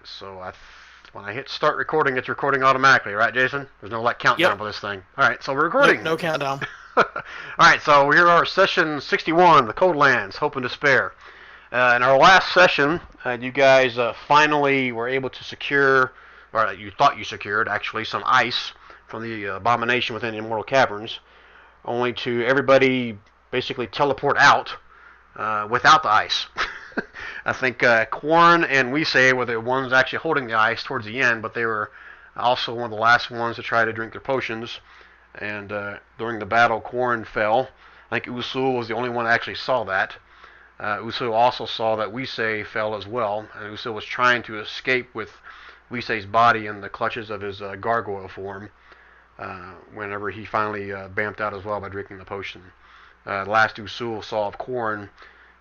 So when I hit start recording, it's recording automatically, right, Jason? There's no like countdown Yep. for this thing. All right, so we're Nope. recording. No countdown. All right, so we're here our session 61, the Cold Lands, Hope and Despair. In our last session, you guys finally were able to secure, or you thought you secured, actually, some ice from the abomination within the Immortal Caverns, only to everybody basically teleport out without the ice. I think Quarren and Weesay were the ones actually holding the ice towards the end, but they were also one of the last ones to try to drink their potions. And during the battle, Quarren fell. I think Usul was the only one that actually saw that. Usul also saw that Weesay fell as well, and Usul was trying to escape with Weesay's body in the clutches of his gargoyle form whenever he finally bamped out as well by drinking the potion. Last Usul saw of Quarren,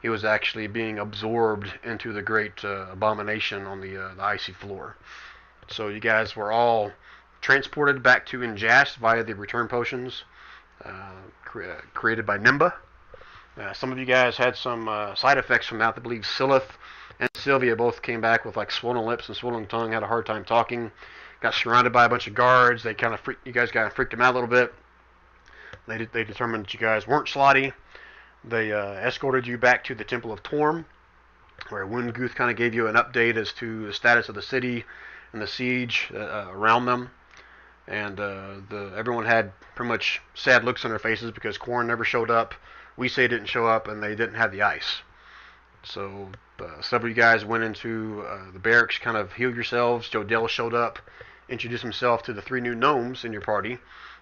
he was actually being absorbed into the great abomination on the icy floor. So you guys were all transported back to Injast via the return potions created by Nimba. Some of you guys had some side effects from that. I believe Silith and Sylvia both came back with like swollen lips and swollen tongue, had a hard time talking, got surrounded by a bunch of guards. They kind of you guys kind of freaked them out a little bit. They determined that you guys weren't Slotty. They escorted you back to the Temple of Torm, where Wundguth kind of gave you an update as to the status of the city and the siege around them. And everyone had pretty much sad looks on their faces because Quarren never showed up, Weesay didn't show up, and they didn't have the ice. So several of you guys went into the barracks, kind of healed yourselves. Jodell showed up, introduced himself to the 3 new gnomes in your party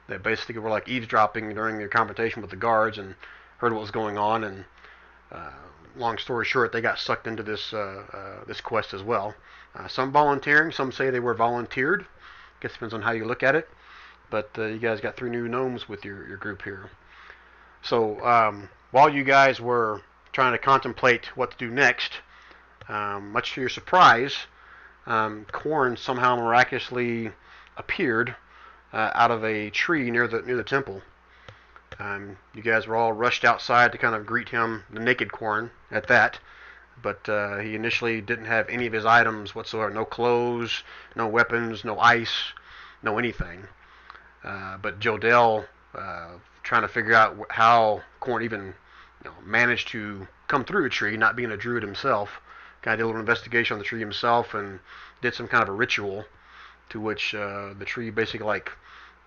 that basically were like eavesdropping during your confrontation with the guards and heard what was going on. And long story short, they got sucked into this this quest as well. Some volunteering, some say they were volunteered. Guess it depends on how you look at it. But you guys got 3 new gnomes with your group here. So while you guys were trying to contemplate what to do next, much to your surprise, Quarren somehow miraculously appeared out of a tree near the temple. You guys were all rushed outside to kind of greet him, the naked Quarren, at that. But he initially didn't have any of his items whatsoever. No clothes, no weapons, no ice, no anything. But Jodell, trying to figure out how Quarren even managed to come through a tree, not being a druid himself, kind of did a little investigation on the tree himself and did some kind of a ritual to which the tree basically like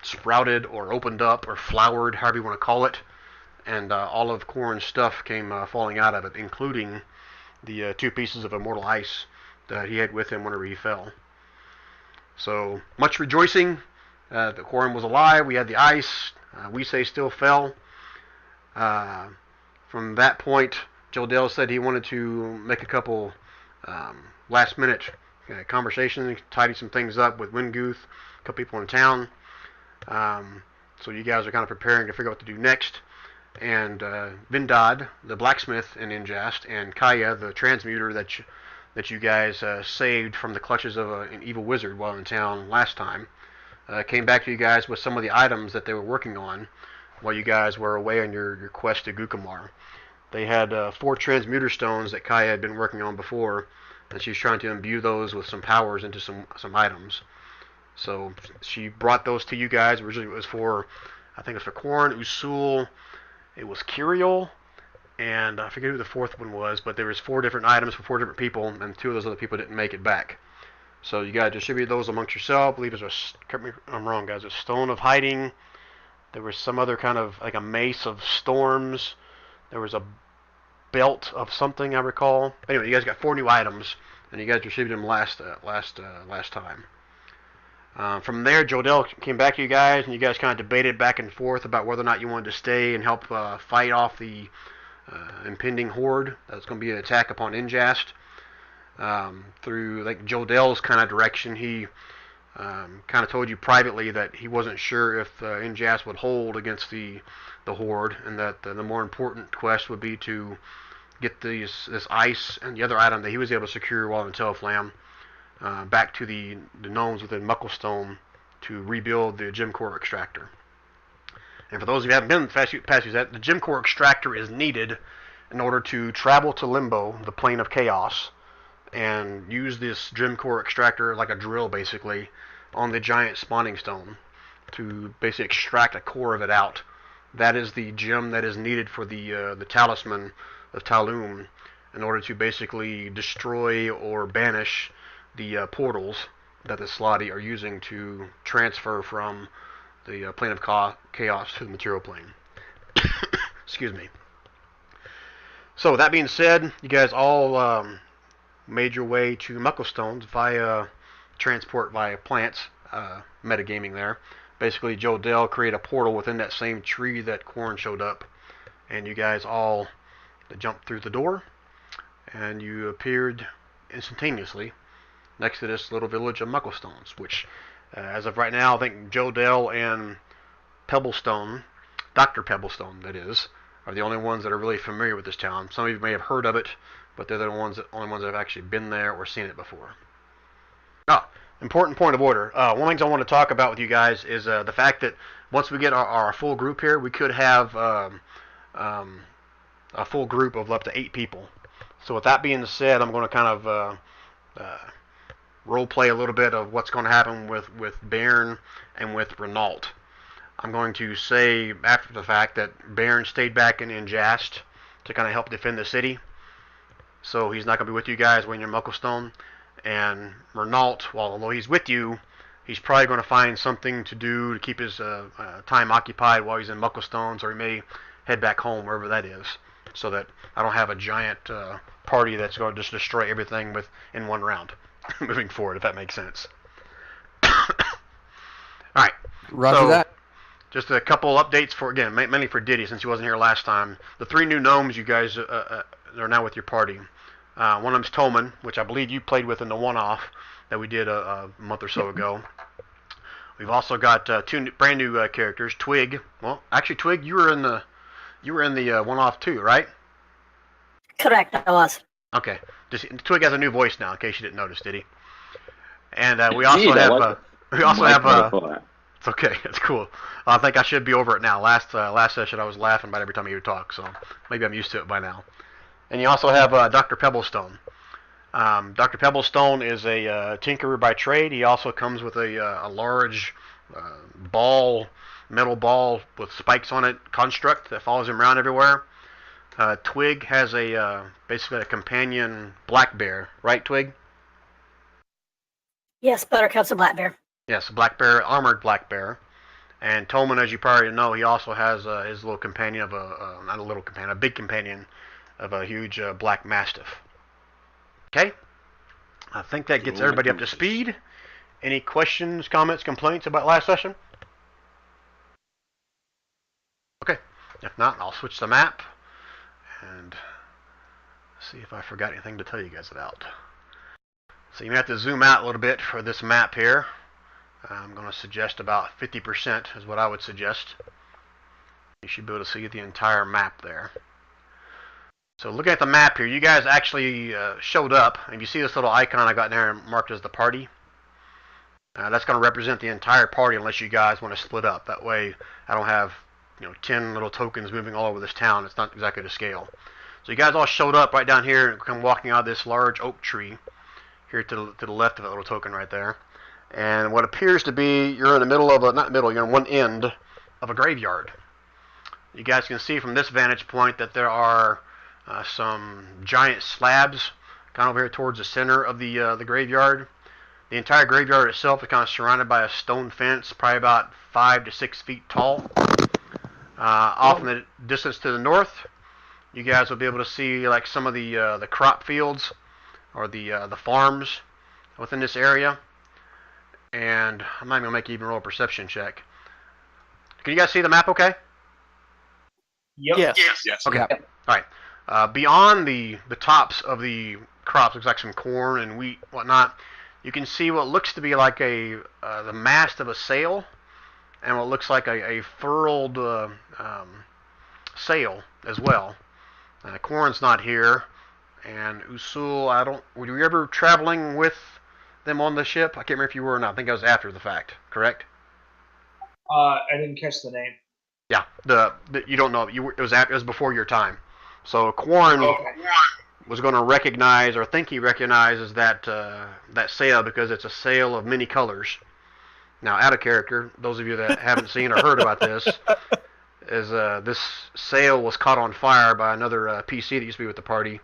sprouted or opened up or flowered, however you want to call it, and all of Quarren's stuff came falling out of it, including the 2 pieces of immortal ice that he had with him whenever he fell. So much rejoicing that Quarren was alive. We had the ice. Weesay still fell. From that point, Jodell said he wanted to make a couple last-minute conversations, tidy some things up with Wundguth, a couple people in town. So you guys are kind of preparing to figure out what to do next. And Vindad, the blacksmith in Injast, and Kaya, the transmuter that you guys saved from the clutches of an evil wizard while in town last time, came back to you guys with some of the items that they were working on while you guys were away on your quest to Gukamar. They had 4 transmuter stones that Kaya had been working on before, and she's trying to imbue those with some powers into some items. So she brought those to you guys. Originally it was for, I think it was for Quarren, Usul, it was Kiriel, and I forget who the 4th one was, but there was 4 different items for 4 different people, and 2 of those other people didn't make it back. So you gotta distribute those amongst yourself. I believe it was correct me if I'm wrong, guys. A stone of hiding. There was some other kind of like a mace of storms. There was a belt of something I recall. Anyway, you guys got 4 new items, and you guys distributed them last time. From there, Jodell came back to you guys, and you guys kind of debated back and forth about whether or not you wanted to stay and help fight off the impending horde that's going to be an attack upon Injast. Through like Jodell's kind of direction, he kind of told you privately that he wasn't sure if Injast would hold against the horde, and that the more important quest would be to get this ice and the other item that he was able to secure while in Teleflam back to the gnomes within Mucklestone to rebuild the Gemcore extractor. And for those of you who haven't been past that, the Gemcore extractor is needed in order to travel to Limbo, the plane of chaos, and use this Gem Core extractor like a drill, basically, on the giant spawning stone to basically extract a core of it out. That is the gem that is needed for the talisman of Talum in order to basically destroy or banish the portals that the Slotty are using to transfer from the plane of chaos to the material plane. Excuse me. So with that being said, you guys all made your way to Mucklestones via transport via plants, metagaming there. Basically, Joe Dell created a portal within that same tree that Corn showed up, and you guys all jumped through the door, and you appeared instantaneously next to this little village of Mucklestones, which, as of right now, I think Joe Dell and Pebblestone, Dr. Pebblestone, that is, are the only ones that are really familiar with this town. Some of you may have heard of it, but they're the only ones that have actually been there or seen it before. Ah, important point of order. One of the things I want to talk about with you guys is the fact that once we get our full group here, we could have a full group of up to 8 people. So with that being said, I'm going to kind of role play a little bit of what's going to happen with Bairn and with Renault. I'm going to say after the fact that Bairn stayed back in Jast to kind of help defend the city. So he's not going to be with you guys when you're in Mucklestone. And Renault, although he's with you, he's probably going to find something to do to keep his time occupied while he's in Mucklestones, or he may head back home, wherever that is, so that I don't have a giant party that's going to just destroy everything in one round moving forward, if that makes sense. All right. Roger that. Just a couple updates for, again, mainly for Diddy, since he wasn't here last time. The 3 new gnomes you guys are now with your party. One of them's Toman, which I believe you played with in the one-off that we did a month or so ago. We've also got 2 brand new characters. Twig. Well, actually, Twig, you were in the one-off too, right? Correct, I was. Okay. Twig has a new voice now, in case you didn't notice, did he? And we also have it's okay. It's cool. I think I should be over it now. Last session I was laughing about every time he would talk, so maybe I'm used to it by now. And you also have Dr. Pebblestone. Dr. Pebblestone is a tinkerer by trade. He also comes with a large metal ball with spikes on it, construct that follows him around everywhere. Twig has basically a companion black bear, right, Twig? Yes, Buttercup's a black bear. Yes, a black bear, armored black bear. And Toman, as you probably know, he also has his little companion of not a little companion, a big companion of a huge black mastiff. Okay? I think that gets everybody up to speed. Any questions, comments, complaints about last session? Okay. If not, I'll switch the map and see if I forgot anything to tell you guys about. So you may have to zoom out a little bit for this map here. I'm going to suggest about 50% is what I would suggest. You should be able to see the entire map there. So looking at the map here, you guys actually showed up, and you see this little icon I got there marked as the party. That's going to represent the entire party unless you guys want to split up. That way I don't have 10 little tokens moving all over this town. It's not exactly to scale. So you guys all showed up right down here and come walking out of this large oak tree here to the left of that little token right there. And what appears to be, you're in the middle of you're in one end of a graveyard. You guys can see from this vantage point that there are some giant slabs kind of over here towards the center of the graveyard. The entire graveyard itself is kind of surrounded by a stone fence, probably about 5 to 6 feet tall. Off in the distance to the north, you guys will be able to see like some of the crop fields or the farms within this area. And I'm not even going to make you even roll a perception check. Can you guys see the map okay? Yep. Yes. Okay. All right. Beyond the tops of the crops, looks like some corn and wheat, whatnot, you can see what looks to be like the mast of a sail and what looks like a furled sail as well. Corn's not here. And Usul, were you ever traveling with them on the ship? I can't remember if you were or not. I think that was after the fact, correct? I didn't catch the name. Yeah, you don't know. It was before your time. So Corn, was going to recognize, or think he recognizes that sail because it's a sail of many colors. Now, out of character, those of you that haven't seen or heard about this, is this sail was caught on fire by another PC that used to be with the party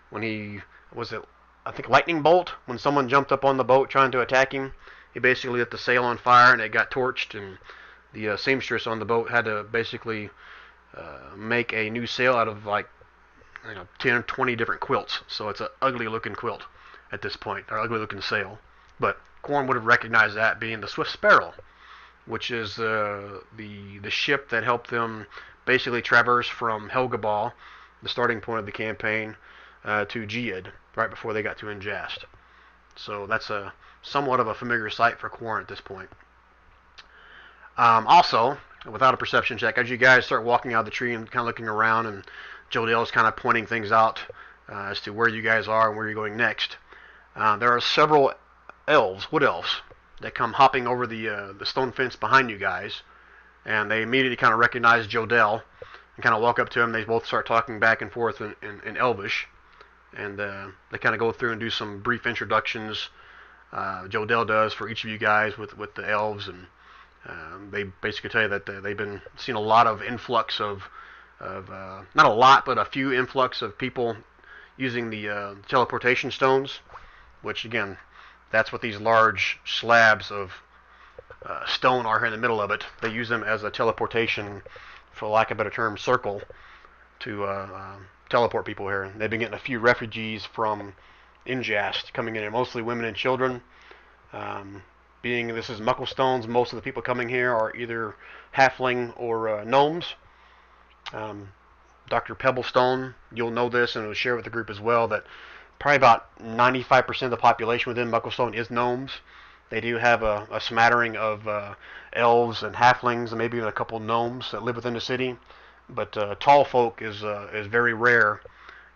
when he was it, I think Lightning Bolt, when someone jumped up on the boat trying to attack him. He basically lit the sail on fire and it got torched, and the seamstress on the boat had to basically make a new sail out of like 10, 20 different quilts. So it's an ugly looking quilt at this point, or ugly looking sail. But Khorne would have recognized that being the Swift Sparrow, which is the ship that helped them basically traverse from Helgabal, the starting point of the campaign, to Giad, right before they got to Injast. So that's a somewhat of a familiar sight for Khorne at this point. Also, without a perception check, as you guys start walking out of the tree and kind of looking around, and Jodell's kind of pointing things out as to where you guys are and where you're going next, there are several elves, wood elves, that come hopping over the stone fence behind you guys, and they immediately kind of recognize Jodell and kind of walk up to him. They both start talking back and forth in Elvish, and they kind of go through and do some brief introductions. Jodell does for each of you guys with the elves, and they basically tell you that they've been seeing a lot of influx of not a lot, but a few influx of people using the teleportation stones, which again, that's what these large slabs of stone are here in the middle of it. They use them as a teleportation, for lack of a better term, circle to teleport people here. They've been getting a few refugees from Injast coming in here, mostly women and children. Being this is Mucklestones, most of the people coming here are either halfling or gnomes. Dr. Pebblestone, you'll know this and will share with the group as well, that probably about 95% of the population within Mucklestone is gnomes. They do have a smattering of elves and halflings and maybe even a couple gnomes that live within the city. But tall folk is very rare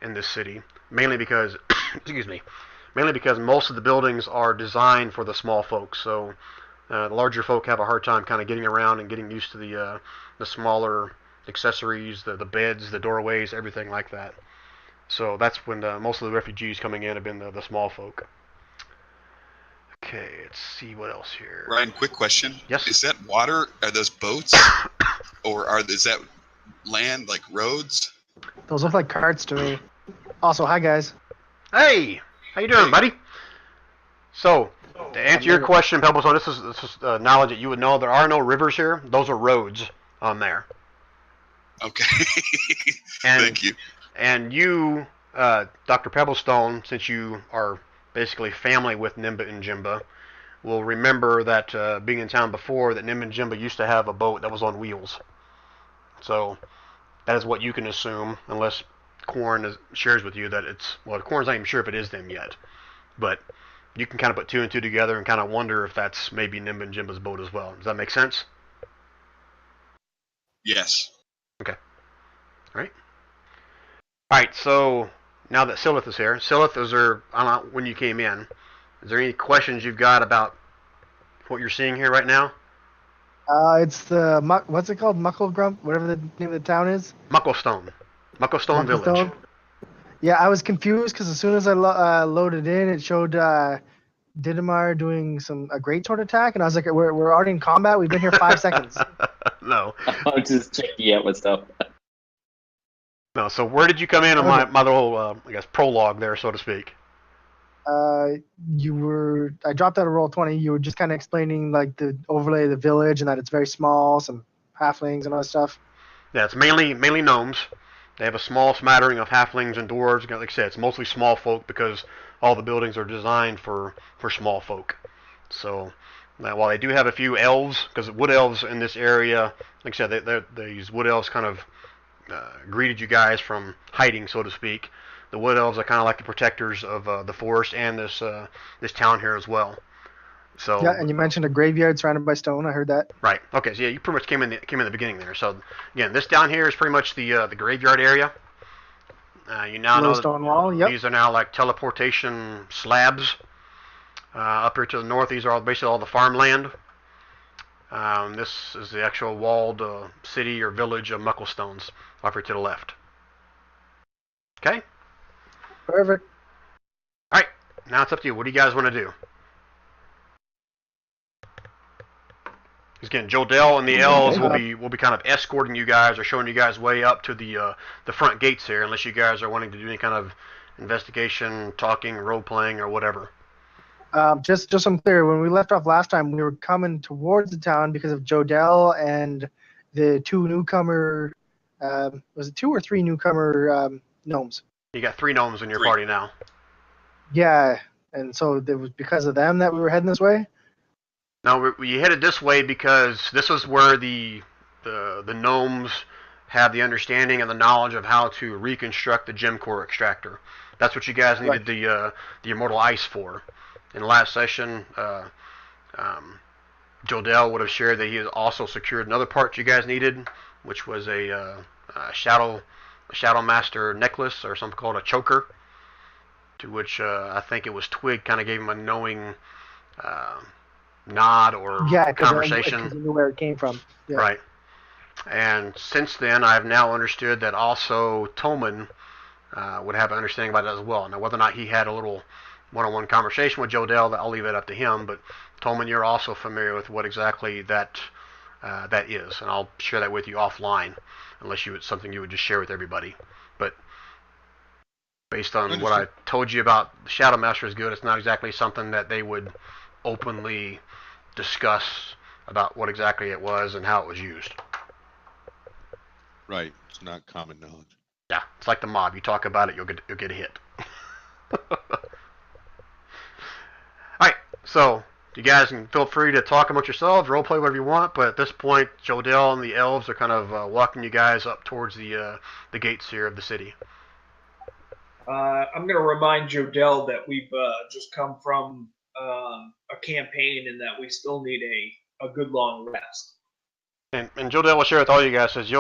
in this city, mainly because, excuse me, mainly because most of the buildings are designed for the small folks. So the larger folk have a hard time kind of getting around and getting used to the smaller accessories, the beds, the doorways, everything like that. So that's when most of the refugees coming in have been the small folk. Okay, let's see what else here. Ryan, quick question. Yes. Is that water? Are those boats, or is that land, like roads? Those look like carts to me. Also, hi guys. Hey, how you doing, buddy? So, to answer your question, Pebblestone, this is knowledge that you would know. There are no rivers here. Those are roads on there. Okay. Thank you. And you, Dr. Pebblestone, since you are basically family with Nimba and Jimba, will remember that being in town before, that Nimba and Jimba used to have a boat that was on wheels. So that is what you can assume, unless Khorne shares with you that it's, well, Khorne's not even sure if it is them yet. But you can kind of put two and two together and kind of wonder if that's maybe Nimba and Jimba's boat as well. Does that make sense? Yes. Okay. All right. All right, so now that Silith is here, Silith, is there, I don't know, when you came in, is there any questions you've got about what you're seeing here right now? It's the what's it called? Mucklegrump, whatever the name of the town is. Mucklestone. Mucklestone Village. Yeah, I was confused because as soon as I loaded in, it showed Didamar doing a great sword attack, and I was like, we're already in combat. We've been here 5 seconds. No. I'm just checking out what's up. No, so where did you come in on my little, I guess, prologue there, so to speak? I dropped out of roll 20. You were just kind of explaining like the overlay of the village and that it's very small, some halflings and all that stuff. Yeah, it's mainly gnomes. They have a small smattering of halflings and dwarves. Like I said, it's mostly small folk because all the buildings are designed for small folk. So while they do have a few elves, because wood elves in this area, like I said, these wood elves kind of greeted you guys from hiding, so to speak. The wood elves are kind of like the protectors of the forest and this town here as well. So yeah, and you mentioned a graveyard surrounded by stone. I heard that. Right. Okay. So yeah, you pretty much came in the beginning there. So again, this down here is pretty much the graveyard area. You now know stone wall. Yep. These are now like teleportation slabs. Up here to the north, these are basically all the farmland. This is the actual walled city or village of Mucklestones, up here to the left. Okay? Perfect. All right, now it's up to you. What do you guys want to do? Again, Jodell and the elves will be kind of escorting you guys or showing you guys way up to the front gates here, unless you guys are wanting to do any kind of investigation, talking, role playing, or whatever. Just so I'm clear, when we left off last time, we were coming towards the town because of Jodell and the two newcomer. Was it 2 or 3 newcomer gnomes? You got 3 gnomes in your 3. party now. Yeah, and so it was because of them that we were heading this way. Now we headed this way because this is where the gnomes have the understanding and the knowledge of how to reconstruct the gem core extractor. That's what you guys needed the immortal ice for. In the last session, Jodell would have shared that he has also secured another part you guys needed, which was a shadow master necklace, or something called a choker. To which I think it was Twig kind of gave him a knowing nod or conversation. Because he knew where it came from. Yeah. Right. And since then, I've now understood that also Toman would have an understanding about that as well. Now, whether or not he had a little one-on-one conversation with Jodell, I'll leave it up to him. But Toman, you're also familiar with what exactly that is, and I'll share that with you offline, unless it's something you would just share with everybody. But based on what I told you about the Shadow Master is good, it's not exactly something that they would openly discuss about what exactly it was and how it was used. Right. It's not common knowledge. Yeah, it's like the mob. You talk about it, you'll get a hit. Alright, so you guys can feel free to talk amongst yourselves, roleplay whatever you want, but at this point, Jodell and the elves are kind of walking you guys up towards the gates here of the city. I'm going to remind Jodell that we've just come from a campaign and that we still need a good long rest. And Jodell will share with all you guys, says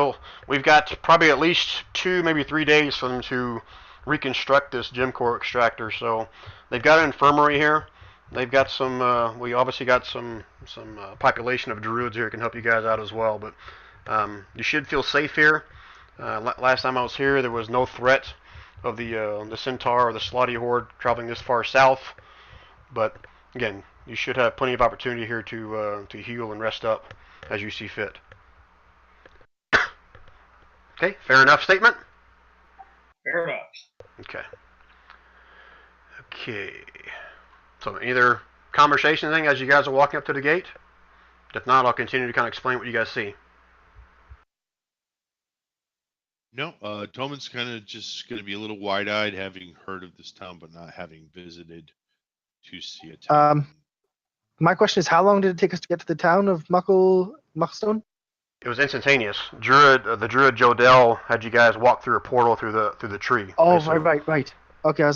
we've got probably at least 2, maybe 3 days for them to reconstruct this gem core extractor. So they've got an infirmary here. They've got some. We obviously got some population of druids here who can help you guys out as well. But you should feel safe here. Last time I was here, there was no threat of the centaur or the Slotty horde traveling this far south. But again, you should have plenty of opportunity here to heal and rest up as you see fit. Okay, fair enough statement? Fair enough. Okay. So any other conversation thing as you guys are walking up to the gate? If not, I'll continue to kind of explain what you guys see. No, Toman's kind of just going to be a little wide-eyed, having heard of this town, but not having visited to see a town. My question is, how long did it take us to get to the town of Mucklestone? It was instantaneous. The druid Jodell had you guys walk through a portal through the tree. Oh, right. Okay, I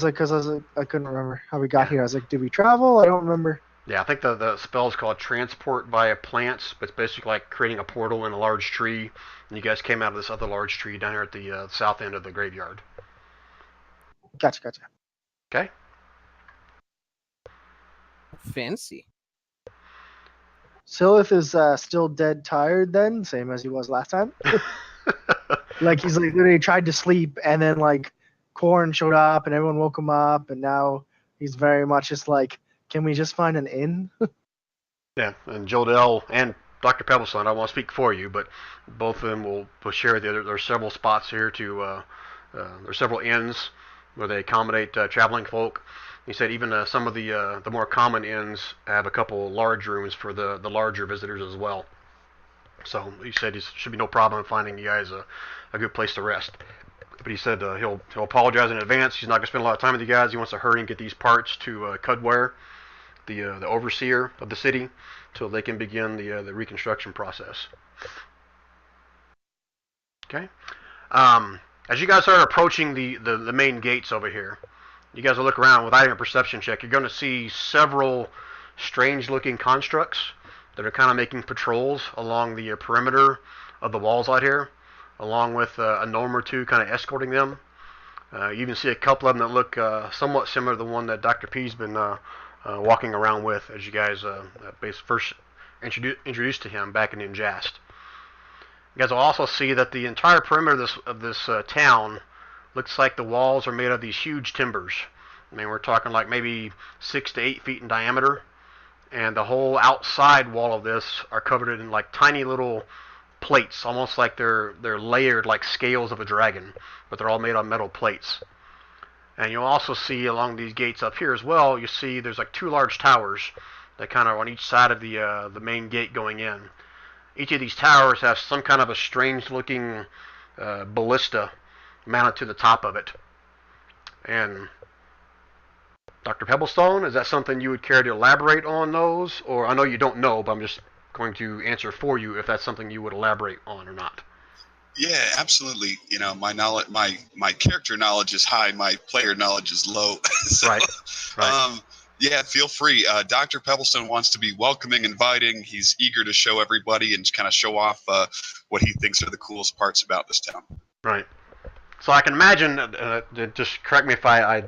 couldn't remember how we got here. I was like, did we travel? I don't remember. Yeah, I think the spell is called transport via plants, but it's basically like creating a portal in a large tree. And you guys came out of this other large tree down here at the south end of the graveyard. Gotcha. Okay. Fancy. Silith is still dead tired then, same as he was last time. Like he's like literally tried to sleep, and then like Corn showed up, and everyone woke him up, and now he's very much just like, can we just find an inn? Yeah, and Jodell and Dr. Pebblestone, I don't want to speak for you, but both of them will share the other. There are several spots here to. There's several inns where they accommodate traveling folk. He said even some of the more common inns have a couple large rooms for the larger visitors as well. So he said there should be no problem finding you guys a good place to rest. But he said he'll apologize in advance. He's not going to spend a lot of time with you guys. He wants to hurry and get these parts to Cudware, the overseer of the city, so they can begin the reconstruction process. Okay. As you guys are approaching the main gates over here, you guys will look around without even a perception check. You're going to see several strange-looking constructs that are kind of making patrols along the perimeter of the walls out here, along with a gnome or two kind of escorting them. You even see a couple of them that look somewhat similar to the one that Dr. P's been walking around with as you guys first introduced to him back in Injast. You guys will also see that the entire perimeter of this town, Looks like the walls are made of these huge timbers. I mean, we're talking like maybe 6 to 8 feet in diameter, and the whole outside wall of this are covered in like tiny little plates, almost like they're layered like scales of a dragon, but they're all made on metal plates. And you'll also see along these gates up here as well, you see there's like 2 large towers that kind of on each side of the main gate going in. Each of these towers has some kind of a strange looking ballista mounted to the top of it. And Dr. Pebblestone, is that something you would care to elaborate on those? Or I know you don't know, but I'm just going to answer for you if that's something you would elaborate on or not. Yeah, absolutely. You know, my knowledge, my character knowledge is high, my player knowledge is low. So, Right. yeah, feel free. Dr. Pebblestone wants to be welcoming, inviting. He's eager to show everybody and kind of show off what he thinks are the coolest parts about this town. Right. So I can imagine, just correct me if I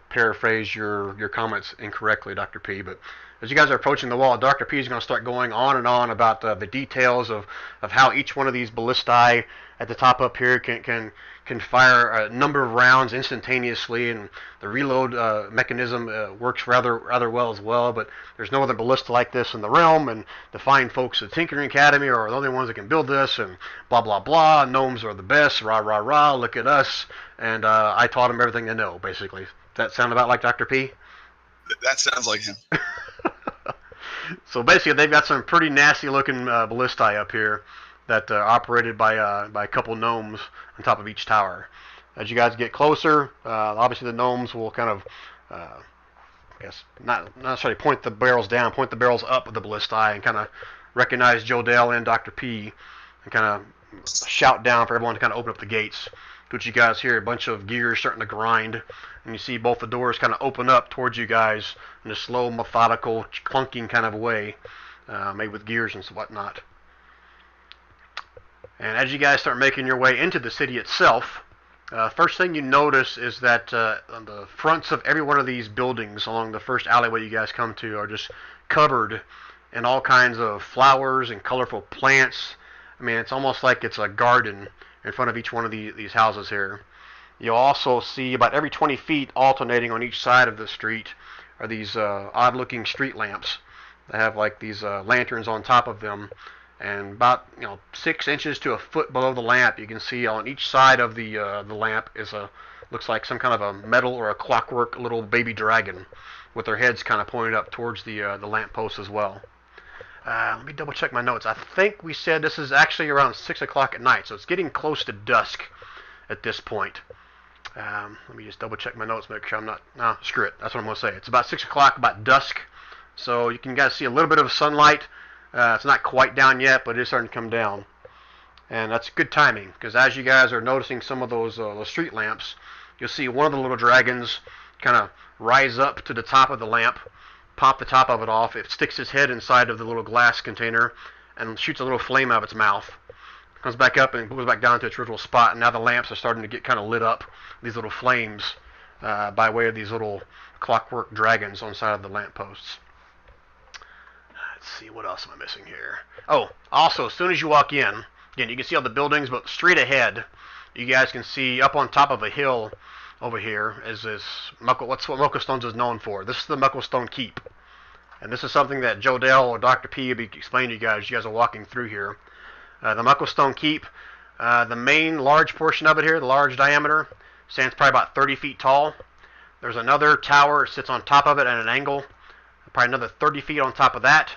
paraphrase your comments incorrectly, Dr. P, but as you guys are approaching the wall, Dr. P is going to start going on and on about the details of how each one of these ballistae at the top up here can fire a number of rounds instantaneously, and the reload mechanism works rather well as well, but there's no other ballista like this in the realm, and the fine folks at Tinkering Academy are the only ones that can build this, and blah blah blah, gnomes are the best, rah rah rah, look at us, and I taught them everything they know, basically. Does that sound about like Dr. P? That sounds like him. So basically, they've got some pretty nasty looking ballistae up here that are operated by a couple gnomes on top of each tower. As you guys get closer, obviously the gnomes will kind of, I guess, not necessarily point the barrels down, point the barrels up with the ballistae and kind of recognize Joe Dale and Dr. P and kind of shout down for everyone to kind of open up the gates. What you guys hear, a bunch of gears starting to grind, and you see both the doors kind of open up towards you guys in a slow, methodical, clunking kind of way, made with gears and whatnot. And as you guys start making your way into the city itself, first thing you notice is that on the fronts of every one of these buildings along the first alleyway you guys come to are just covered in all kinds of flowers and colorful plants. I mean, it's almost like it's a garden in front of each one of these houses here. You'll also see about every 20 feet alternating on each side of the street are these odd-looking street lamps that have like these lanterns on top of them, and about 6 inches to a foot below the lamp you can see on each side of the lamp is looks like some kind of a metal or a clockwork little baby dragon with their heads kind of pointed up towards the lamp post as well. Let me double check my notes. I think we said this is actually around 6 o'clock at night, so it's getting close to dusk at this point. Let me just double check my notes, make sure I'm not... No, screw it. That's what I'm going to say. It's about 6 o'clock, about dusk, so you can guys see a little bit of sunlight. It's not quite down yet, but it is starting to come down. And that's good timing, because as you guys are noticing some of those street lamps, you'll see one of the little dragons kind of rise up to the top of the lamp, pop the top of it off. It sticks its head inside of the little glass container and shoots a little flame out of its mouth. Comes back up and goes back down to its original spot, and now the lamps are starting to get kind of lit up, these little flames, by way of these little clockwork dragons on the side of the lamp posts. Let's see, what else am I missing here? Oh, also, as soon as you walk in, again, you can see all the buildings, but straight ahead, you guys can see up on top of a hill over here is this what's what Mucklestones is known for. This is the Mucklestone Keep, and this is something that Joe Dale or Dr. P will be explaining to you guys. You guys are walking through here. The Mucklestone Keep, the main large portion of it here, the large diameter, stands probably about 30 feet tall. There's another tower that sits on top of it at an angle, probably another 30 feet on top of that.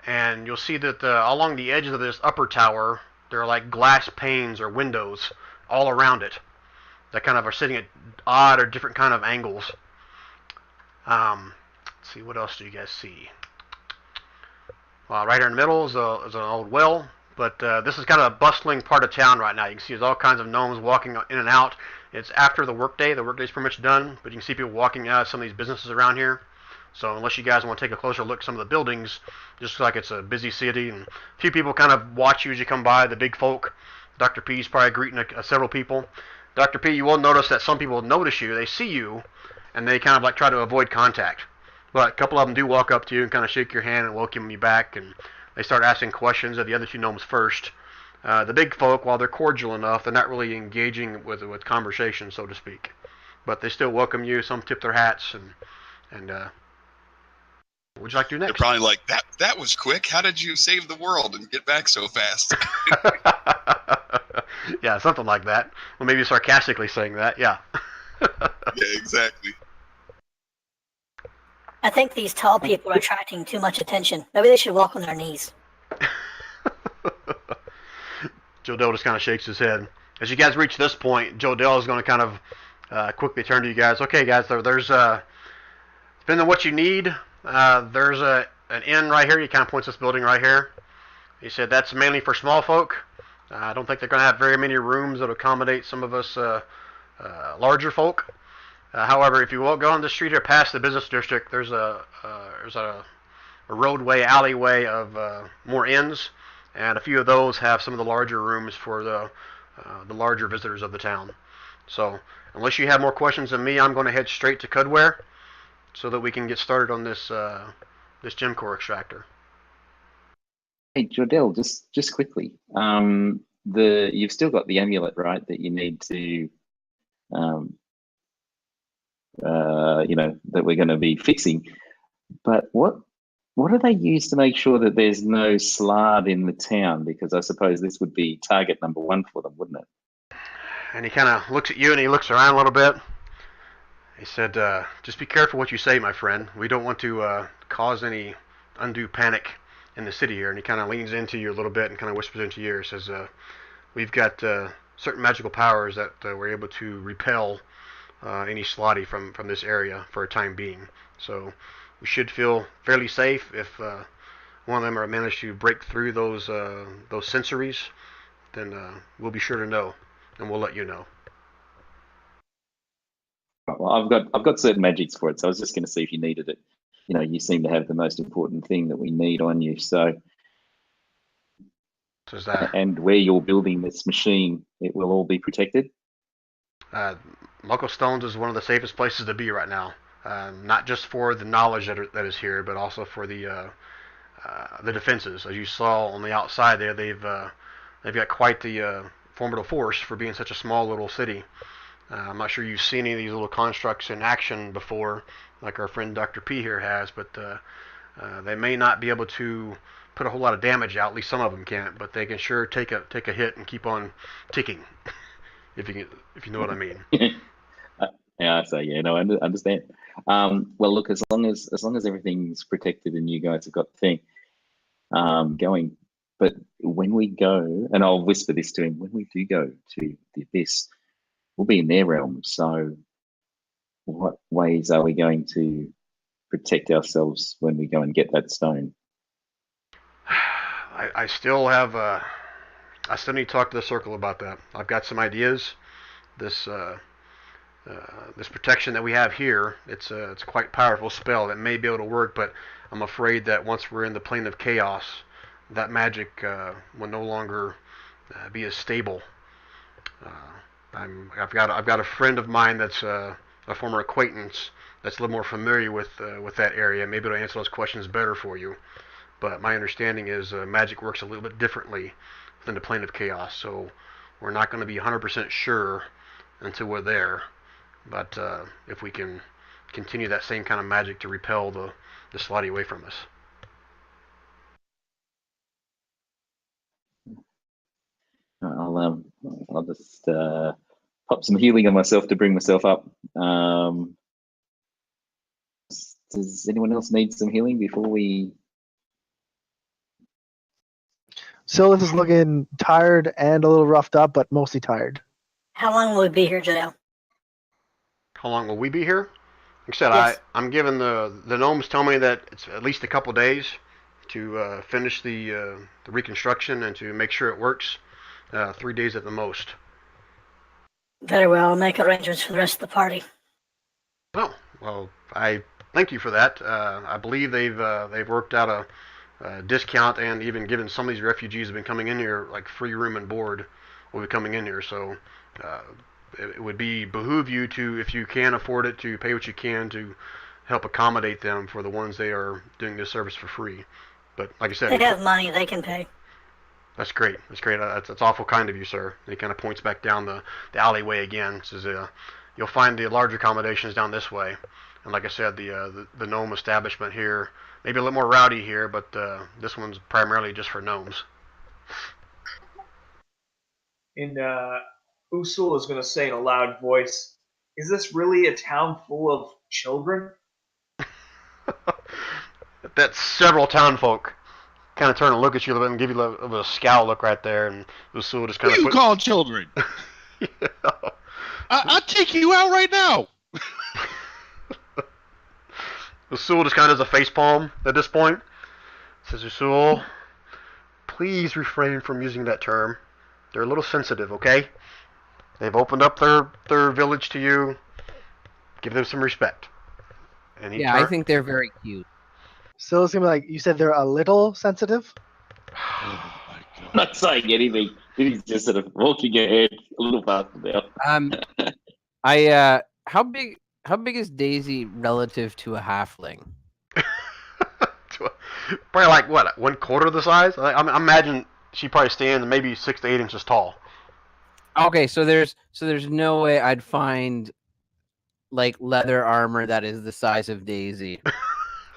And you'll see that along the edges of this upper tower, there are like glass panes or windows all around it that kind of are sitting at odd or different kind of angles. Let's see, what else do you guys see? Right here in the middle is an old well, but this is kind of a bustling part of town right now. You can see there's all kinds of gnomes walking in and out. It's after the workday. The workday's pretty much done, but you can see people walking out of some of these businesses around here. So unless you guys want to take a closer look at some of the buildings, just like it's a busy city, and a few people kind of watch you as you come by, the big folk. Dr. P's probably greeting several people. Dr. P, you will notice that some people notice you, they see you, and they kind of like try to avoid contact. But a couple of them do walk up to you and kind of shake your hand and welcome you back, and they start asking questions of the other two gnomes first. The big folk, while they're cordial enough, they're not really engaging with conversation, so to speak. But they still welcome you. Some tip their hats, and what would you like to do They're next? probably like, that was quick. How did you save the world and get back so fast? Yeah, something like that. Well, maybe sarcastically saying that. Yeah. Yeah, exactly. I think these tall people are attracting too much attention. Maybe they should walk on their knees. Joe Dell just kind of shakes his head. As you guys reach this point, Joe Dell is going to kind of quickly turn to you guys. Okay, guys, there's depending on what you need, there's an inn right here. He kind of points this building right here. He said that's mainly for small folk. I don't think they're going to have very many rooms that accommodate some of us larger folk. However, if you will go on the street here past the business district, there's a roadway, alleyway of more inns, and a few of those have some of the larger rooms for the larger visitors of the town. So, unless you have more questions than me, I'm going to head straight to Cudware so that we can get started on this this gem core extractor. Hey, Jordell, just quickly, you've still got the amulet, right? That you need to, that we're going to be fixing. But what do they use to make sure that there's no Slard in the town? Because I suppose this would be target number one for them, wouldn't it? And he kind of looks at you and he looks around a little bit. He said, just be careful what you say, my friend. We don't want to cause any undue panic in the city here. And he kind of leans into you a little bit and kind of whispers into your ear. Says, we've got certain magical powers that we're able to repel any slotty from this area for a time being. So we should feel fairly safe if one of them are managed to break through those sensories. Then we'll be sure to know, and we'll let you know. Well, I've got certain magics for it, so I was just going to see if you needed it. You seem to have the most important thing that we need on you. So, and where you're building this machine, it will all be protected. Muckle Stones is one of the safest places to be right now. Not just for the knowledge that is here, but also for the defenses. As you saw on the outside there, they've got quite the formidable force for being such a small little city. I'm not sure you've seen any of these little constructs in action before, like our friend Dr. P here has, but they may not be able to put a whole lot of damage out. At least some of them can't, but they can sure take a hit and keep on ticking, if you know what I mean. Yeah, so I understand. Well, look, as long as everything's protected and you guys have got the thing going, but when we go, and I'll whisper this to him, when we do go to the Abyss, we'll be in their realm. So what ways are we going to protect ourselves when we go and get that stone? I still have I still need to talk to the circle about that. I've got some ideas. This protection that we have here, it's a quite powerful spell that may be able to work, but I'm afraid that once we're in the plane of chaos, that magic will no longer be as stable. I've got a friend of mine that's a former acquaintance that's a little more familiar with that area. Maybe it'll answer those questions better for you. But my understanding is magic works a little bit differently than the plane of chaos. So we're not going to be 100% sure until we're there. But if we can continue that same kind of magic to repel the slotty away from us. I'll just pop some healing on myself to bring myself up. Does anyone else need some healing before we? Silith is looking tired and a little roughed up, but mostly tired. How long will we be here, Jodell? How long will we be here? Like I said, Yes. I'm given the gnomes tell me that it's at least a couple days to finish the reconstruction and to make sure it works. 3 days at the most. Very well. I'll make arrangements for the rest of the party. Oh, well, I thank you for that. I believe they've worked out a discount and even given some of these refugees who have been coming in here like free room and board will be coming in here. So it would behoove you to, if you can afford it, to pay what you can to help accommodate them for the ones they are doing this service for free. But like I said, They have money. They can pay. That's great. That's great. That's awful kind of you, sir. He kind of points back down the alleyway again. Says, "You'll find the larger accommodations down this way." And like I said, the gnome establishment here, maybe a little more rowdy here, but this one's primarily just for gnomes. And Usul is going to say in a loud voice, "Is this really a town full of children?" That's several townfolk kind of turn and look at you a little bit and give you a scowl look right there, and Usul just kind What of do you call children? I'll take you out right now. Usul just kind of does a face palm at this point. Says, Usul, please refrain from using that term. They're a little sensitive, okay? They've opened up their village to you. Give them some respect. And I think they're very cute. So it's gonna be like, you said they're a little sensitive? Oh my I'm god. not saying anything. He's just sort of walking ahead a little faster now. How big is Daisy relative to a halfling? Probably like what, 1/4 the size? I imagine she probably stands maybe 6 to 8 inches tall. Okay, so there's no way I'd find like leather armor that is the size of Daisy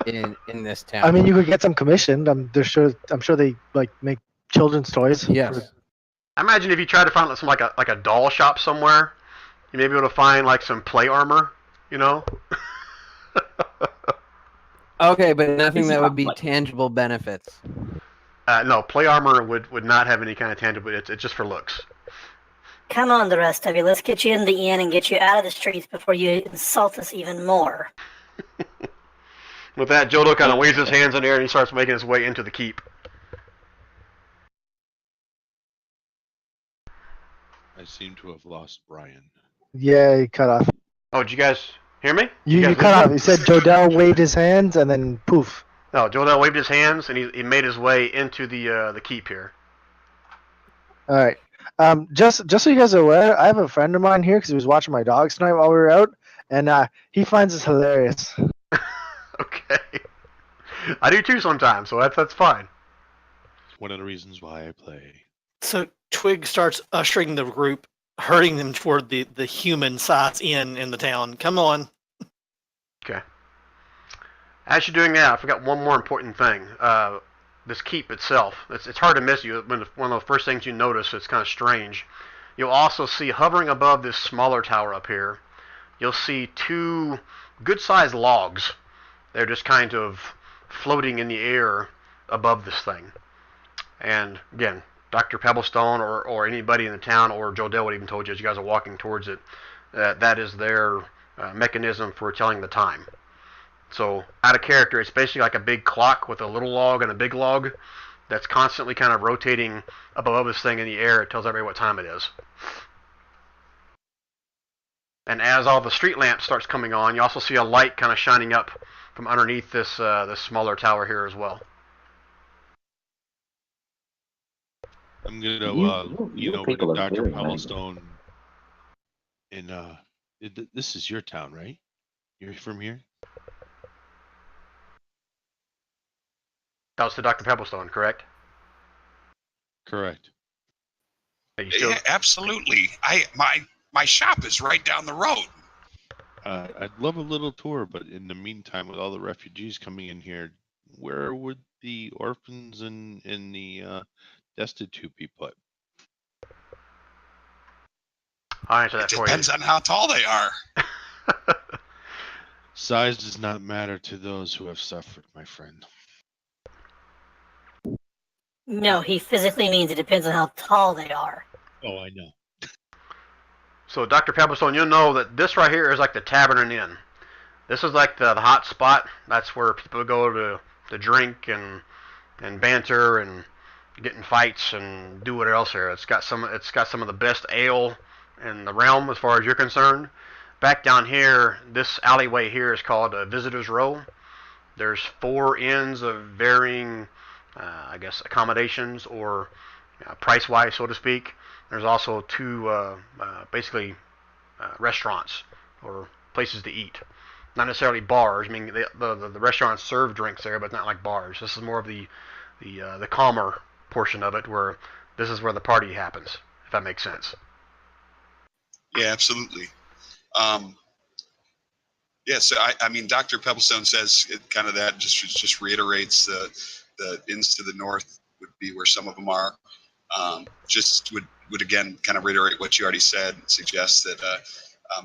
in this town. I mean, you could get some commissioned. I'm sure they like make children's toys. Yes. I imagine if you try to find some like a doll shop somewhere, you may be able to find like some play armor, you know? Okay, but nothing It's that not would be like- tangible benefits. No, play armor would not have any kind of tangible. It's just for looks. Come on, the rest of you. Let's get you in the inn and get you out of the streets before you insult us even more. With that, Jodo kind of waves his hands in the air and he starts making his way into the keep. I seem to have lost Brian. Yeah, he cut off. Oh, did you guys hear me? You guys cut off. listen? He said Jodell waved his hands and then poof. No, Jodo waved his hands and he made his way into the keep here. All right. Just so you guys are aware, I have a friend of mine here because he was watching my dogs tonight while we were out, and he finds us hilarious. Okay. I do too sometimes, so that's fine. It's one of the reasons why I play. So Twig starts ushering the group, herding them toward the human-sized inn in the town. Come on. Okay. As you're doing that, I forgot one more important thing. This keep itself, it's hard to miss you. One of the first things you notice, it's kind of strange. You'll also see hovering above this smaller tower up here, you'll see 2 good-sized logs. They're just kind of floating in the air above this thing. And again, Dr. Pebblestone or anybody in the town or Jodell would even told you as you guys are walking towards it, that is their mechanism for telling the time. So out of character, it's basically like a big clock with a little log and a big log that's constantly kind of rotating up above this thing in the air. It tells everybody what time it is. And as all the street lamps starts coming on, you also see a light kind of shining up from underneath this smaller tower here as well. I'm gonna, You over people to are Dr. very nice. Pebblestone. And this is your town, right? You're from here? That was to Dr. Pebblestone, correct? Correct. Are you still... Yeah, absolutely. My shop is right down the road. I'd love a little tour, but in the meantime, with all the refugees coming in here, where would the orphans and the destitute be put? I'll answer It that for you. depends on how tall they are. Size does not matter to those who have suffered, my friend. No, he physically means it depends on how tall they are. Oh, I know. So, Dr. Pebblestone, you'll know that this right here is like the Tavern and Inn. This is like the hot spot. That's where people go to drink and banter and get in fights and do whatever else here. It's got some of the best ale in the realm as far as you're concerned. Back down here, this alleyway here is called Visitor's Row. There's 4 inns of varying, I guess, accommodations or price-wise, so to speak. There's also 2 basically restaurants or places to eat. Not necessarily bars. I mean, the restaurants serve drinks there, but not like bars. This is more of the calmer portion of it, where this is where the party happens, if that makes sense. Yeah, absolutely. Yeah, so I mean, Dr. Pebblestone says kind of that just reiterates the inns to the north would be where some of them are. Just would again kind of reiterate what you already said, and suggest that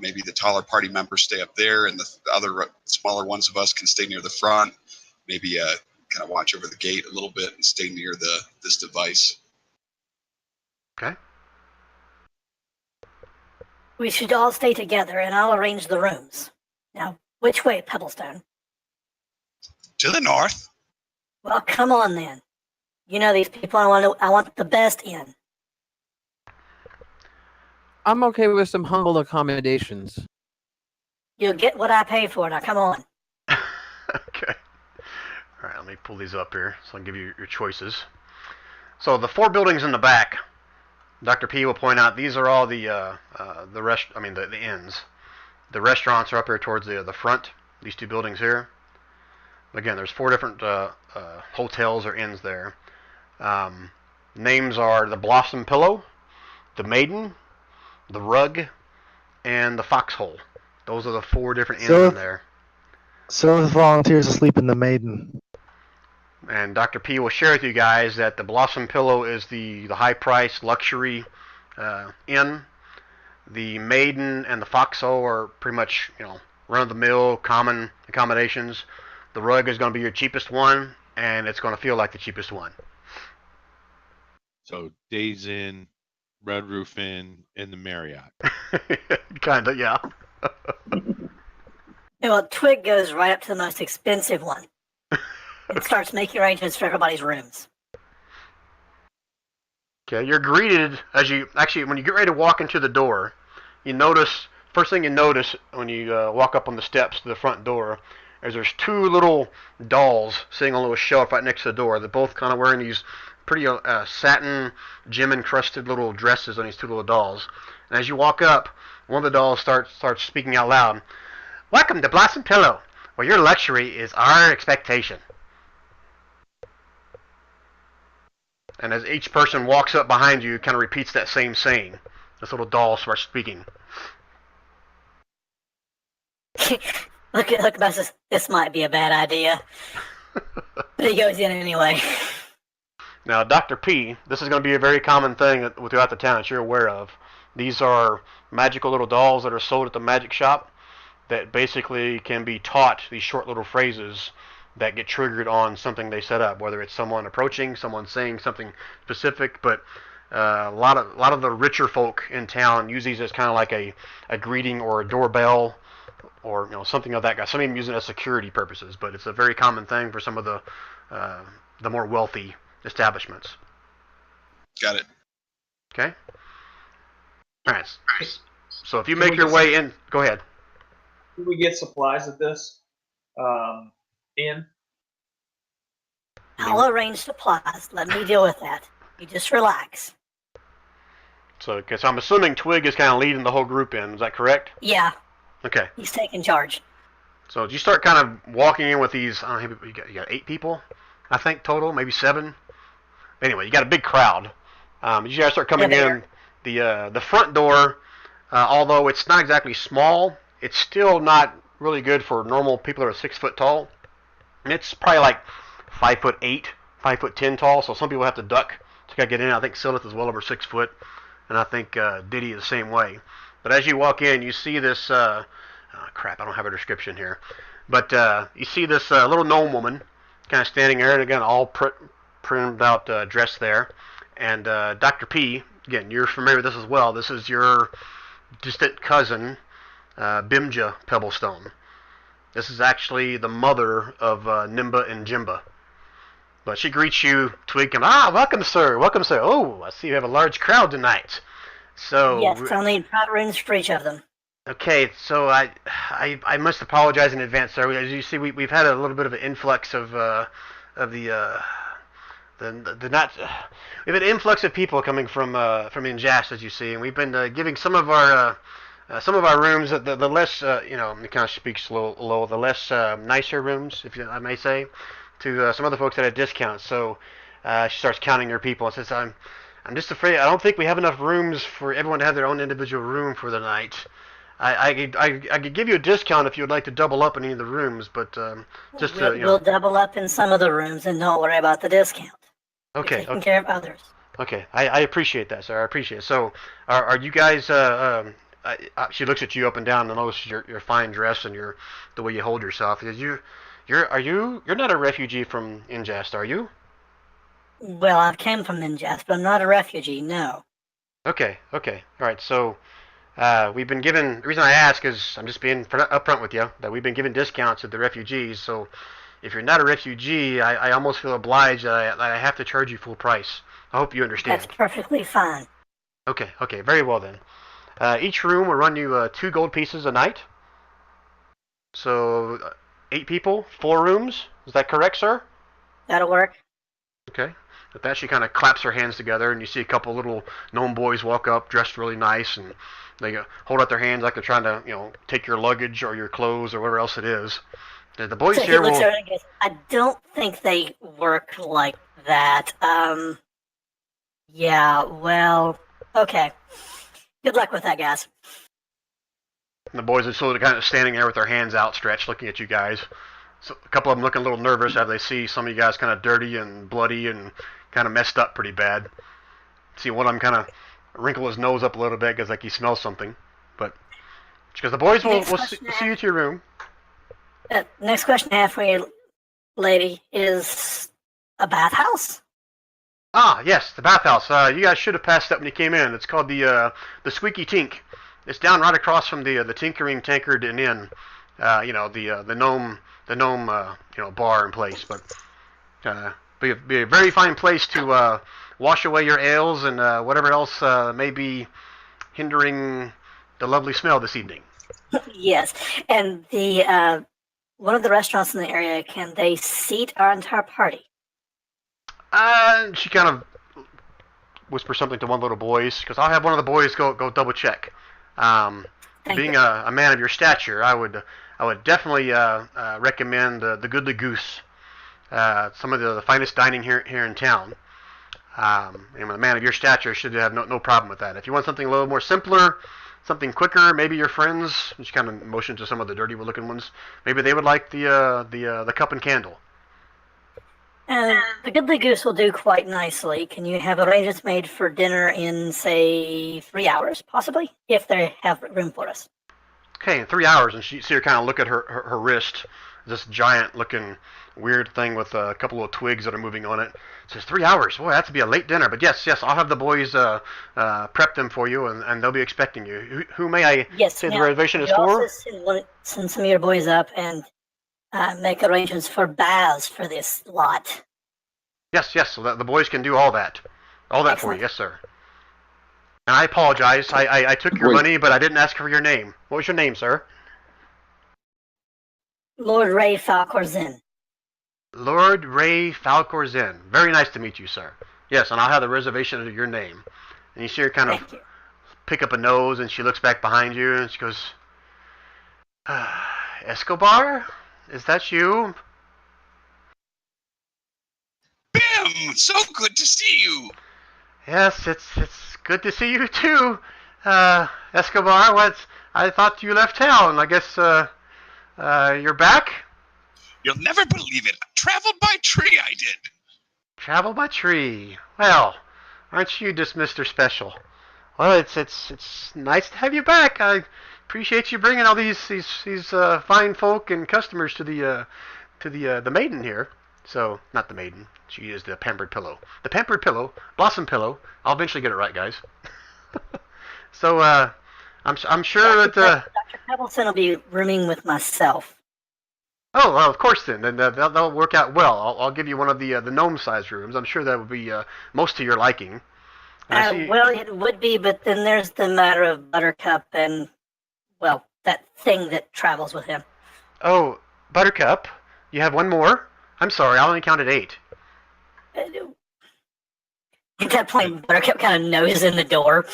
maybe the taller party members stay up there, and the other smaller ones of us can stay near the front. Maybe kind of watch over the gate a little bit and stay near this device. Okay. We should all stay together, and I'll arrange the rooms. Now, which way, Pebblestone? To the north. Well, come on then. You know these people. I want the best in. I'm okay with some humble accommodations. You'll get what I pay for. Now, come on. Okay. All right, let me pull these up here so I can give you your choices. So the 4 buildings in the back, Dr. P will point out these are all the inns. The restaurants are up here towards the front. These 2 buildings here. Again, there's 4 different hotels or inns there. Names are the Blossom Pillow, the Maiden, the Rug, and the Foxhole. Those are the 4 different inns in there. So the volunteers to sleep in the Maiden. And Dr. P will share with you guys that the Blossom Pillow is the high-priced luxury inn. The Maiden and the Foxhole are pretty much, run-of-the-mill, common accommodations. The Rug is going to be your cheapest one, and it's going to feel like the cheapest one. So Days Inn, Red Roof Inn, and the Marriott. Kind of, yeah. Well, Twig goes right up to the most expensive one and starts making arrangements for everybody's rooms. Okay, you're greeted when you get ready to walk into the door, first thing you notice when you walk up on the steps to the front door is there's 2 little dolls sitting on a little shelf right next to the door. They're both kind of wearing these pretty satin, gem-encrusted little dresses on these 2 little dolls. And as you walk up, one of the dolls starts speaking out loud. Welcome to Blossom Pillow, where your luxury is our expectation. And as each person walks up behind you, kind of repeats that same saying. This little doll starts speaking. Look, this might be a bad idea. But he goes in anyway. Now, Dr. P, this is going to be a very common thing throughout the town that you're aware of. These are magical little dolls that are sold at the magic shop that basically can be taught these short little phrases that get triggered on something they set up, whether it's someone approaching, someone saying something specific. But a lot of the richer folk in town use these as kind of like a greeting or a doorbell or something of that guy. Some of them use it as security purposes, but it's a very common thing for some of the more wealthy establishments. Got it. Okay. All right. So if you make your way in, go ahead. Do we get supplies at this inn? I'll arrange supplies. Let me deal with that. You just relax. So I'm assuming Twig is kind of leading the whole group in. Is that correct? Yeah. Okay. He's taking charge. So you start kind of walking in with these. I don't know, you got 8 people, I think total, maybe 7. Anyway, you got a big crowd. You guys start coming in. The front door, although it's not exactly small, it's still not really good for normal people that are 6 foot tall. It's probably like 5'8", 5'10" tall. So some people have to duck to get in. I think Silith is well over 6 foot, and I think Diddy is the same way. But as you walk in, you see this. Crap, I don't have a description here. But you see this little gnome woman kind of standing there, and again, all printed out dress there. And Dr. P, again, you're familiar with this as well. This is your distant cousin, Bimja Pebblestone. This is actually the mother of Nimba and Jimba. But she greets you, Twig, and welcome, sir. Welcome, sir. Oh, I see you have a large crowd tonight. So yes, I'll need private rooms for each of them. Okay, so I must apologize in advance, sir. As you see, we've had a little bit of an influx of we've had an influx of people coming from Injast, as you see, and we've been giving some of our rooms, the less it kind of speaks low, the less nicer rooms, if I may say, to some other folks at a discount. So she starts counting her people and says, I'm just afraid I don't think we have enough rooms for everyone to have their own individual room for the night. I could give you a discount if you would like to double up in any of the rooms, but just to, We'll double up in some of the rooms and don't worry about the discount. Okay. We're taking care of others. Okay, I appreciate that, sir. I appreciate it. So, are you guys? She looks at you up and down and notices your fine dress and the way you hold yourself. You're not a refugee from Ingest, are you? Well, I came from Ingest, but I'm not a refugee. No. Okay. All right. So, we've been given. The reason I ask is I'm just being upfront with you that we've been given discounts to the refugees. So, if you're not a refugee, I almost feel obliged that I have to charge you full price. I hope you understand. That's perfectly fine. Okay, very well then. Each room will run you 2 gold pieces a night. So, 8 people, 4 rooms. Is that correct, sir? That'll work. Okay. With that, she kind of claps her hands together, and you see a couple little gnome boys walk up, dressed really nice, and they hold out their hands like they're trying to, take your luggage or your clothes or whatever else it is. The boys So here he looks will. at her and goes, I don't think they work like that. Yeah, well, okay. Good luck with that, guys. And the boys are sort of kind of standing there with their hands outstretched, looking at you guys. So a couple of them looking a little nervous as they see some of you guys kind of dirty and bloody and kind of messed up pretty bad. See one of them kind of wrinkle his nose up a little bit because like he smells something. But because the boys will see you to your room. Next question I have for you, lady, is a bathhouse? Ah, yes, the bathhouse. You guys should have passed that when you came in. It's called the Squeaky Tink. It's down right across from the Tinkering Tankard and Inn. The gnome bar and place. But be a very fine place to wash away your ails and whatever else may be hindering the lovely smell this evening. Yes, and the one of the restaurants in the area, can they seat our entire party? She kind of whispers something to one of the little boys, because I'll have one of the boys go double check. Being a man of your stature, I would definitely recommend the Goodly Goose, some of the finest dining here in town. And a man of your stature should have no problem with that. If you want something a little more simpler, something quicker, maybe your friends, and she kind of motioned to some of the dirty-looking ones, maybe they would like the cup and candle. The Goodly Goose will do quite nicely. Can you have arrangements made for dinner in, say, 3 hours, possibly, if they have room for us? Okay, in 3 hours, and she see her kind of look at her wrist, this giant-looking weird thing with a couple of twigs that are moving on it. It says 3 hours. Boy, that's to be a late dinner. But yes, I'll have the boys prep them for you, and they'll be expecting you. Who may I say the reservation is for? Also send some of your boys up and make arrangements for baths for this lot. Yes, so that the boys can do all that. All that for you, yes, sir. And I apologize. I took your money, but I didn't ask for your name. What was your name, sir? Lord Ray Falcorzin. Lord Ray Falcorzin. Very nice to meet you, sir. Yes, and I'll have the reservation under your name. And you see her kind of pick up a nose, and she looks back behind you, and she goes, Escobar? Is that you? Bim! So good to see you! Yes, it's good to see you too, Escobar. I thought you left town. I guess you're back? You'll never believe it. I traveled by tree, I did. Travel by tree. Well, aren't you just Mr. Special? Well, it's nice to have you back. I appreciate you bringing all these fine folk and customers to the maiden here. So, not the maiden. She is the Pampered Pillow. The Pampered Pillow, Blossom Pillow. I'll eventually get it right, guys. So, I'm sure that Dr. Pebbleson will be rooming with myself. Oh, well, of course then. Then that'll work out well. I'll give you one of the gnome-sized rooms. I'm sure that would be most to your liking. Well, it would be, but then there's the matter of Buttercup and, well, that thing that travels with him. Oh, Buttercup? You have one more? I'm sorry, I only counted 8. At that point, Buttercup kind of noses in the door.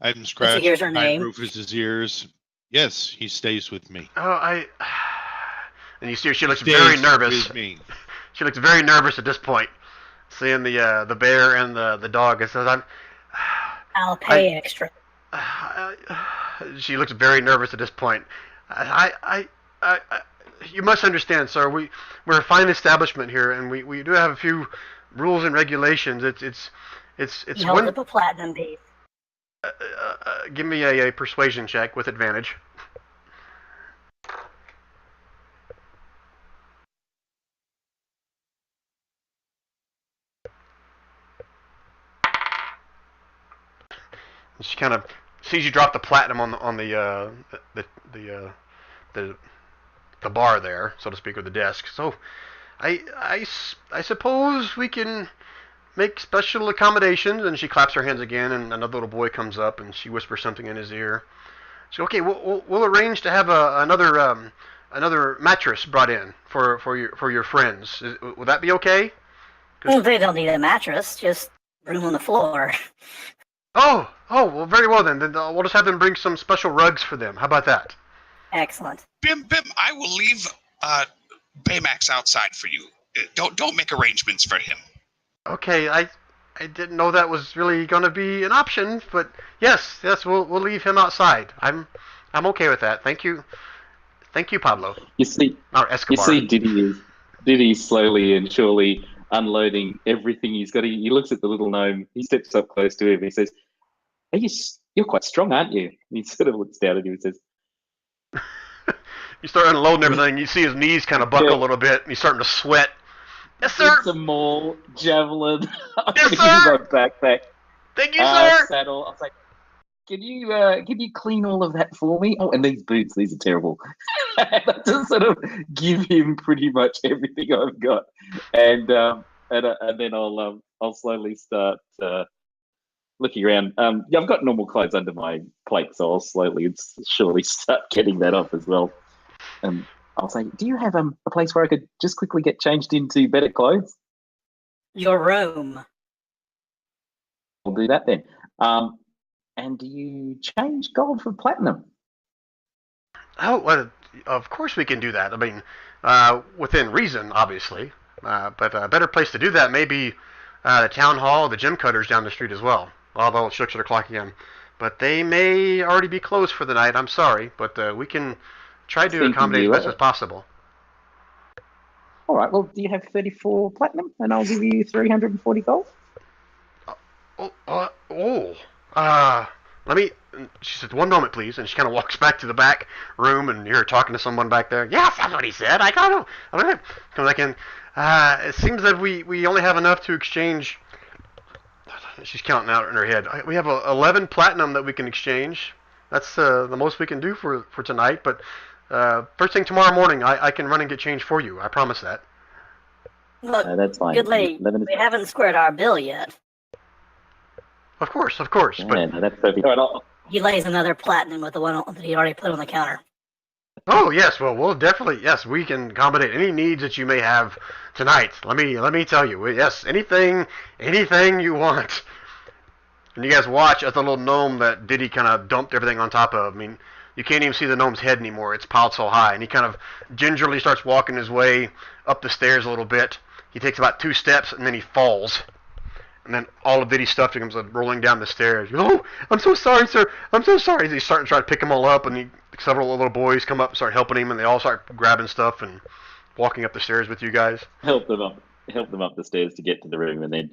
I'm scratching. Here's her name. Rufus's ears. Yes, he stays with me. Oh, and you see her, she looks very nervous. She looks very nervous at this point. seeing the bear and the dog. It says, I'll pay extra. She looks very nervous at this point. You must understand, sir. We're a fine establishment here, and we do have a few rules and regulations. It's You hold one. up a platinum piece. Give me a persuasion check with advantage. She kind of sees you drop the platinum on the bar there, so to speak, or the desk. So, I suppose we can make special accommodations. And she claps her hands again, and another little boy comes up, and she whispers something in his ear. So, okay, we'll arrange to have another mattress brought in for your friends. Would that be okay? Well, they don't need a mattress, just room on the floor. Oh, well, very well then. Then we'll just have them bring some special rugs for them. How about that? Excellent. Bim, I will leave Baymax outside for you. Don't make arrangements for him. Okay, I didn't know that was really going to be an option, but yes, we'll leave him outside. I'm okay with that. Thank you, Pablo. You see, Or Escobar. Diddy slowly and surely unloading everything he's got. He looks at the little gnome. He steps up close to him. He says, "You're quite strong, aren't you?" He sort of looks down at him and says, You start unloading everything. You see his knees kind of buckle a little bit, and he's starting to sweat. Yes, sir. It's a maul, javelin. Yes, sir. My backpack. Thank you, sir. Saddle. I was like, can you clean all of that for me? Oh, and these boots, these are terrible. And I just sort of give him pretty much everything I've got, and then I'll slowly start looking around. Yeah, I've got normal clothes under my plate, so I'll slowly and surely start getting that off as well. And I'll say, do you have a place where I could just quickly get changed into better clothes? Your room. I'll do that then. And do you change gold for platinum? Oh, well, of course we can do that. I mean, within reason, obviously. But a better place to do that may be the town hall, the gym cutters down the street as well. Although it's 6 o'clock again. But they may already be closed for the night. I'm sorry, but we can try to accommodate as best as possible. All right. Well, do you have 34 platinum, and I'll give you 340 gold? Let me. She said, "1 moment, please," and she kind of walks back to the back room, and you're talking to someone back there. Yes, that's what he said. I don't know. Come back in. It seems that we only have enough to exchange. She's counting out in her head. We have 11 platinum that we can exchange. That's the most we can do for tonight. But first thing tomorrow morning, I can run and get change for you. I promise that. Look, That's fine. good lady, 11 is we haven't squared our bill yet. Of course. Yeah, But no, that's perfect. All right, He lays another platinum with the one that he already put on the counter. oh yes, well we'll definitely we can accommodate any needs that you may have tonight. Let me tell you, yes, anything you want. And you guys watch as the little gnome that Diddy kind of dumped everything on top of. I mean, you can't even see the gnome's head anymore. It's piled so high, and he kind of gingerly starts walking his way up the stairs a little bit. He takes about 2 steps, and then he falls. And then all of Diddy's stuff comes rolling down the stairs. He goes, "Oh, I'm so sorry, sir. I'm so sorry." He's starting to try to pick them all up, and several little boys come up and start helping him, and they all start grabbing stuff and walking up the stairs with you guys. help them up the stairs to get to the room, and then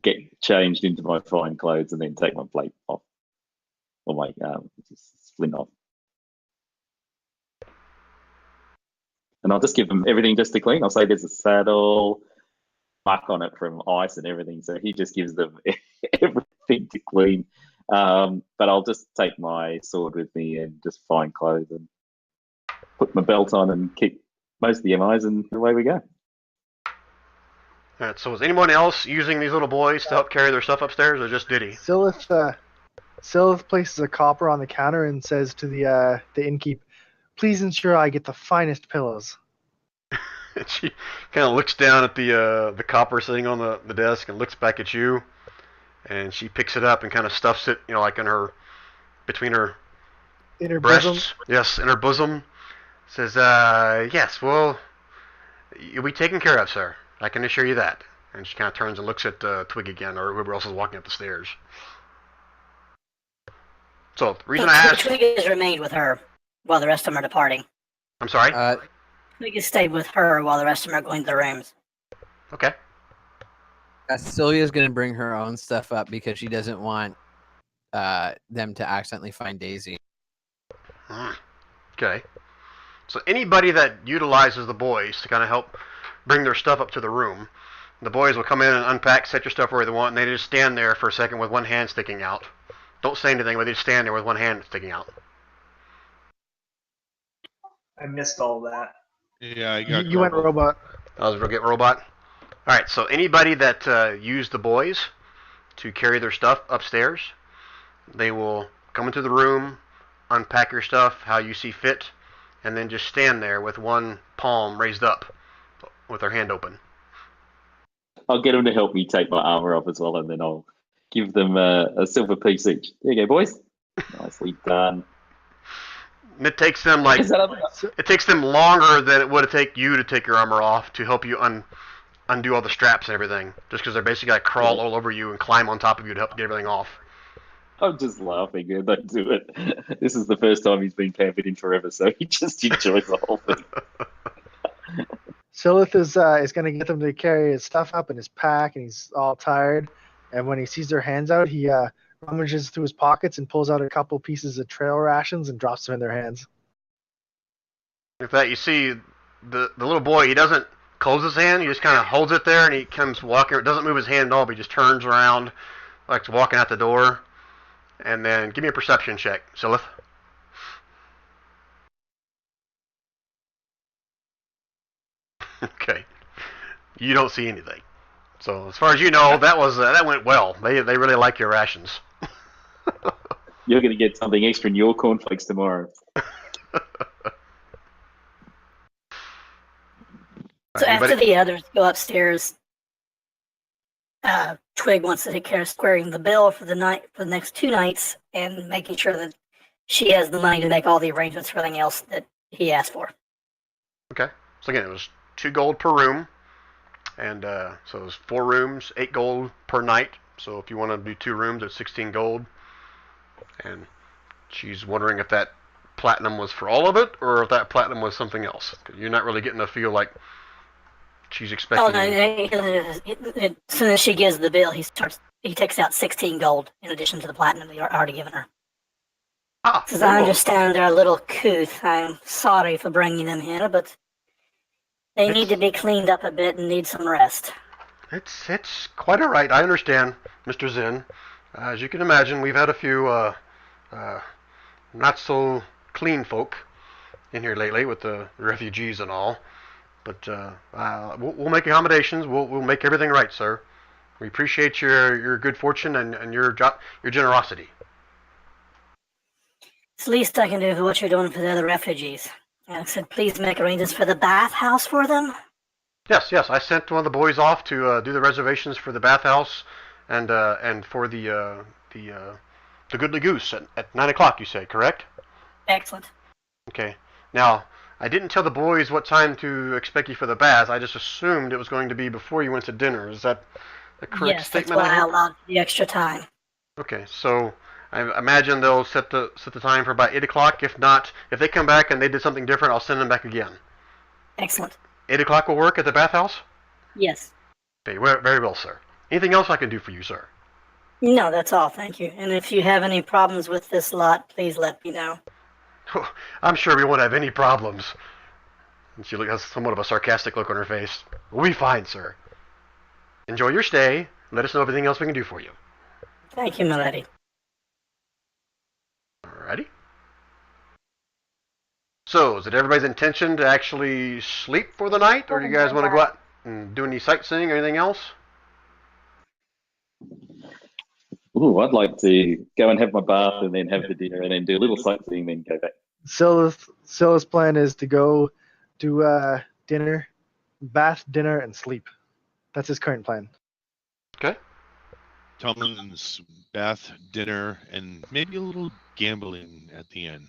get changed into my fine clothes, and then take my plate off, or my splint off. And I'll just give them everything just to clean. I'll say there's a saddle mark on it from ice and everything, so he just gives them everything to clean. But I'll just take my sword with me and just find clothes and put my belt on and keep most of the MIs, and away we go. All right, so is anyone else using these little boys to help carry their stuff upstairs, or just Diddy? Silith places a copper on the counter and says to the innkeep, "Please ensure I get the finest pillows." And she kind of looks down at the copper sitting on the desk and looks back at you, and she picks it up and kind of stuffs it, like between her In her breasts. bosom. Yes, in her bosom. Says, "Yes, well, you'll be taken care of, sir. I can assure you that." And she kind of turns and looks at Twig again, or whoever else is walking up the stairs. So the reason I asked... Twig has remained with her while the rest of them are departing. I'm sorry? Twig has stayed with her while the rest of them are going to their rooms. Okay. Sylvia's going to bring her own stuff up because she doesn't want them to accidentally find Daisy. Okay. So anybody that utilizes the boys to kind of help bring their stuff up to the room, the boys will come in and unpack, set your stuff where they want, and they just stand there for a second with one hand sticking out. Don't say anything, but they just stand there with one hand sticking out. I missed all that. Yeah, I got You went robot. I was going to get robot. All right, so anybody that used the boys to carry their stuff upstairs, they will come into the room, unpack your stuff how you see fit, and then just stand there with one palm raised up with their hand open. I'll get them to help me take my armor off as well, and then I'll give them a silver piece each. There you go, boys. Nicely done. And it takes them longer than it would take you to take your armor off to help you undo all the straps and everything, just because they're basically like crawl all over you and climb on top of you to help get everything off. I'm just laughing and they do it. This is the first time he's been pampered in forever, so he just enjoys the whole thing. Silith is going to get them to carry his stuff up in his pack, and he's all tired. And when he sees their hands out, he rummages through his pockets and pulls out a couple pieces of trail rations and drops them in their hands. In fact, you see the little boy, he doesn't close his hand, he just kind of holds it there, and he comes walking, doesn't move his hand at all, but he just turns around, like walking out the door. And then give me a perception check, Silith. Okay. You don't see anything. So as far as you know, that went well. They really like your rations. You're going to get something extra in your cornflakes tomorrow. So after the others go upstairs, Twig wants to take care of squaring the bill for the next 2 nights and making sure that she has the money to make all the arrangements for everything else that he asked for. Okay. So again, it was 2 gold per room, and so it was 4 rooms, 8 gold per night. So if you want to do 2 rooms, it's 16 gold. And she's wondering if that platinum was for all of it, or if that platinum was something else. You're not really getting a feel like she's expecting. Oh no! As soon as she gives the bill, he takes out 16 gold in addition to the platinum they already given her. Says, I understand they're a little couth. I'm sorry for bringing them here, but they need to be cleaned up a bit and need some rest. It's quite all right. I understand, Mr. Zinn. As you can imagine, we've had a few not so clean folk in here lately with the refugees and all. But we'll make accommodations. We'll make everything right, sir. We appreciate your good fortune and your generosity. It's the least I can do for what you're doing for the other refugees. I said, please make arrangements for the bathhouse for them. Yes. I sent one of the boys off to do the reservations for the bathhouse and for the Goodly Goose at 9 o'clock. You say, correct? Excellent. Okay. Now, I didn't tell the boys what time to expect you for the bath. I just assumed it was going to be before you went to dinner. Is that the correct statement? Yes, that's why I allowed the extra time. Okay, so I imagine they'll set the time for about 8 o'clock. If not, if they come back and they did something different, I'll send them back again. Excellent. 8 o'clock will work at the bathhouse? Yes. Okay, very well, sir. Anything else I can do for you, sir? No, that's all. Thank you. And if you have any problems with this lot, please let me know. I'm sure we won't have any problems. And she has somewhat of a sarcastic look on her face. We'll be fine, sir. Enjoy your stay. Let us know everything else we can do for you. Thank you, milady. Alrighty. So, is it everybody's intention to actually sleep for the night, or do you guys want to go out and do any sightseeing or anything else? Ooh, I'd like to go and have my bath and then have the dinner and then do a little sightseeing, then go back. Silla's plan is to go do dinner, bath, dinner, and sleep. That's his current plan. Okay. Tomlin's bath, dinner, and maybe a little gambling at the end.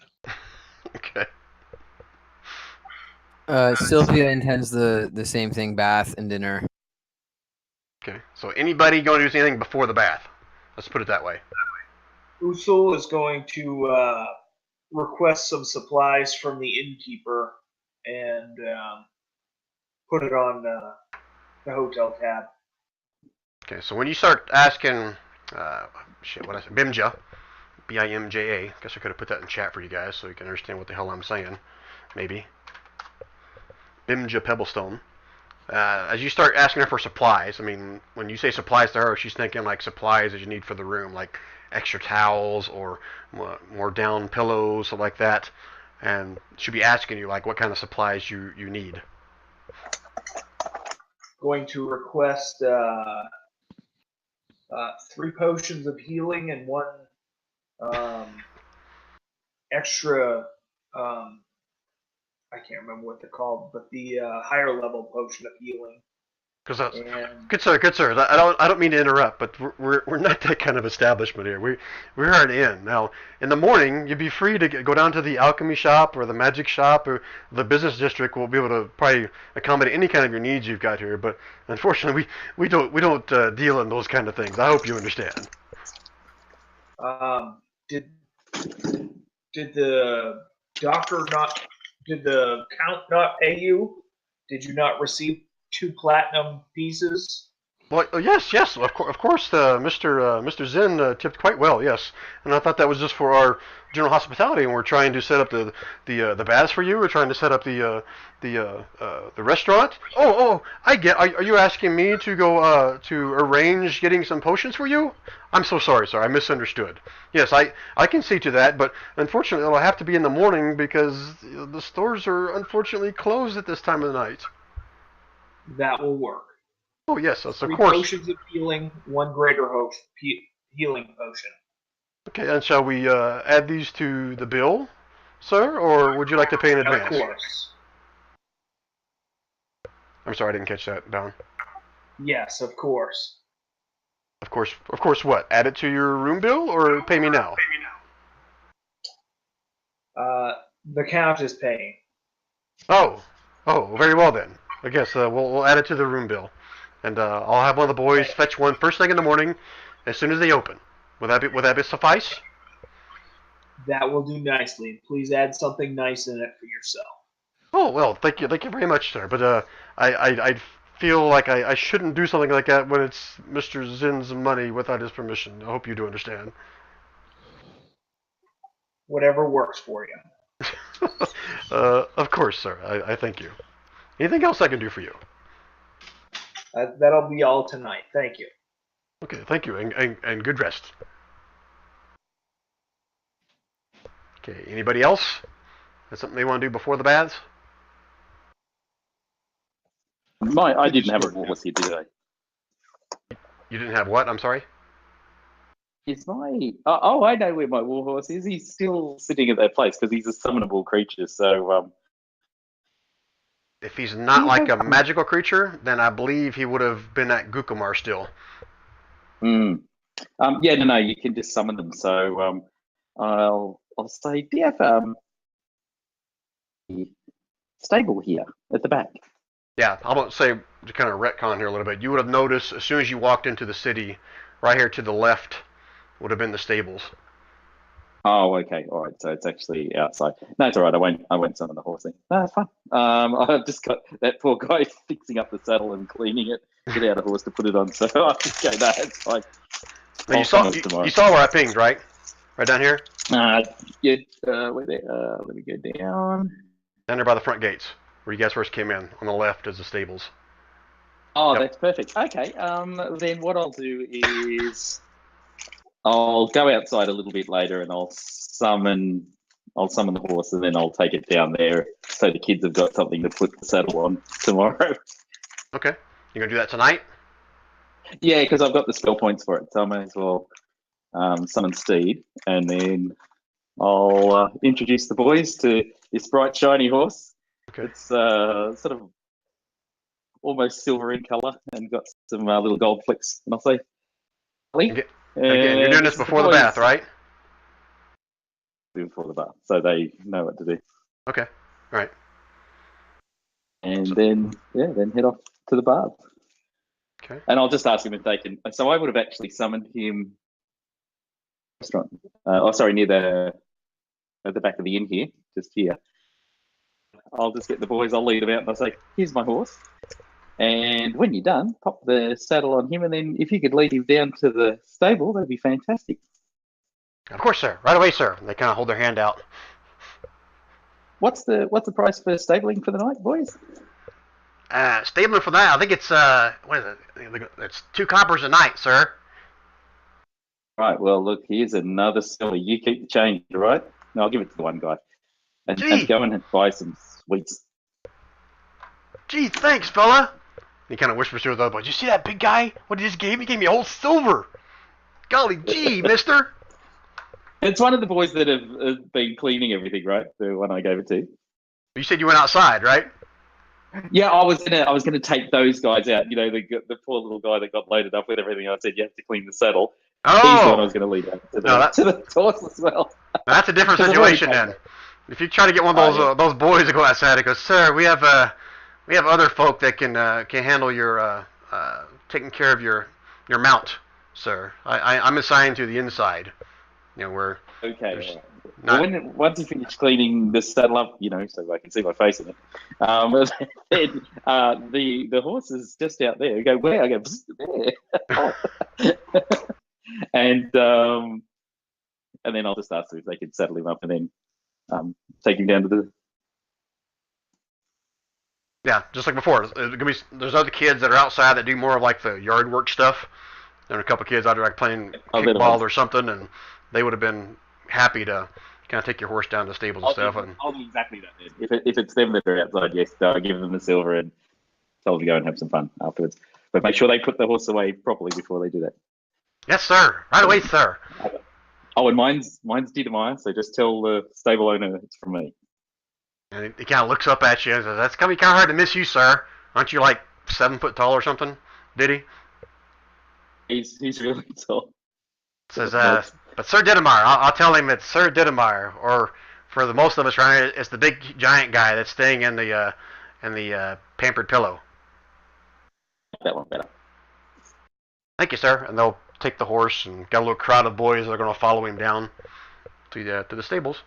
Okay. Sylvia intends the same thing, bath and dinner. Okay. So anybody going to do anything before the bath? Let's put it that way. Usul is going to request some supplies from the innkeeper and put it on the hotel tab. Okay. So when you start asking, Bimja, Bimja. Guess I could have put that in chat for you guys so you can understand what the hell I'm saying. Maybe. Bimja Pebblestone. As you start asking her for supplies, I mean, when you say supplies to her, she's thinking like supplies that you need for the room, like extra towels or more down pillows, or like that. And she'll be asking you like what kind of supplies you need. Going to request 3 potions of healing and 1 extra. I can't remember what they're called, but the higher level potion of healing. Because good sir. I don't mean to interrupt, but we're not that kind of establishment here. We're an inn. Now, in the morning, you'd be free to go down to the alchemy shop or the magic shop or the business district. We'll be able to probably accommodate any kind of your needs you've got here. But unfortunately, we don't deal in those kind of things. I hope you understand. Did the doctor not? Did the count not pay you? Did you not receive 2 platinum pieces? Well, yes, of course. Mr. Zinn tipped quite well, yes. And I thought that was just for our general hospitality, and we're trying to set up the baths for you. We're trying to set up the restaurant. Oh, I get. Are you asking me to go to arrange getting some potions for you? I'm so sorry, sir. I misunderstood. Yes, I can see to that, but unfortunately it'll have to be in the morning because the stores are unfortunately closed at this time of the night. That will work. Oh yes, of 3 course. potions of healing, 1 greater healing potion. Okay, and shall we add these to the bill, sir, or would you like to pay in advance? Of course. I'm sorry, I didn't catch that, Don. Yes, of course. Of course. What? Add it to your room bill, or pay me now? The count is paying. Oh, very well then. I guess we'll add it to the room bill, and I'll have one of the boys fetch one first thing in the morning, as soon as they open. Would that be suffice? That will do nicely. Please add something nice in it for yourself. Oh well, thank you very much, sir. But I feel like I shouldn't do something like that when it's Mr. Zinn's money without his permission. I hope you do understand. Whatever works for you. Of course, sir. I thank you. Anything else I can do for you? That'll be all tonight. Thank you. Okay, thank you, and good rest. Okay, anybody else? That's something they want to do before the baths? I didn't have a horse here, did I? You didn't have what? I'm sorry? Is my... I know where my warhorse is. He's still sitting at that place because he's a summonable creature, so... If he's not like a magical creature, then I believe he would have been at Gukumar still. No, you can just summon them. So I'll say, do you have stable here at the back? Yeah, I'm going to say, to kind of retcon here a little bit, you would have noticed as soon as you walked into the city, right here to the left would have been the stables. Oh, okay. All right. So it's actually outside. No, it's all right. I won't summon the horse thing. No, it's fine. I've just got that poor guy fixing up the saddle and cleaning it. Get out a horse to put it on. So I'll just go, no, it's fine. Now you saw where I pinged, right? Right down here? Wait there. Let me go down. Down there by the front gates, where you guys first came in. On the left is the stables. Oh, Yep. That's perfect. Okay. Then what I'll do is I'll go outside a little bit later and I'll summon the horse and then I'll take it down there so the kids have got something to put the saddle on tomorrow. Okay. You're going to do that tonight? Yeah, because I've got the spell points for it, so I may as well summon Steed and then I'll introduce the boys to this bright, shiny horse. Okay. It's sort of almost silver in colour and got some little gold flicks. And I'll say, Again, you're doing this before the bath, right? Before the bath, so they know what to do. Okay, all right. And then head off to the bath. Okay. And I'll just ask him if they can. So I would have actually summoned him. Restaurant. Near the at the back of the inn here, just here. I'll just get the boys. I'll lead them out, and I'll say, "Here's my horse." And when you're done, pop the saddle on him, and then if you could lead him down to the stable, that'd be fantastic. Of course, sir. Right away, sir. They kind of hold their hand out. What's the price for stabling for the night, boys? Stabling for that, I think it's what is it? It's 2 coppers a night, sir. Right. Well, look, here's another silly. You keep the change, all right? No, I'll give it to the one guy, and go and buy some sweets. Gee, thanks, fella. He kind of whispers to the other boy, "Did you see that big guy? What he just gave me? He gave me a whole silver. Golly gee, mister." It's one of the boys that have been cleaning everything, right? The one I gave it to. You said you went outside, right? Yeah, I was gonna take those guys out. You know, the poor little guy that got loaded up with everything. I said you have to clean the saddle. Oh, he's the one I was gonna lead out to the horse as well. That's a different situation then. If you try to get one of those boys to go outside, it goes, "Sir, we have other folk that can handle your taking care of your mount, sir. I'm assigned to the inside. You know, we're okay. Once you finish cleaning the saddle up, you know, so I can see my face in it, then the horse is just out there. You go, where? I go, there. And then I'll just ask them if they could saddle him up and then take him down to the. Yeah, just like before. There's other kids that are outside that do more of like the yard work stuff. There are a couple kids out there like playing kickball or something, and they would have been happy to kind of take your horse down to the stables and stuff. I'll do exactly that then. If it's them that are outside, yes, I'll give them the silver and tell them to go and have some fun afterwards. But make sure they put the horse away properly before they do that. Yes, sir. Right away, sir. Oh, and mine's Dietermeyer, so just tell the stable owner it's from me. And he kind of looks up at you and says, "That's gonna be kind of hard to miss you, sir. Aren't you like 7 foot tall or something?" Did he? He's really tall. Says, but Sir Dietermeyer, I'll tell him it's Sir Dietermeyer, or for the most of us around here, it's the big giant guy that's staying in the pampered pillow. That one better. Thank you, sir. And they'll take the horse and got a little crowd of boys that are going to follow him down to the stables.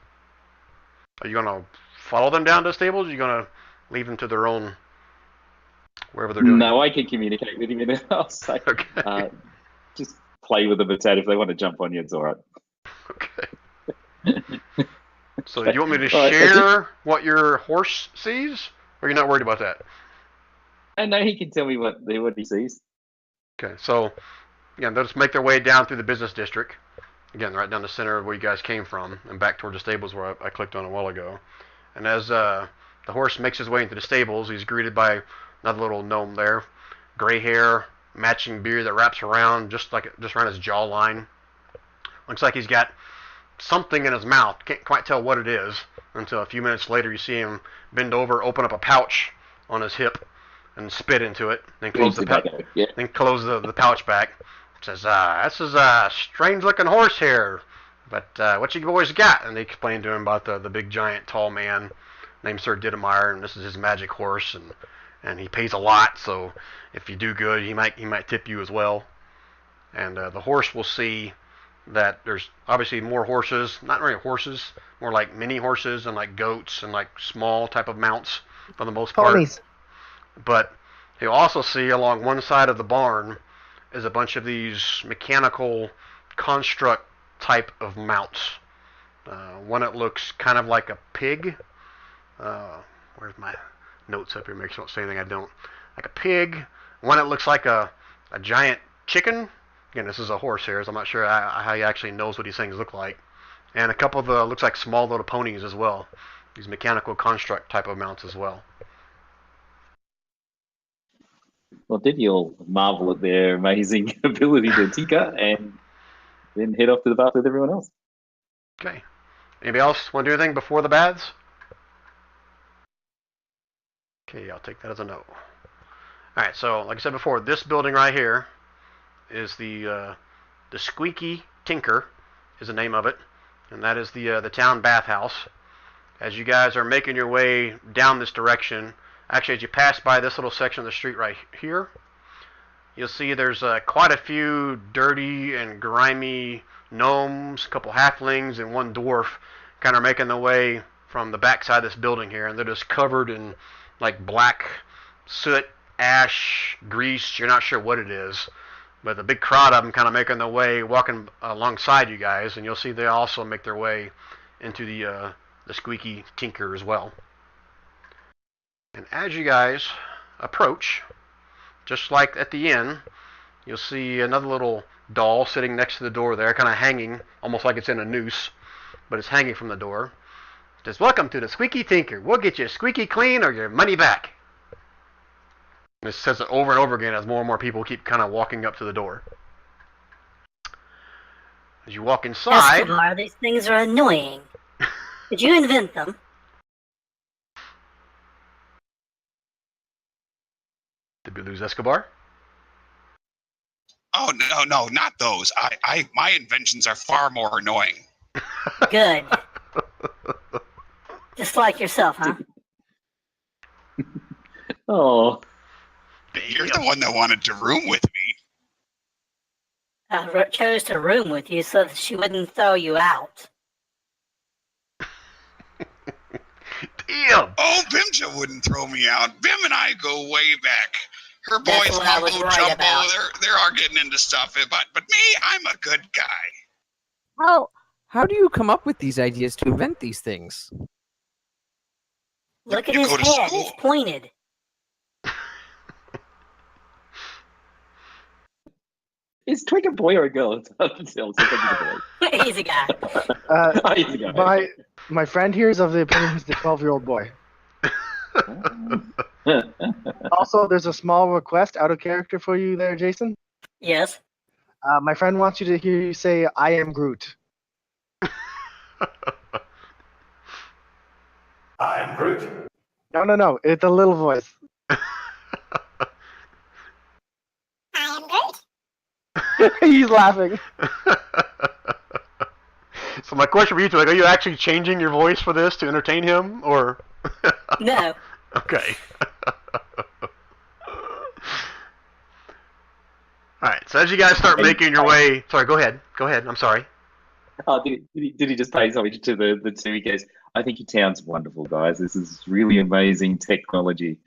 Are you going to follow them down to the stables? Or are you going to leave them to their own wherever they're doing? No, I can communicate with him in the house. So, okay. Just play with them a tad. If they want to jump on you, it's all right. Okay. So do you want me to share what your horse sees, or you're not worried about that? I know he can tell me what he sees. Okay, so again, they'll just make their way down through the business district. Again, right down the center of where you guys came from, and back toward the stables where I clicked on a while ago. And as the horse makes his way into the stables, he's greeted by another little gnome there, gray hair, matching beard that wraps around just around his jawline. Looks like he's got something in his mouth. Can't quite tell what it is until a few minutes later you see him bend over, open up a pouch on his hip, and spit into it. Then close the pouch back. Says, "This is a strange-looking horse here, but what you boys got?" And they explain to him about the big, giant, tall man named Sir Dietermeyer, and this is his magic horse, and he pays a lot. So if you do good, he might tip you as well. And the horse will see that there's obviously more horses, not really horses, more like mini horses and like goats and like small type of mounts for the most part. Ponies. But he'll also see along one side of the barn is a bunch of these mechanical construct type of mounts. One that looks kind of like a pig. Where's my notes up here? Make sure I don't say anything I don't. Like a pig. One that looks like a giant chicken. Again, this is a horse here, so I'm not sure how he actually knows what these things look like. And a couple of the looks like small little ponies as well. These mechanical construct type of mounts as well. Well, did you'll marvel at their amazing ability to tinker and then head off to the bath with everyone else. Okay. Anybody else want to do anything before the baths? Okay, I'll take that as a no. Alright, so like I said before, this building right here is the Squeaky Tinker is the name of it. And that is the town bathhouse. As you guys are making your way down this direction, actually, as you pass by this little section of the street right here, you'll see there's quite a few dirty and grimy gnomes, a couple halflings, and one dwarf kind of making their way from the backside of this building here, and they're just covered in like black soot, ash, grease. You're not sure what it is, but a big crowd of them kind of making their way, walking alongside you guys, and you'll see they also make their way into the Squeaky Tinker as well. And as you guys approach, just like at the inn, you'll see another little doll sitting next to the door there, kind of hanging, almost like it's in a noose, but it's hanging from the door. It says, "Welcome to the Squeaky Tinker. We'll get you squeaky clean or your money back." And it says it over and over again as more and more people keep kind of walking up to the door. As you walk inside... Escobar, these things are annoying. Did you invent them? Did we lose Escobar? Oh no, not those. My inventions are far more annoying. Good. Just like yourself, huh? Oh, You're the one that wanted to room with me. I chose to room with you so that she wouldn't throw you out. Damn! Oh, Bimja wouldn't throw me out. Bim and I go way back. Her That's boys what I mumbo was right jumbo. about. They're getting into stuff, but me, I'm a good guy. How do you come up with these ideas to invent these things? Look at You his go to head. school. It's pointed. is Twig a boy or a girl? It's hard to tell. So I think it's He's a guy. a boy. Oh, he's a guy. My friend here is of the opinion he's the 12-year-old boy. Also, there's a small request out of character for you there, Jason. Yes. My friend wants you to hear you say, "I am Groot." I am Groot. No. It's a little voice. I am Groot. He's laughing. So my question for you two, are you actually changing your voice for this to entertain him, or? No. Okay. Alright, so as you guys start making your way... Sorry, go ahead. I'm sorry. Oh, did he just pay something to the two? He goes, "I think your town's wonderful, guys. This is really amazing technology."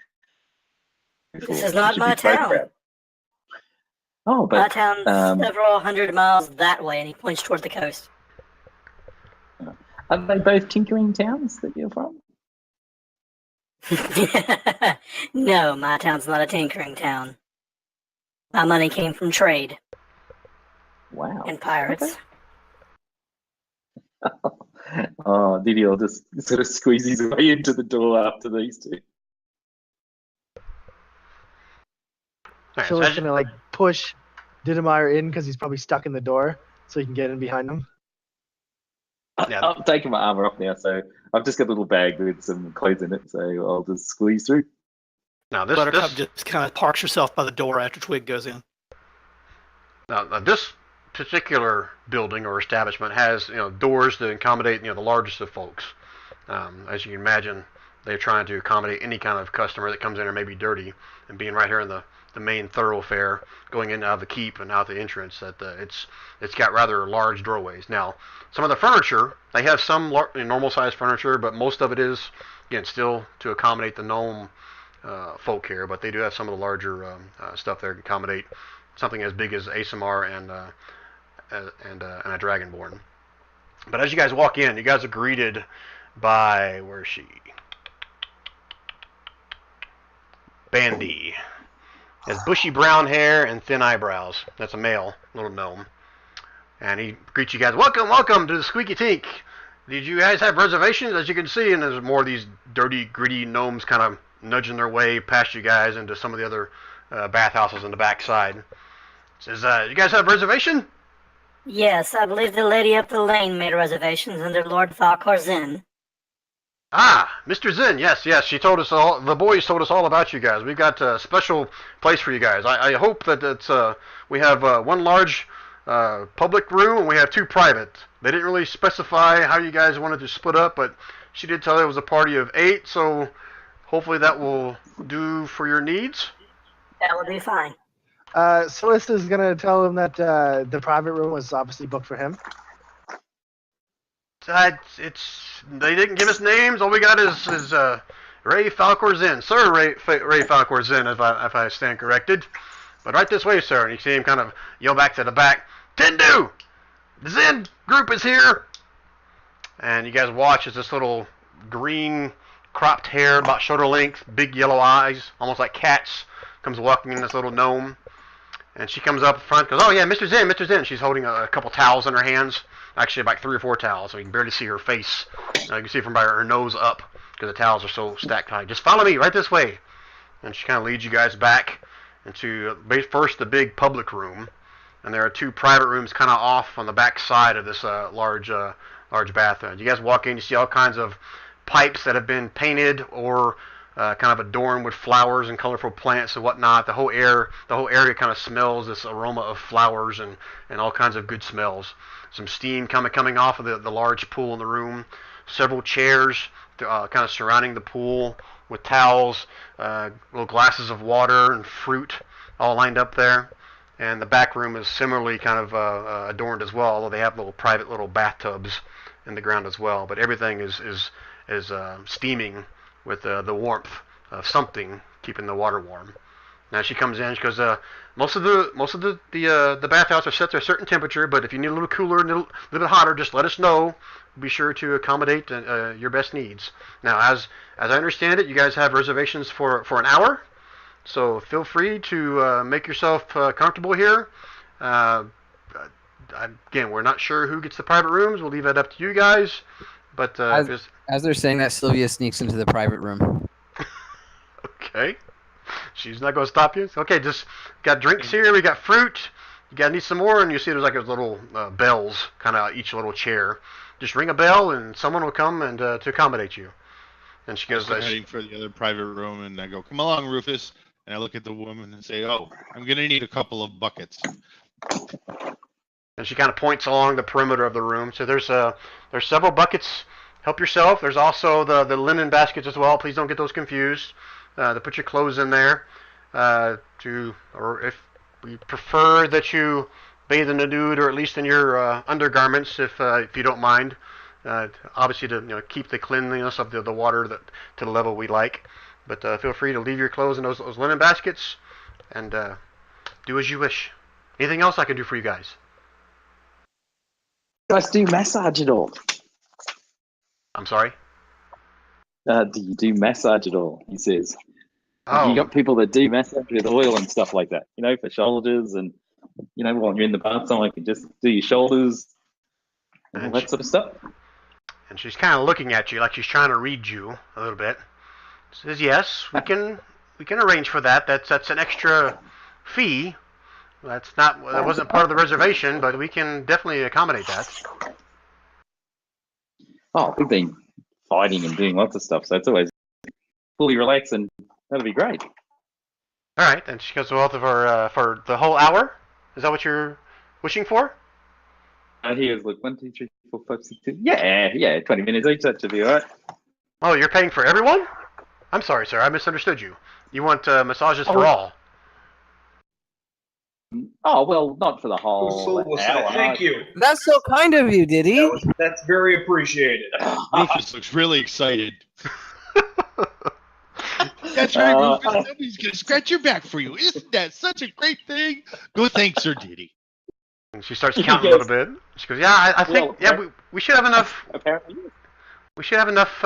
This is not my town. Oh, but My town's several hundred miles that way, and he points toward the coast. are they both tinkering towns that you're from? No, my town's not a tinkering town. My money came from trade Wow. and pirates. Oh, Didier just sort of squeeze his way into the door after these two. Alright, So so it's as you- gonna like push Didemeyer in because he's probably stuck in the door, so he can get in behind him. Yeah. I'm taking my armor off now, so I've just got a little bag with some clothes in it, so I'll just squeeze through. now this Buttercup just kind of parks herself by the door after Twig goes in. Now, this particular building or establishment has, doors to accommodate, the largest of folks. As you can imagine, they're trying to accommodate any kind of customer that comes in or maybe dirty, and being right here in the main thoroughfare, going in and out of the keep and out the entrance, that it's got rather large doorways. Now, some of the furniture, they have some normal sized furniture, but most of it is, again, still to accommodate the gnome folk here, but they do have some of the larger stuff there to accommodate something as big as ASMR and a Dragonborn. But as you guys walk in, you guys are greeted by, where is she? Bandy. He has bushy brown hair and thin eyebrows. That's a male little gnome. And he greets you guys, welcome to the Squeaky Tink. Did you guys have reservations? As you can see, and there's more of these dirty, gritty gnomes kind of nudging their way past you guys into some of the other bathhouses on the back side. Says, you guys have a reservation? Yes, I believe the lady up the lane made reservations under Lord Falkor Zinn. Ah, Mr. Zinn, yes. She told us all, the boys told us all about you guys. We've got a special place for you guys. I hope that it's, we have one large public room and we have two private. They didn't really specify how you guys wanted to split up, but she did tell it was a party of 8, so hopefully that will do for your needs. That would be fine. Celeste is gonna tell him that the private room was obviously booked for him. They didn't give us names. All we got is Ray Falcor Zinn, Sir Ray Falcor Zinn, if I stand corrected. But right this way, sir. And you see him kind of yell back to the back, Tendu, the Zinn group is here. And you guys watch as this little green cropped hair, about shoulder length, big yellow eyes, almost like cats, comes walking in this little gnome. And she comes up front, goes, oh yeah, Mr. Zinn, Mr. Zinn. She's holding a couple towels in her hands. Actually, like 3 or 4 towels, so you can barely see her face. You can see from by her nose up, because the towels are so stacked high. Just follow me, right this way. And she kind of leads you guys back into, first, the big public room. And there are 2 private rooms kind of off on the back side of this large bathroom. You guys walk in, you see all kinds of pipes that have been painted or kind of adorned with flowers and colorful plants and whatnot. The whole area kind of smells this aroma of flowers and all kinds of good smells. Some steam coming off of the large pool in the room. Several chairs kind of surrounding the pool with towels, little glasses of water and fruit all lined up there. And the back room is similarly kind of adorned as well, although they have private little bathtubs in the ground as well. But everything is steaming with the warmth of something keeping the water warm. Now she comes in. She goes, most of the bathhouses are set to a certain temperature, but if you need a little cooler and a little bit hotter, just let us know. We'll be sure to accommodate your best needs. Now, as I understand it, you guys have reservations for an hour, so feel free to make yourself comfortable here. Again, we're not sure who gets the private rooms. We'll leave that up to you guys. But as they're saying that, Sylvia sneaks into the private room. Okay. She's not going to stop you. Okay, just got drinks here. We got fruit. You got to need some more, and you see there's like those little bells, kind of each little chair. Just ring a bell, and someone will come and to accommodate you. And she goes, I'm heading for the other private room, and I go, "Come along, Rufus." And I look at the woman and say, "Oh, I'm going to need a couple of buckets." And she kind of points along the perimeter of the room. So there's several buckets. Help yourself. There's also the linen baskets as well. Please don't get those confused. To put your clothes in there, or if we prefer that you bathe in the nude, or at least in your undergarments, if you don't mind. Obviously, to keep the cleanliness of the water to the level we like. But feel free to leave your clothes in those linen baskets, and do as you wish. Anything else I can do for you guys? Guys, do you massage at all? I'm sorry? Do you do massage at all? He says. Oh. You got people that do massage with oil and stuff like that, for shoulders and, while you're in the bath, someone can just do your shoulders and all that sort of stuff. And she's kind of looking at you like she's trying to read you a little bit. Says, yes, we can arrange for that. That's an extra fee. That wasn't part of the reservation, but we can definitely accommodate that. Oh, we've been fighting and doing lots of stuff, so it's always fully relaxed, and that'll be great. All right, and she goes, well, for the whole hour? Is that what you're wishing for? He goes, look, 1, 2, 3, 4, 5, 6, 7. Yeah, 20 minutes each, that should be all right. Oh, you're paying for everyone? I'm sorry, sir, I misunderstood you. You want massages for all? Oh, well, not for the whole hour. Thank you. That's so kind of you, Diddy. That's very appreciated. Rufus looks really excited. That's right, Rufus. Somebody's going to scratch your back for you. Isn't that such a great thing? Go thank Sir Diddy. And she starts counting a little bit. She goes, yeah, I think, we should have enough. Apparently. We should have enough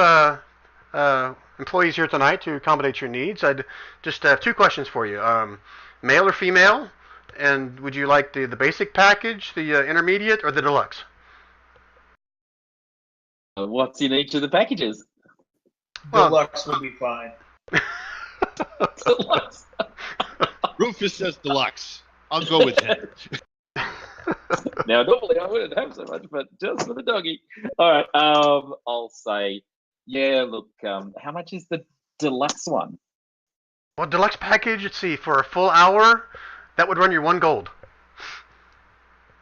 employees here tonight to accommodate your needs. I'd just have 2 questions for you. Male or female? And would you like the basic package, the intermediate, or the deluxe? What's in each of the packages? Well, deluxe would be fine. Deluxe. Rufus says deluxe. I'll go with him. Now, normally I wouldn't have so much, but just for the doggy. All right. I'll say, look, how much is the deluxe one? Well, deluxe package, let's see, for a full hour, that would run you 1 gold.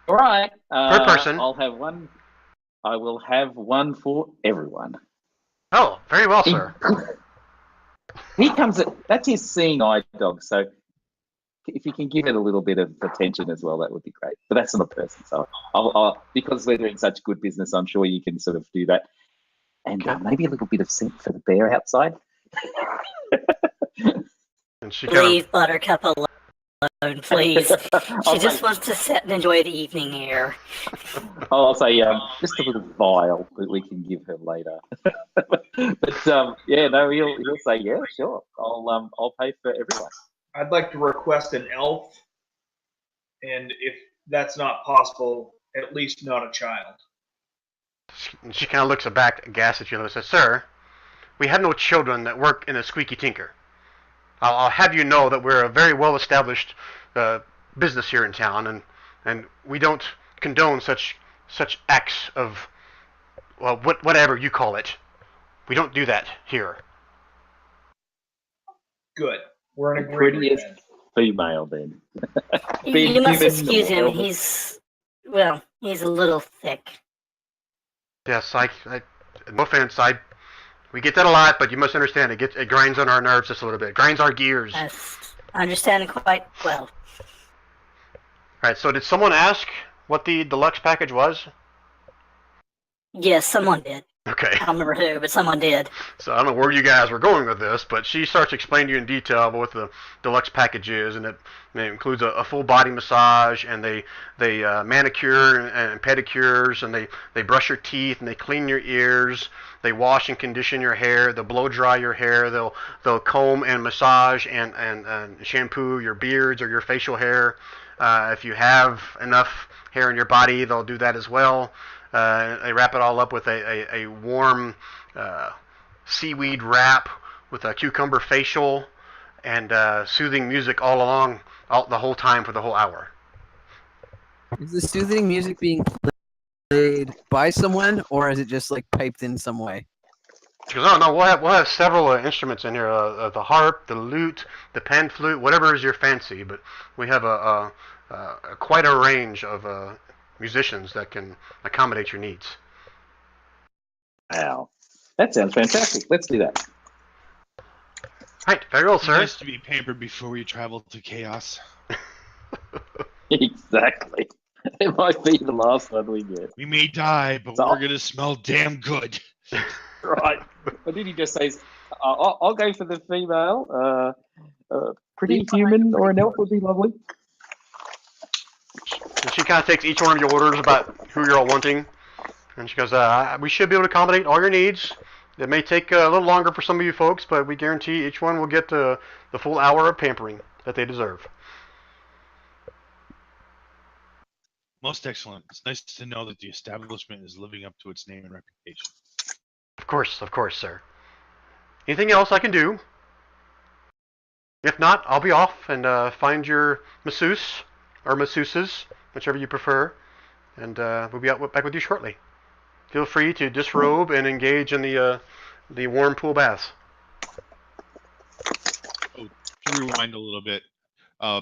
All right. Per person. I'll have one. I will have one for everyone. Oh, very well, sir. He comes that's his seeing eye dog. So if you can give it a little bit of attention as well, that would be great. But that's not a person, so I'll because we're doing such good business, I'm sure you can sort of do that. And maybe a little bit of scent for the bear outside. And she Leave Buttercup alone, please. She just wants to sit and enjoy the evening air. I'll say just a little vial that we can give her later. But yeah, no, he'll say yeah, sure. I'll pay for everyone. I'd like to request an elf, and if that's not possible, at least not a child. She kind of looks back, aghast at you, and says, "Sir, we have no children that work in a Squeaky Tinker. I'll have you know that we're a very well-established business here in town, and we don't condone such acts of, well, whatever you call it. We don't do that here." Good. We're in agreement. Prettiest female, then. You must excuse him. He's a little thick. Yes, no offense, we get that a lot, but you must understand it grinds on our nerves just a little bit. It grinds our gears. Yes, I understand quite well. Alright, so did someone ask what the deluxe package was? Yes, someone did. Okay. I don't remember who, but someone did. So I don't know where you guys were going with this, but she starts explaining to you in detail about what the deluxe package is, and it includes a full body massage, and they manicure and pedicures, and they brush your teeth, and they clean your ears, they wash and condition your hair, they'll blow dry your hair, they'll comb and massage and shampoo your beards or your facial hair. If you have enough hair in your body, they'll do that as well. They wrap it all up with a warm seaweed wrap with a cucumber facial and soothing music all along the whole time for the whole hour. Is the soothing music being played by someone, or is it just like piped in some way? Because no, we'll have several instruments in here: the harp, the lute, the pan flute, whatever is your fancy. But we have quite a range of musicians that can accommodate your needs. Wow, that sounds fantastic. Let's do that. Right, very well, sir. Nice to be pampered before we travel to chaos. Exactly. It might be the last one we get. We may die, but we're gonna smell damn good. Right. What did he just say? I'll go for the female. Pretty human or an elf would be lovely. And she kind of takes each one of your orders about who you're all wanting, and she goes, "We should be able to accommodate all your needs. It may take a little longer for some of you folks, but we guarantee each one will get the full hour of pampering that they deserve." Most excellent. It's nice to know that the establishment is living up to its name and reputation. Of course, sir. Anything else I can do? If not, I'll be off and find your masseuse or masseuses, whichever you prefer, and we'll be back with you shortly. Feel free to disrobe and engage in the warm pool baths. Oh, to rewind a little bit,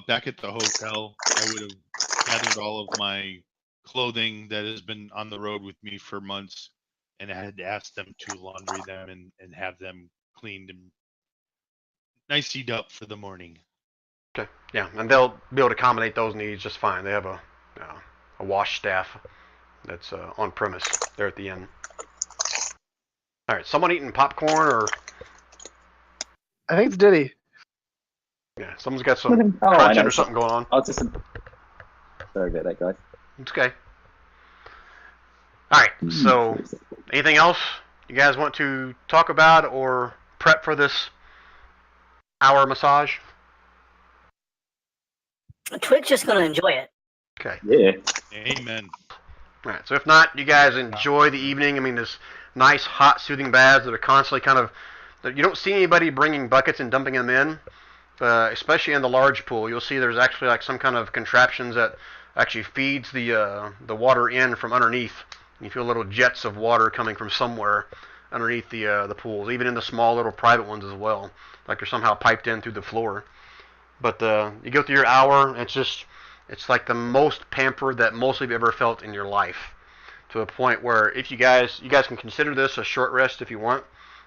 back at the hotel, I would have gathered all of my clothing that has been on the road with me for months, and I had asked them to laundry them and have them cleaned and niceyed up for the morning. Okay, yeah, and they'll be able to accommodate those needs just fine. They have a wash staff that's on premise there at the inn. All right, someone eating popcorn or? I think it's Diddy. Yeah, someone's got some crunching or something going on. Oh, it's just sorry about that, guys. It's okay. All right, so anything else you guys want to talk about or prep for this hour massage? Twig's just going to enjoy it. Okay. Yeah. Amen. All right, so if not, you guys enjoy the evening. I mean, this nice, hot, soothing baths that are constantly you don't see anybody bringing buckets and dumping them in, especially in the large pool. You'll see there's actually like some kind of contraptions that actually feeds the water in from underneath. You feel little jets of water coming from somewhere underneath the pools, even in the small little private ones as well, like they're somehow piped in through the floor. But you go through your hour, and it's like the most pampered that most of you ever felt in your life, to a point where if you guys can consider this a short rest if you want.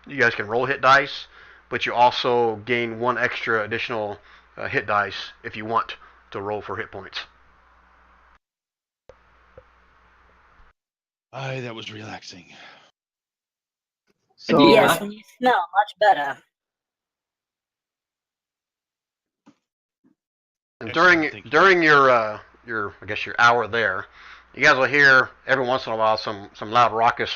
You guys can roll hit dice, but you also gain one extra additional hit dice if you want to roll for hit points. Aye, that was relaxing. So Yes, and you smell much better. And Excellent, thank you. during your I guess your hour there, you guys will hear every once in a while some loud raucous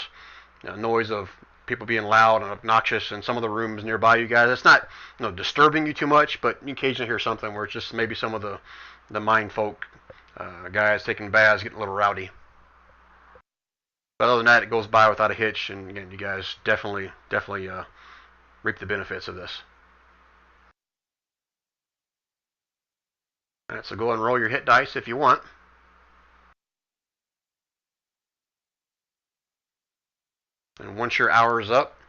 noise of people being loud and obnoxious in some of the rooms nearby you guys. It's not disturbing you too much, but you occasionally hear something where it's just maybe some of the mine folk guys taking baths getting a little rowdy. But other than that, it goes by without a hitch, and again, you guys definitely reap the benefits of this. All right, so go and roll your hit dice if you want. And once your hour is up,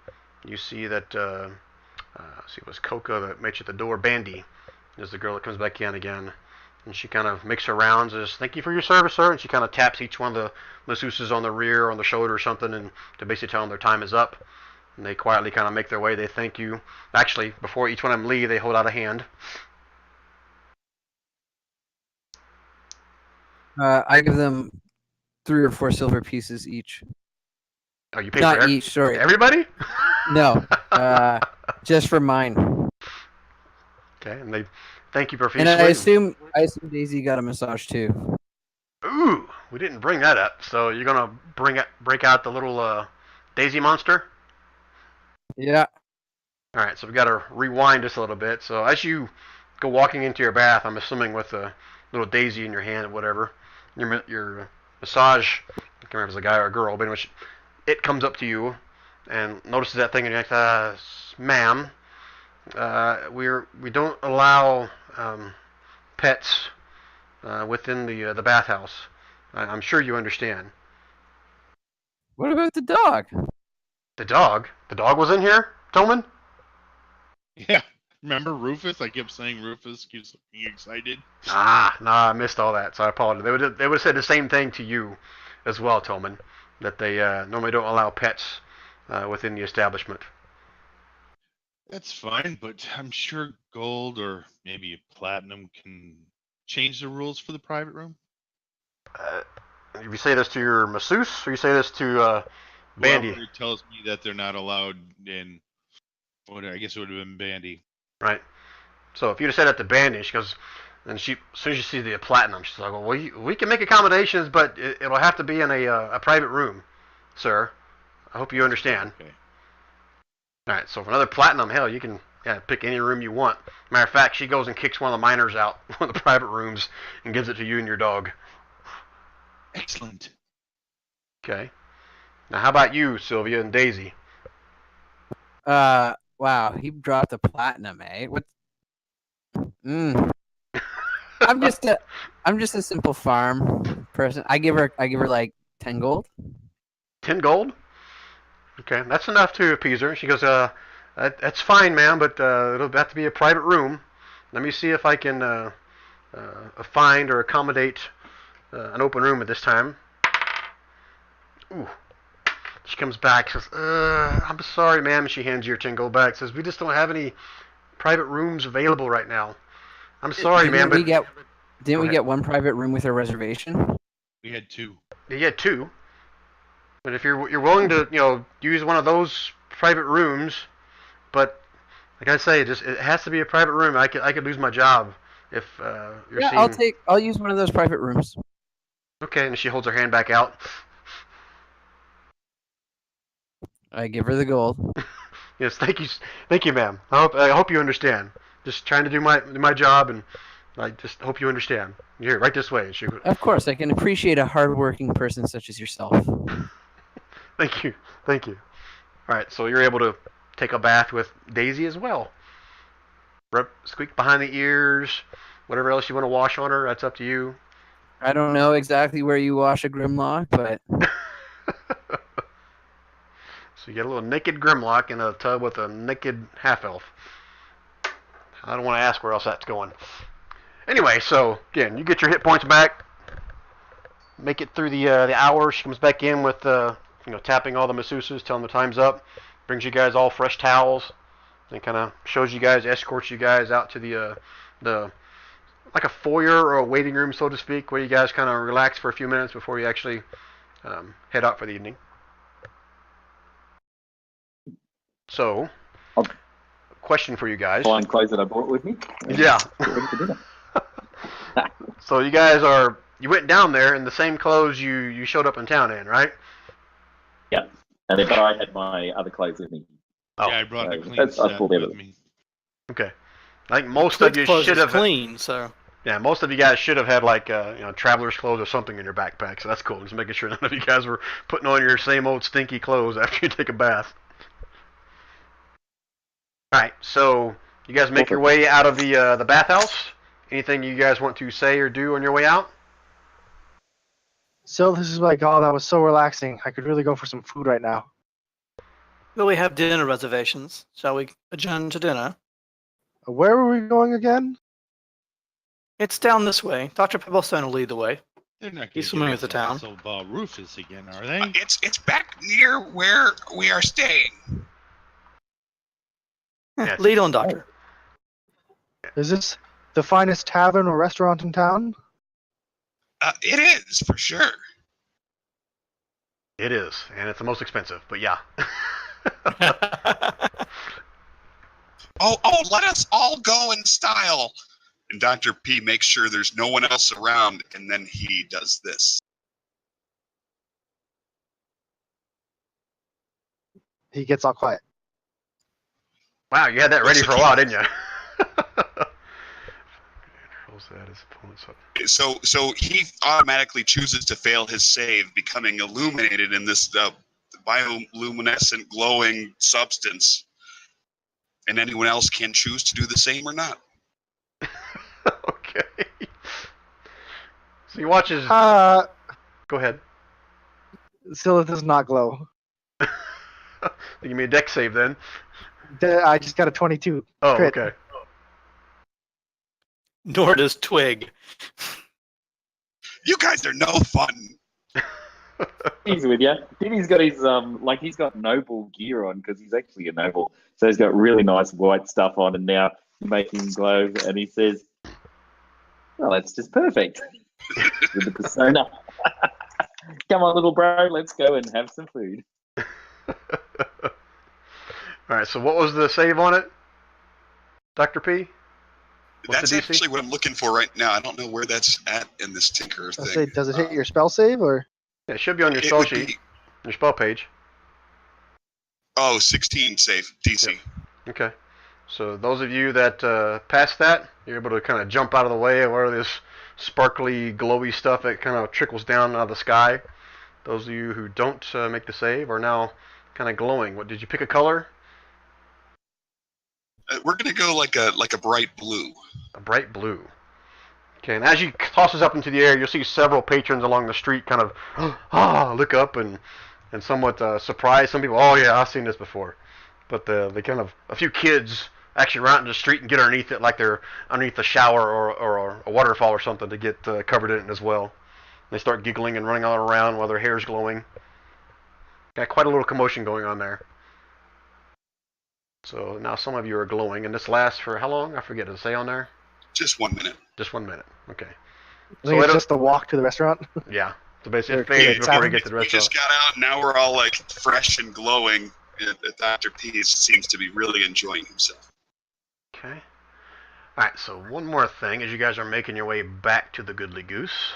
you see that, see, it was Coca that met you at the door. Bandy is the girl that comes back in again. And she kind of makes her rounds and says, "Thank you for your service, sir." And she kind of taps each one of the masseuses on the rear, on the shoulder or something, and to basically tell them their time is up. And they quietly kind of make their way. They thank you. Actually, before each one of them leave, they hold out a hand. I give them 3 or 4 silver pieces each. Oh, you pay Not for each, sorry. everybody? No, just for mine. Okay, and they thank you And profusely. I assume Daisy got a massage too. Ooh, we didn't bring that up. So you're gonna break out the little Daisy monster? Yeah. All right, so we got to rewind just a little bit. So as you go walking into your bath, I'm assuming with a little Daisy in your hand or whatever, your massage, I can't remember if it's a guy or a girl, but anyway, it comes up to you and notices that thing, and you're like, "Ma'am, we don't allow pets within the bathhouse. I'm sure you understand." What about the dog? The dog? The dog was in here, Tillman? Yeah. Remember Rufus? I kept saying Rufus keeps looking excited. No, I missed all that, so I apologize. They would have said the same thing to you as well, Tillman, that they normally don't allow pets within the establishment. That's fine, but I'm sure gold or maybe platinum can change the rules for the private room. You say this to your masseuse, or you say this to Bandy? Whoever tells me that they're not allowed in, I guess it would have been Bandy. Right. So if you'd have said that to Bandy, she goes, and as soon as she sees the platinum, she's like, "Well, we can make accommodations, but it'll have to be in a private room, sir. I hope you understand." Okay. All right. So for another platinum, hell, you can pick any room you want. Matter of fact, she goes and kicks one of the miners out, one of the private rooms, and gives it to you and your dog. Excellent. Okay. Now, how about you, Sylvia and Daisy? Wow, he dropped a platinum, eh? What? I'm just a simple farm person. I give her like 10 gold. 10 gold? Okay, that's enough to appease her. She goes, that's fine, ma'am, but it'll have to be a private room. Let me see if I can find or accommodate an open room at this time. Ooh. She comes back, says, "I'm sorry, ma'am." And she hands you your 10 gold back. Says, "We just don't have any private rooms available right now. I'm sorry, ma'am, but..." Didn't we get one private room with a reservation? We had 2. You had 2. But if you're willing to, use one of those private rooms, but like I say, it has to be a private room. I could lose my job if you're seeing... I'll use one of those private rooms. Okay, and she holds her hand back out. I give her the gold. Yes, thank you, ma'am. I hope you understand. Just trying to do my job, and I just hope you understand. Here, right this way. Of course, I can appreciate a hardworking person such as yourself. Thank you. All right, so you're able to take a bath with Daisy as well. Squeak behind the ears, whatever else you want to wash on her, that's up to you. I don't know exactly where you wash a Grimlock, but... So you get a little naked Grimlock in a tub with a naked half-elf. I don't want to ask where else that's going. Anyway, so again, you get your hit points back. Make it through the hour. She comes back in with tapping all the masseuses, telling them the time's up. Brings you guys all fresh towels. and kind of shows you guys, escorts you guys out to the like a foyer or a waiting room, so to speak, where you guys kind of relax for a few minutes before you actually head out for the evening. So, question for you guys. Fine clothes that I brought with me. Yeah. Get ready for dinner. So you guys you went down there in the same clothes you showed up in town in, right? Yeah. And then, but I had my other clothes with me. Oh, Yeah, I brought a so clean that's- I set pulled with everything. me. okay. I think most of you Clothes should is have clean, so Yeah, most of you guys should have had like traveler's clothes or something in your backpack, so that's cool. Just making sure none of you guys were putting on your same old stinky clothes after you take a bath. All right, so you guys make your way out of the bathhouse. Anything you guys want to say or do on your way out? So this is like, oh, that was so relaxing. I could really go for some food right now. well, we have dinner reservations. Shall we adjourn to dinner? Where were we going again? It's down this way. Dr. Pebblestone will lead the way. They're not He's going familiar to with the town. So Rufus again, are they? It's back near where we are staying. Yes. Lead on, Doctor. Is this the finest tavern or restaurant in town? It is for sure. It is, and it's the most expensive, but yeah. Oh, let us all go in style. And Dr. P makes sure there's no one else around, and then he does this. He gets all quiet. Wow, you had that ready for a while, didn't you? So he automatically chooses to fail his save, becoming illuminated in this bioluminescent glowing substance. And anyone else can choose to do the same or not. Okay. So he watches. Go ahead. Still, it does not glow. Give me a deck save then. I just got a 22. Oh, Crit. okay. Nor does Twig. You guys are no fun. He's with you. He's got his he's got noble gear on because he's actually a noble. So he's got really nice white stuff on, and now making glow. And he says, "Well, that's just perfect with the persona. Come on, little bro, let's go and have some food." All right. So what was the save on it, Dr. P? What's That's the DC? actually what I'm looking for right now. I don't know where that's at in this Tinker I'll thing. say, does it hit your spell save or? Yeah, it should be on your It spell would sheet, be- your spell page. 16 save, DC. Okay. So those of you that passed that, you're able to kind of jump out of the way of where this sparkly, glowy stuff that kind of trickles down out of the sky. Those of you who don't make the save are now kind of glowing. What did you pick a color? We're gonna go like a bright blue. A bright blue. Okay, and as you toss this up into the air, you'll see several patrons along the street kind of look up and somewhat surprised. Some people, oh yeah, I've seen this before. But they kind of, a few kids actually run out into the street and get underneath it like they're underneath a shower or a waterfall or something to get covered in it as well. They start giggling and running all around while their hair's glowing. Got quite a little commotion going on there. So now some of you are glowing, and this lasts for how long? I forget. Does it say on there? Just 1 minute. Just 1 minute. Okay. I think it's just the walk to the restaurant. Yeah. So basically, it They're fades before you tavern. get to the We restaurant. just got out, and now we're all like fresh and glowing. Dr. P seems to be really enjoying himself. Okay. All right. So one more thing, as you guys are making your way back to the Goodly Goose,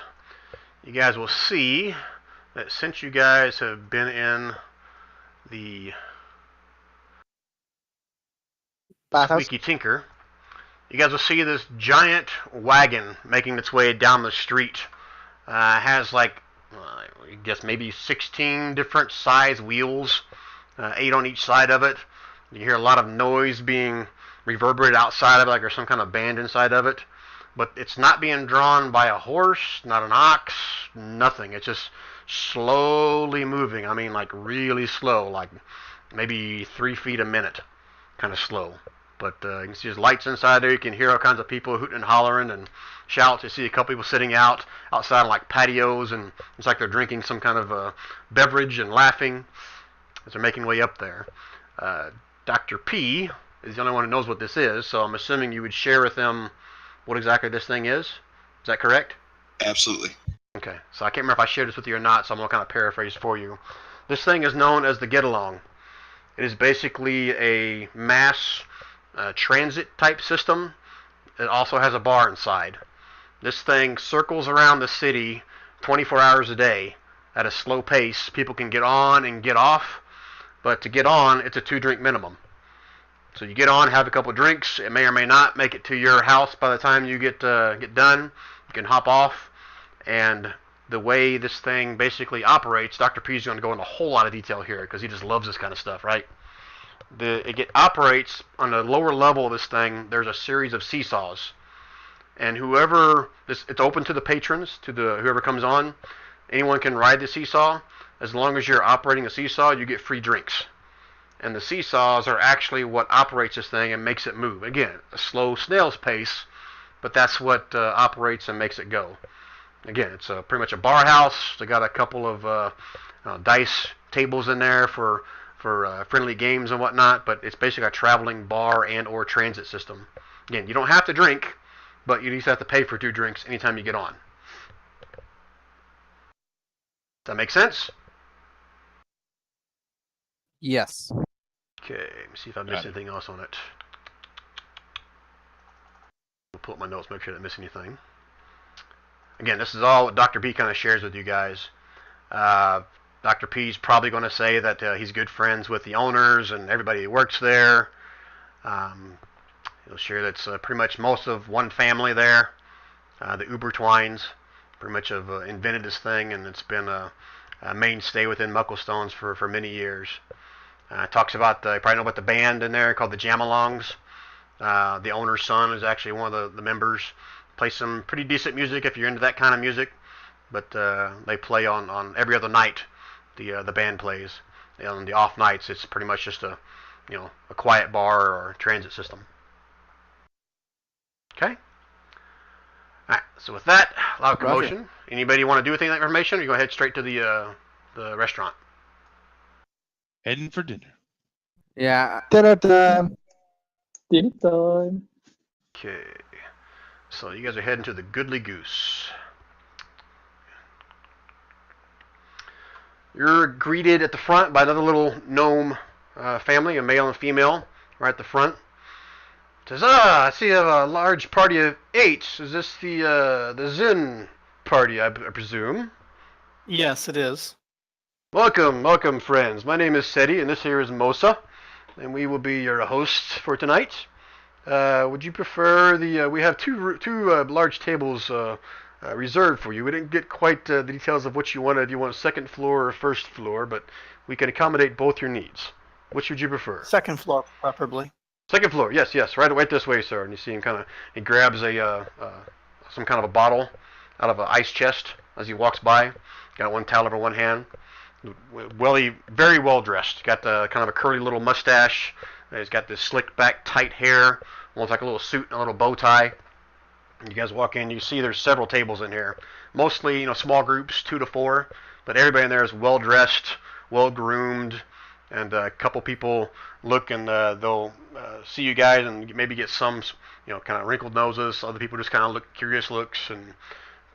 you guys will see that since you guys have been in the Bathhouse. Squeaky Tinker, you guys will see this giant wagon making its way down the street. Has like, I guess maybe 16 different size wheels, 8 on each side of it. You hear a lot of noise being reverberated outside of it, like there's some kind of band inside of it. But it's not being drawn by a horse, not an ox, nothing. It's just slowly moving. I mean, like really slow, like maybe 3 feet a minute, kind of slow. But you can see there's lights inside there. You can hear all kinds of people hooting and hollering and shouts. You see a couple people sitting outside on like patios, and it's like they're drinking some kind of beverage and laughing as they're making way up there. Dr. P is the only one who knows what this is. So I'm assuming you would share with them what exactly this thing is. Is that correct? Absolutely. Okay. So I can't remember if I shared this with you or not, so I'm going to kind of paraphrase for you. This thing is known as the Get Along. It is basically a mass transit type system. It also has a bar inside. This thing circles around the city 24 hours a day at a slow pace. People can get on and get off, but to get on, it's a 2-drink minimum. So you get on, have a couple drinks. It may or may not make it to your house by the time you get done. You can hop off, and the way this thing basically operates, Dr. P is going to go into a whole lot of detail here because he just loves this kind of stuff, right? It operates on the lower level of this thing. There's a series of seesaws, and it's open to the patrons, to whoever comes on. Anyone can ride the seesaw. As long as you're operating the seesaw, you get free drinks. And the seesaws are actually what operates this thing and makes it move. Again, a slow snail's pace, but that's what operates and makes it go. Again, it's pretty much a bar house. They got a couple of dice tables in there for friendly games and whatnot, but it's basically a traveling bar and or transit system. Again, you don't have to drink, but you at least have to pay for 2 drinks anytime you get on. Does that make sense? Yes. Okay, let me see if I missed anything else on it. I'll pull up my notes, make sure I didn't miss anything. Again, this is all what Dr. B kind of shares with you guys. Dr. P's probably going to say that he's good friends with the owners and everybody who works there. He'll share that's pretty much most of one family there. The Ubertwines pretty much have invented this thing, and it's been a mainstay within Mucklestones for many years. Talks about, you probably know about the band in there called the Jamalongs. The owner's son is actually one of the members. Plays some pretty decent music if you're into that kind of music, but they play on every other night. The band plays. And on the off nights, it's pretty much just a quiet bar or transit system. Okay. All right. So with that, a lot of commotion. Anybody want to do anything with that information, or you go ahead straight to the restaurant? Heading for dinner. Yeah. Dinner time. Dinner time. Okay. So you guys are heading to the Goodly Goose. You're greeted at the front by another little gnome family, a male and female, right at the front. Says, I see you have a large party of 8. Is this the Zen party, I presume? Yes, it is. Welcome, friends. My name is Seti, and this here is Mosa, and we will be your hosts for tonight. Would you prefer we have two large tables reserved for you. We didn't get quite the details of what you wanted. You want second floor or first floor, but we can accommodate both your needs. Which would you prefer? Second floor, preferably. Second floor, yes. Right this way, sir. And you see him he grabs some kind of a bottle out of an ice chest as he walks by. Got one towel over one hand. Very well dressed. Got kind of a curly little mustache. He's got this slicked back, tight hair, almost like a little suit and a little bow tie. You guys walk in, you see there's several tables in here. Mostly, small groups, 2 to 4, but everybody in there is well dressed, well groomed, and a couple people look and they'll see you guys and maybe get some, kind of wrinkled noses. Other people just kind of look curious looks. And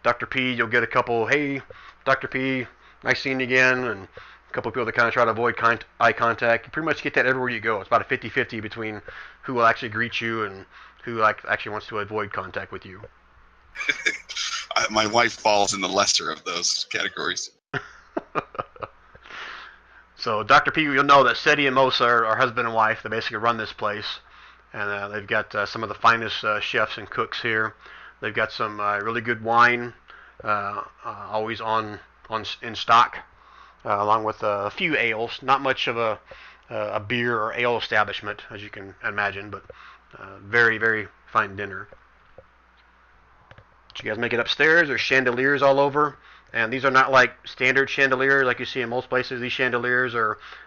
Dr. P, you'll get a couple, hey, Dr. P, nice seeing you again, and a couple of people that kind of try to avoid eye contact. You pretty much get that everywhere you go. It's about a 50-50 between who will actually greet you and who actually wants to avoid contact with you. My wife falls in the lesser of those categories. So Dr. P, you'll know that Seti and Mosa are husband and wife. They basically run this place, and they've got some of the finest chefs and cooks here. They've got some really good wine, always in stock, along with a few ales. Not much of a beer or ale establishment, as you can imagine, but very, very fine dinner. So you guys make it upstairs. There's chandeliers all over. And these are not like standard chandeliers like you see in most places. These chandeliers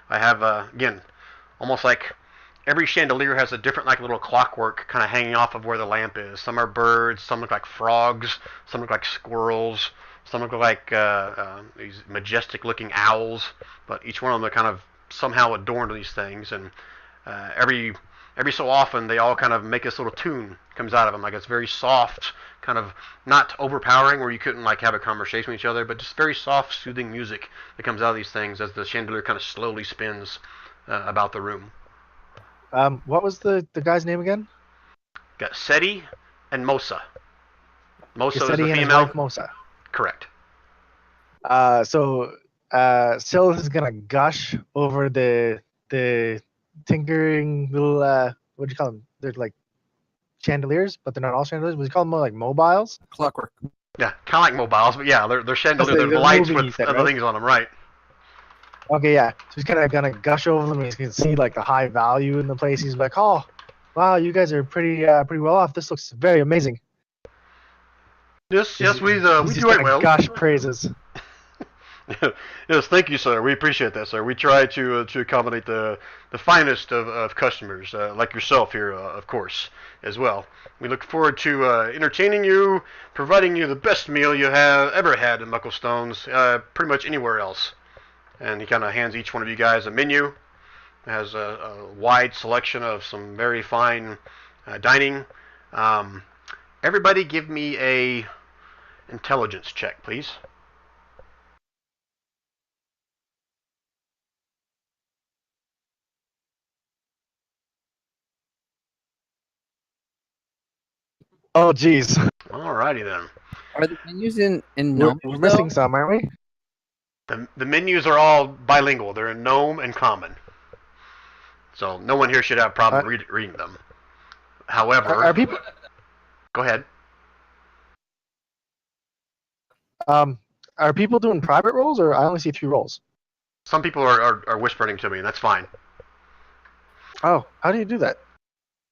again, almost like every chandelier has a different like little clockwork kind of hanging off of where the lamp is. Some are birds, some look like frogs, some look like squirrels, some look like these majestic looking owls, but each one of them are kind of somehow adorned with these things. And every every so often they all kind of make this little tune comes out of them, like it's very soft, kind of not overpowering where you couldn't like have a conversation with each other, but just very soft, soothing music that comes out of these things as the chandelier kind of slowly spins about the room. What was the guy's name again? Got Seti and Mosa. Mosa is the Seti and his female. wife Mosa. Correct. So Silith is gonna gush over the tinkering little what do you call them? They're like chandeliers, but they're not all chandeliers. We call them more like mobiles. Clockwork. Yeah, kind of like mobiles, but yeah, they're chandeliers. They're they're lights moving, with you said, other right? things on them, right? Okay, yeah. So he's kind of gonna gush over them. He's gonna see like the high value in the place. He's like, "Oh, wow, you guys are pretty well off. This looks very amazing." Yes, we He's do just it gonna well. gush praises. Yes, thank you, sir. We appreciate that, sir. We try to accommodate the finest of customers, like yourself here, of course, as well. We look forward to entertaining you, providing you the best meal you have ever had in Mucklestones, pretty much anywhere else. And he kind of hands each one of you guys a menu. It has a wide selection of some very fine dining. Everybody give me a intelligence check, please. Oh, geez. Alrighty then. Are the menus in We're Gnome? missing some, aren't we? The menus are all bilingual. They're in Gnome and Common. So no one here should have a problem reading them. However, Are people go ahead. are people doing private rolls, or I only see 3 rolls? Some people are whispering to me, and that's fine. Oh, how do you do that?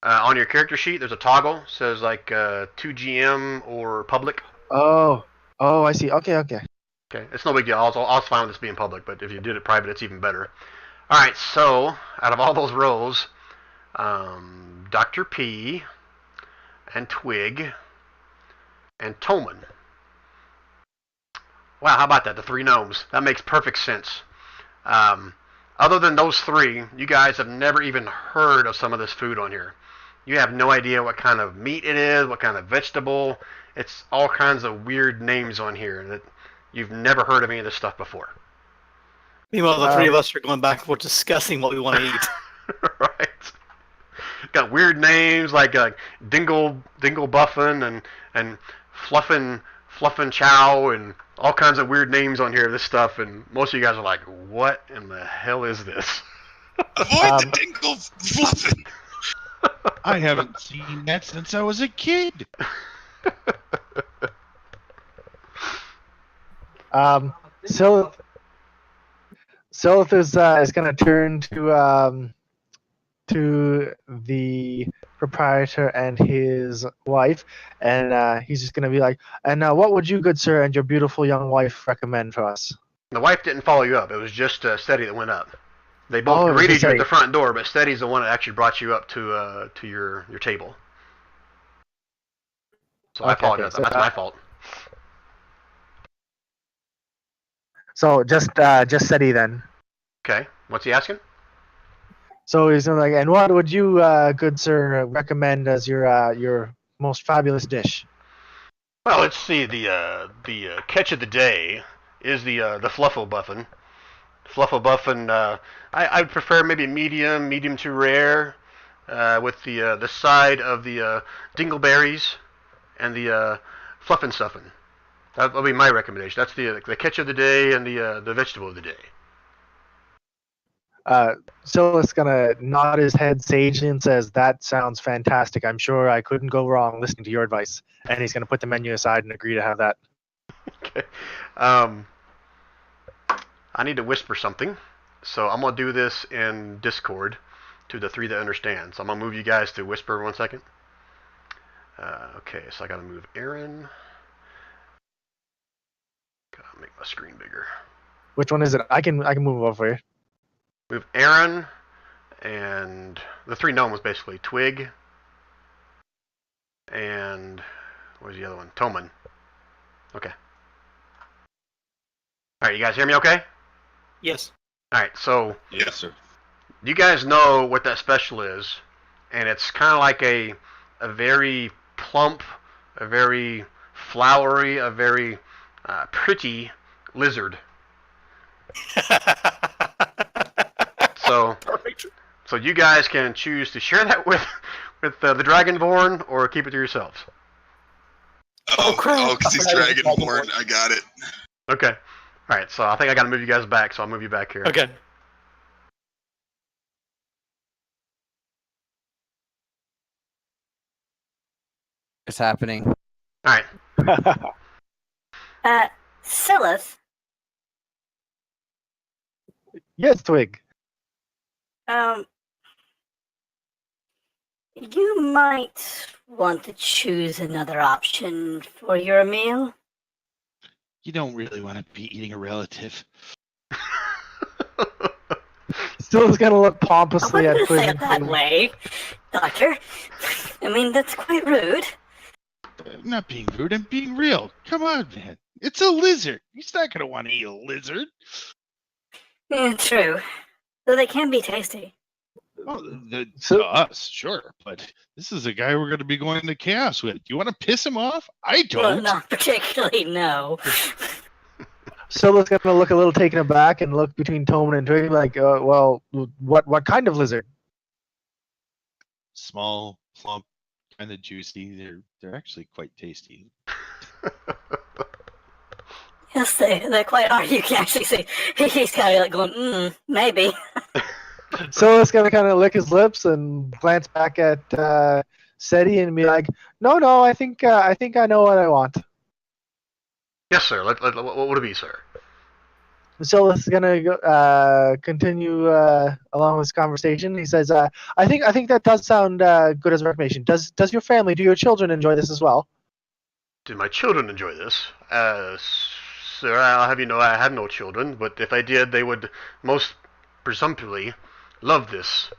On your character sheet, there's a toggle. Says like 2GM or public. Oh, I see. Okay. Okay, it's no big deal. I was fine with this being public, but if you did it private, it's even better. All right, so out of all those rows, Dr. P and Twig and Toman. Wow, how about that? The 3 gnomes. That makes perfect sense. Other than those 3, you guys have never even heard of some of this food on here. You have no idea what kind of meat it is, what kind of vegetable. It's all kinds of weird names on here that you've never heard of any of this stuff before. Meanwhile, the 3 of us are going back and forth discussing what we want to eat. Right. Got weird names like Dingle Buffin and Fluffin Chow and all kinds of weird names on here, this stuff, and most of you guys are like, what in the hell is this? Avoid the Dingle Fluffin. I haven't seen that since I was a kid. Silith is going to turn to the proprietor and his wife, and he's just going to be like, and what would you, good sir, and your beautiful young wife recommend for us? The wife didn't follow you up. It was just Steady that went up. They both greeted you at the front door, but Steady's the one that actually brought you up to your table. So I apologize. So, that's my fault. So just Steady then. Okay. What's he asking? So he's like, and what would you, good sir, recommend as your most fabulous dish? Well, let's see. The catch of the day is the Fluffo-Buffin. Fluffo-Buffin, I would prefer maybe medium to rare, with the side of the dingleberries and the Fluffin' Stuffin'. That'll be my recommendation. That's the catch of the day and the vegetable of the day. Silith's gonna nod his head sagely and says, "That sounds fantastic. I'm sure I couldn't go wrong listening to your advice." And he's gonna put the menu aside and agree to have that. Okay. I need to whisper something, so I'm gonna do this in Discord to the 3 that understand. So I'm gonna move you guys to whisper 1 second. Okay, so I gotta move Aaron. Gotta make my screen bigger. Which one is it? I can move over for you. Move Aaron and the 3 gnomes basically. Twig and where's the other one? Toman. Okay. All right, you guys hear me okay? Yes. All right, so Yes, sir. you guys know what that special is. and it's kind of like a very plump, a very flowery, a very pretty lizard. So, Perfect. so you guys can choose to share that with the Dragonborn or keep it to yourselves. Because he's Dragonborn. I got it. Okay. All right. So I think I got to move you guys back. So I'll move you back here. Okay. What's happening? All right. Silith, Yes, Twig. you might want to choose another option for your meal. You don't really want to be eating a relative. Still is gonna look I pompously wouldn't at Twig. say it that way, Doctor. I mean, that's quite rude. I'm not being rude. I'm being real. Come on, man. It's a lizard. He's not going to want to eat a lizard. Yeah, true. Though they can be tasty. Well, to us, sure. But this is a guy we're going to be going to chaos with. Do you want to piss him off? I Well, don't. not particularly, no. Silla's gonna look a little taken aback and look between Toman and Twig like, well, what kind of lizard? Small, plump, kind of juicy. They're actually quite tasty. Yes, they quite are. You can actually see he's kind of like going, maybe. Silla's gonna kind of lick his lips and glance back at Seti and be like, no, I think I know what I want. Yes, sir. What would it be, sir? Silla's gonna continue along this conversation. He says, I think that does sound good as a recommendation. Does your family, do your children enjoy this as well? Do my children enjoy this? Sir, I'll have you know I have no children, but if I did, they would most presumptively love this.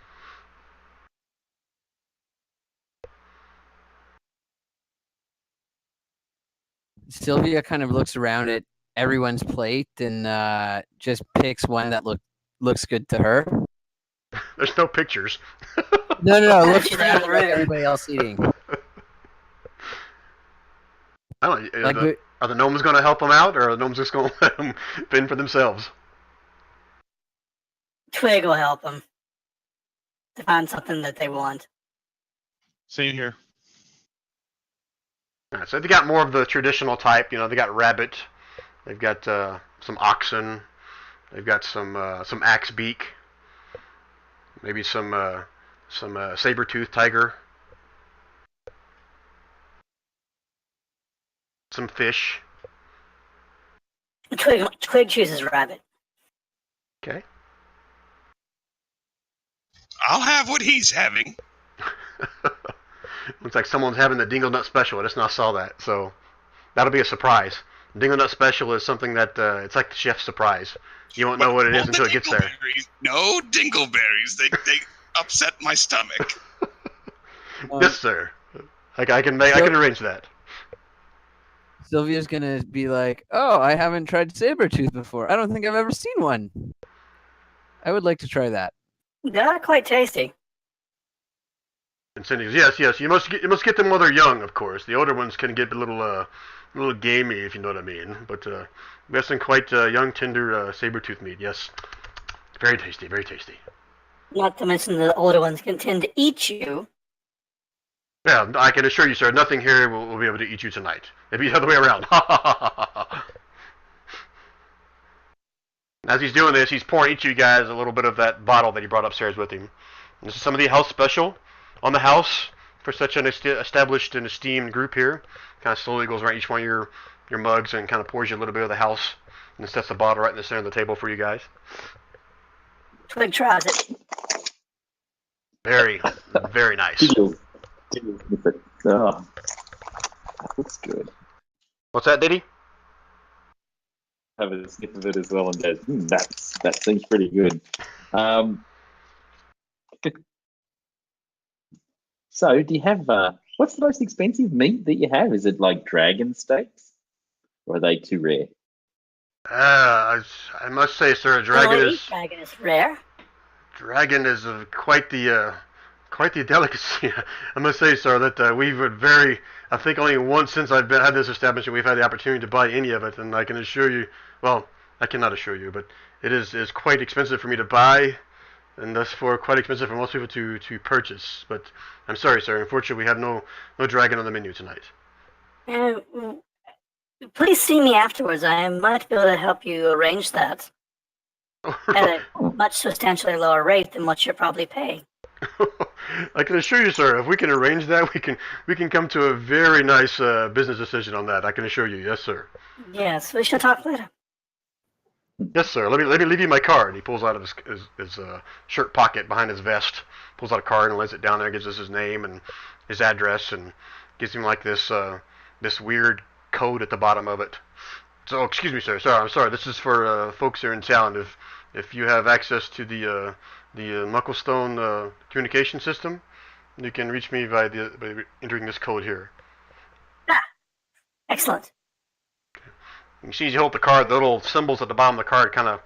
Sylvia kind of looks around at everyone's plate and just picks one that looks good to her. There's no pictures. No. Looks around at everybody else eating. I don't know. Like, Are the gnomes going to help them out, or are the gnomes just going to let them fend for themselves? Twig will help them to find something that they want. Same here. All right, so they got more of the traditional type. You know, they got rabbit, they've got some oxen, they've got some axe beak, maybe some saber-toothed tiger, some fish. Twig chooses rabbit. Okay. I'll have what he's having. Looks like someone's having the Dingle Nut Special. I just now saw that, so that'll be a surprise. Dingle Nut Special is something that it's like the chef's surprise. You won't know what it is until it gets there. No dingleberries. They upset my stomach. Yes, sir. I can arrange that. Sylvia's gonna be like, "Oh, I haven't tried Sabertooth before. I don't think I've ever seen one. I would like to try that." They're quite tasty. And Cindy goes, yes. You must get them while they're young, of course. The older ones can get a little gamey, if you know what I mean. But we have some quite young, tender saber-tooth meat. Yes, very tasty, very tasty. Not to mention the older ones can tend to eat you. Yeah, I can assure you, sir, nothing here will be able to eat you tonight. It'll be the other way around. As he's doing this, he's pouring each of you guys a little bit of that bottle that he brought upstairs with him. And this is some of the house special on the house for such an established and esteemed group here. Kind of slowly goes around each one of your mugs and kind of pours you a little bit of the house and then sets the bottle right in the center of the table for you guys. Twig tries it. Very, very nice. Oh, that looks good. What's that, Diddy? Have a sniff of it as well and goes, that seems pretty good. So, do you have what's the most expensive meat that you have? Is it like dragon steaks, or are they too rare? I must say, sir, dragon is rare. quite quite the delicacy. I must say, sir, that we've I think only once since I've had this establishment, we've had the opportunity to buy any of it, and I can assure you, well, I cannot assure you, but it is quite expensive for me to buy, and thus for quite expensive for most people to purchase. But I'm sorry, sir. Unfortunately, we have no dragon on the menu tonight. Please see me afterwards. I might be able to help you arrange that at a much substantially lower rate than what you're probably paying. I can assure you, sir, if we can arrange that, we can come to a very nice business decision on that. I can assure you, yes, sir. Yes, we shall talk later. Yes, sir. Let me leave you my card. He pulls out of his shirt pocket behind his vest, pulls out a card and lays it down there, gives us his name and his address, and gives him like this weird code at the bottom of it. So, excuse me, sir. Sorry, I'm sorry. This is for folks here in town. If you have access to the Mucklestone communication system, you can reach me by entering this code here. Ah, excellent. You see, as you hold the card, the little symbols at the bottom of the card kind of, I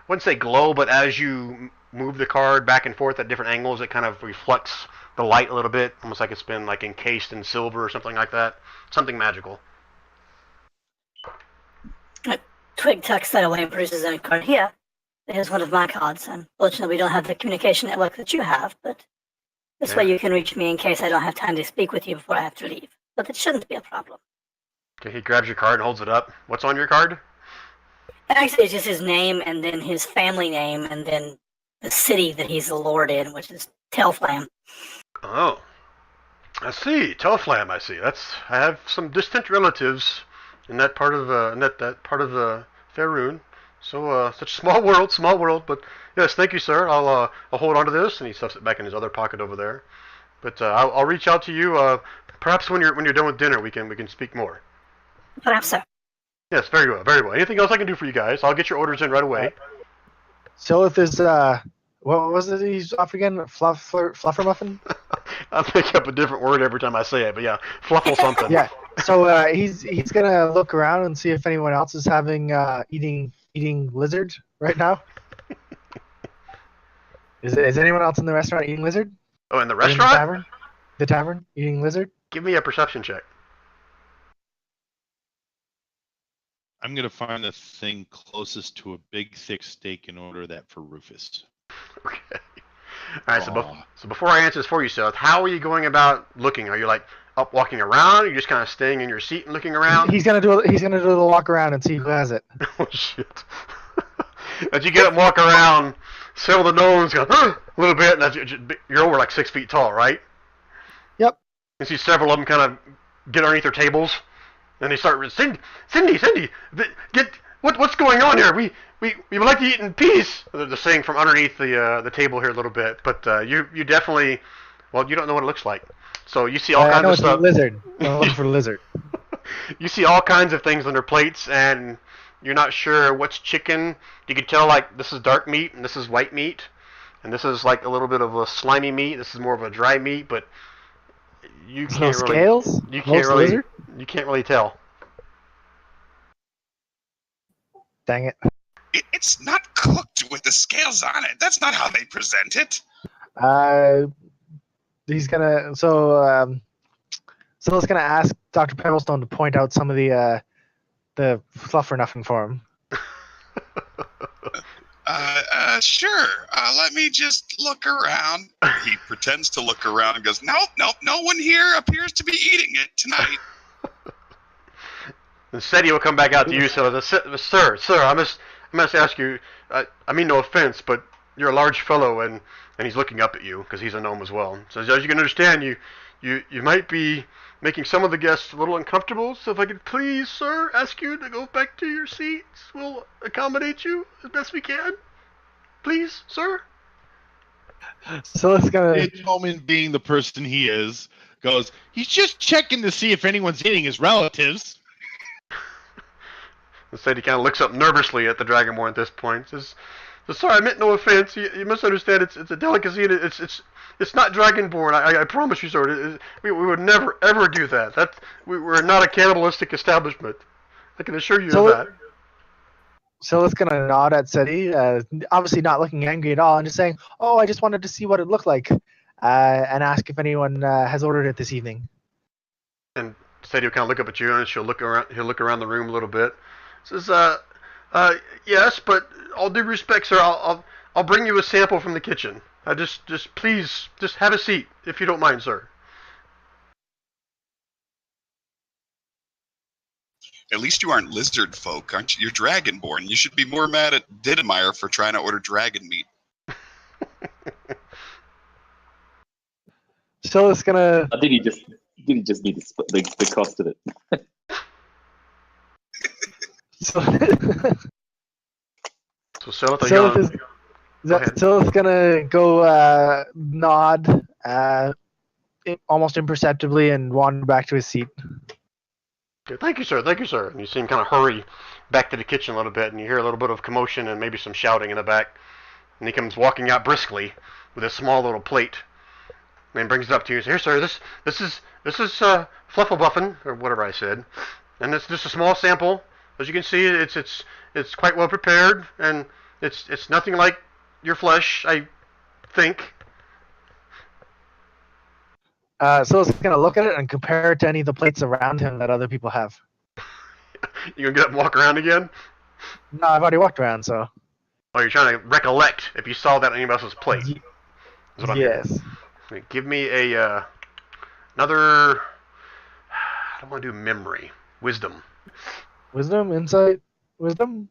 wouldn't say glow, but as you move the card back and forth at different angles, it kind of reflects the light a little bit, almost like it's been like encased in silver or something like that. Something magical. Twig tucks that away and produces his own card here. Here's one of my cards. Unfortunately, we don't have the communication network that you have, but this way you can reach me in case I don't have time to speak with you before I have to leave. But it shouldn't be a problem. Okay, he grabs your card and holds it up. What's on your card? Actually, it's just his name and then his family name and then the city that he's the lord in, which is Telflam. Oh, I see. Telflam, I see. I have some distant relatives in that part of that part of Faerun. So such small world. But yes, thank you, sir. I'll hold on to this, and he stuffs it back in his other pocket over there. But I'll reach out to you. Perhaps when you're done with dinner, we can speak more. Perhaps, sir. Yes, very well, very well. Anything else I can do for you guys? I'll get your orders in right away. Silith is what was it he's off again? Fluffermuffin? I'll make up a different word every time I say it, but yeah, fluffle something. Yeah. So he's gonna look around and see if anyone else is having eating lizard right now. Is anyone else in the restaurant eating lizard? Oh, in the restaurant? In the tavern eating lizard? Give me a perception check. I'm gonna find the thing closest to a big, thick steak and order that for Rufus. Okay. All right. So before I answer this for you, Seth, how are you going about looking? Are you like up walking around? Or are you just kind of staying in your seat and looking around? He's gonna do the walk around and see who has it. Oh shit! As you get up and walk around, several of the gnomes go a little bit, and you're over like 6 feet tall, right? Yep. You see several of them kind of get underneath their tables. And they start, Cindy, what's going on here? We would like to eat in peace. They're saying from underneath the table here a little bit, but you definitely, well, you don't know what it looks like. So you see all kinds of stuff. I know it's a lizard. I'm looking for a lizard. You see all kinds of things on their plates, and you're not sure what's chicken. You can tell like this is dark meat and this is white meat, and this is like a little bit of a slimy meat. This is more of a dry meat, but you can't really. Scales? You can't really. Lizard? You can't really tell. Dang it. It's not cooked with the scales on it. That's not how they present it. He's gonna Silas gonna ask Dr. Pebblestone to point out some of the fluffernuffin for him. Sure. Let me just look around. He pretends to look around and goes, nope, no one here appears to be eating it tonight. Instead, he will come back out to you. So, sir, I must ask you. I mean, no offense, but you're a large fellow, and he's looking up at you because he's a gnome as well. So, as you can understand, you might be making some of the guests a little uncomfortable. So, if I could please, sir, ask you to go back to your seats, we'll accommodate you as best we can. Please, sir. So it's gonna. Bowman, being the person he is, goes. He's just checking to see if anyone's eating his relatives. Instead, he kind of looks up nervously at the Dragonborn at this point. Says, "Sorry, I meant no offense. You must understand. It's a delicacy. And it's not Dragonborn. I promise you, sir. We would never ever do that. We're not a cannibalistic establishment. I can assure you of that." So it's gonna nod at Seti, obviously not looking angry at all, and just saying, "Oh, I just wanted to see what it looked like." and ask if anyone has ordered it this evening. And Sadie will kind of look up at you, and she'll look around. He'll look around the room a little bit. Says, yes, but all due respect, sir, I'll bring you a sample from the kitchen. Please, just have a seat, if you don't mind, sir. At least you aren't lizard folk, aren't you? You're dragonborn. You should be more mad at Didemeyer for trying to order dragon meat. So it's gonna. Did he just need to split the cost of it? So, So Silith's gonna go nod almost imperceptibly and wander back to his seat. Okay, thank you, sir. Thank you, sir. And you see him kind of hurry back to the kitchen a little bit, and you hear a little bit of commotion and maybe some shouting in the back. And he comes walking out briskly with a small little plate, and then brings it up to you. Here, sir. This is Flufflebuffin, or whatever I said, and it's just a small sample. As you can see, it's quite well prepared, and it's nothing like your flesh, I think. So he's gonna look at it and compare it to any of the plates around him that other people have. You gonna get up and walk around again? No, I've already walked around, so. Oh, you're trying to recollect if you saw that on anybody else's plate. That's what I'm Yes. hearing. Give me a another. I don't want to do memory. Wisdom. Wisdom, insight, wisdom.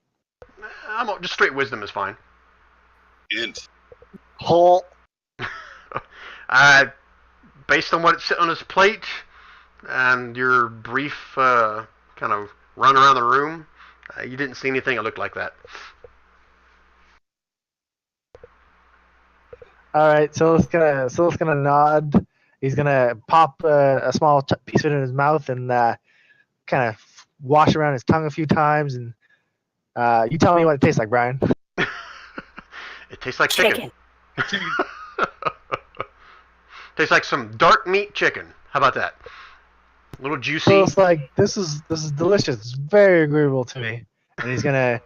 Just straight wisdom is fine. Int. Hole. Based on what's sitting on his plate and your brief kind of run around the room, you didn't see anything that looked like that. All right, Silith's gonna nod. He's gonna pop a small piece of it in his mouth and kind of wash around his tongue a few times. And you tell me what it tastes like, Brian. It tastes like chicken. Tastes like some dark meat chicken. How about that? A little juicy. So it's like this is delicious. It's very agreeable to me. And he's gonna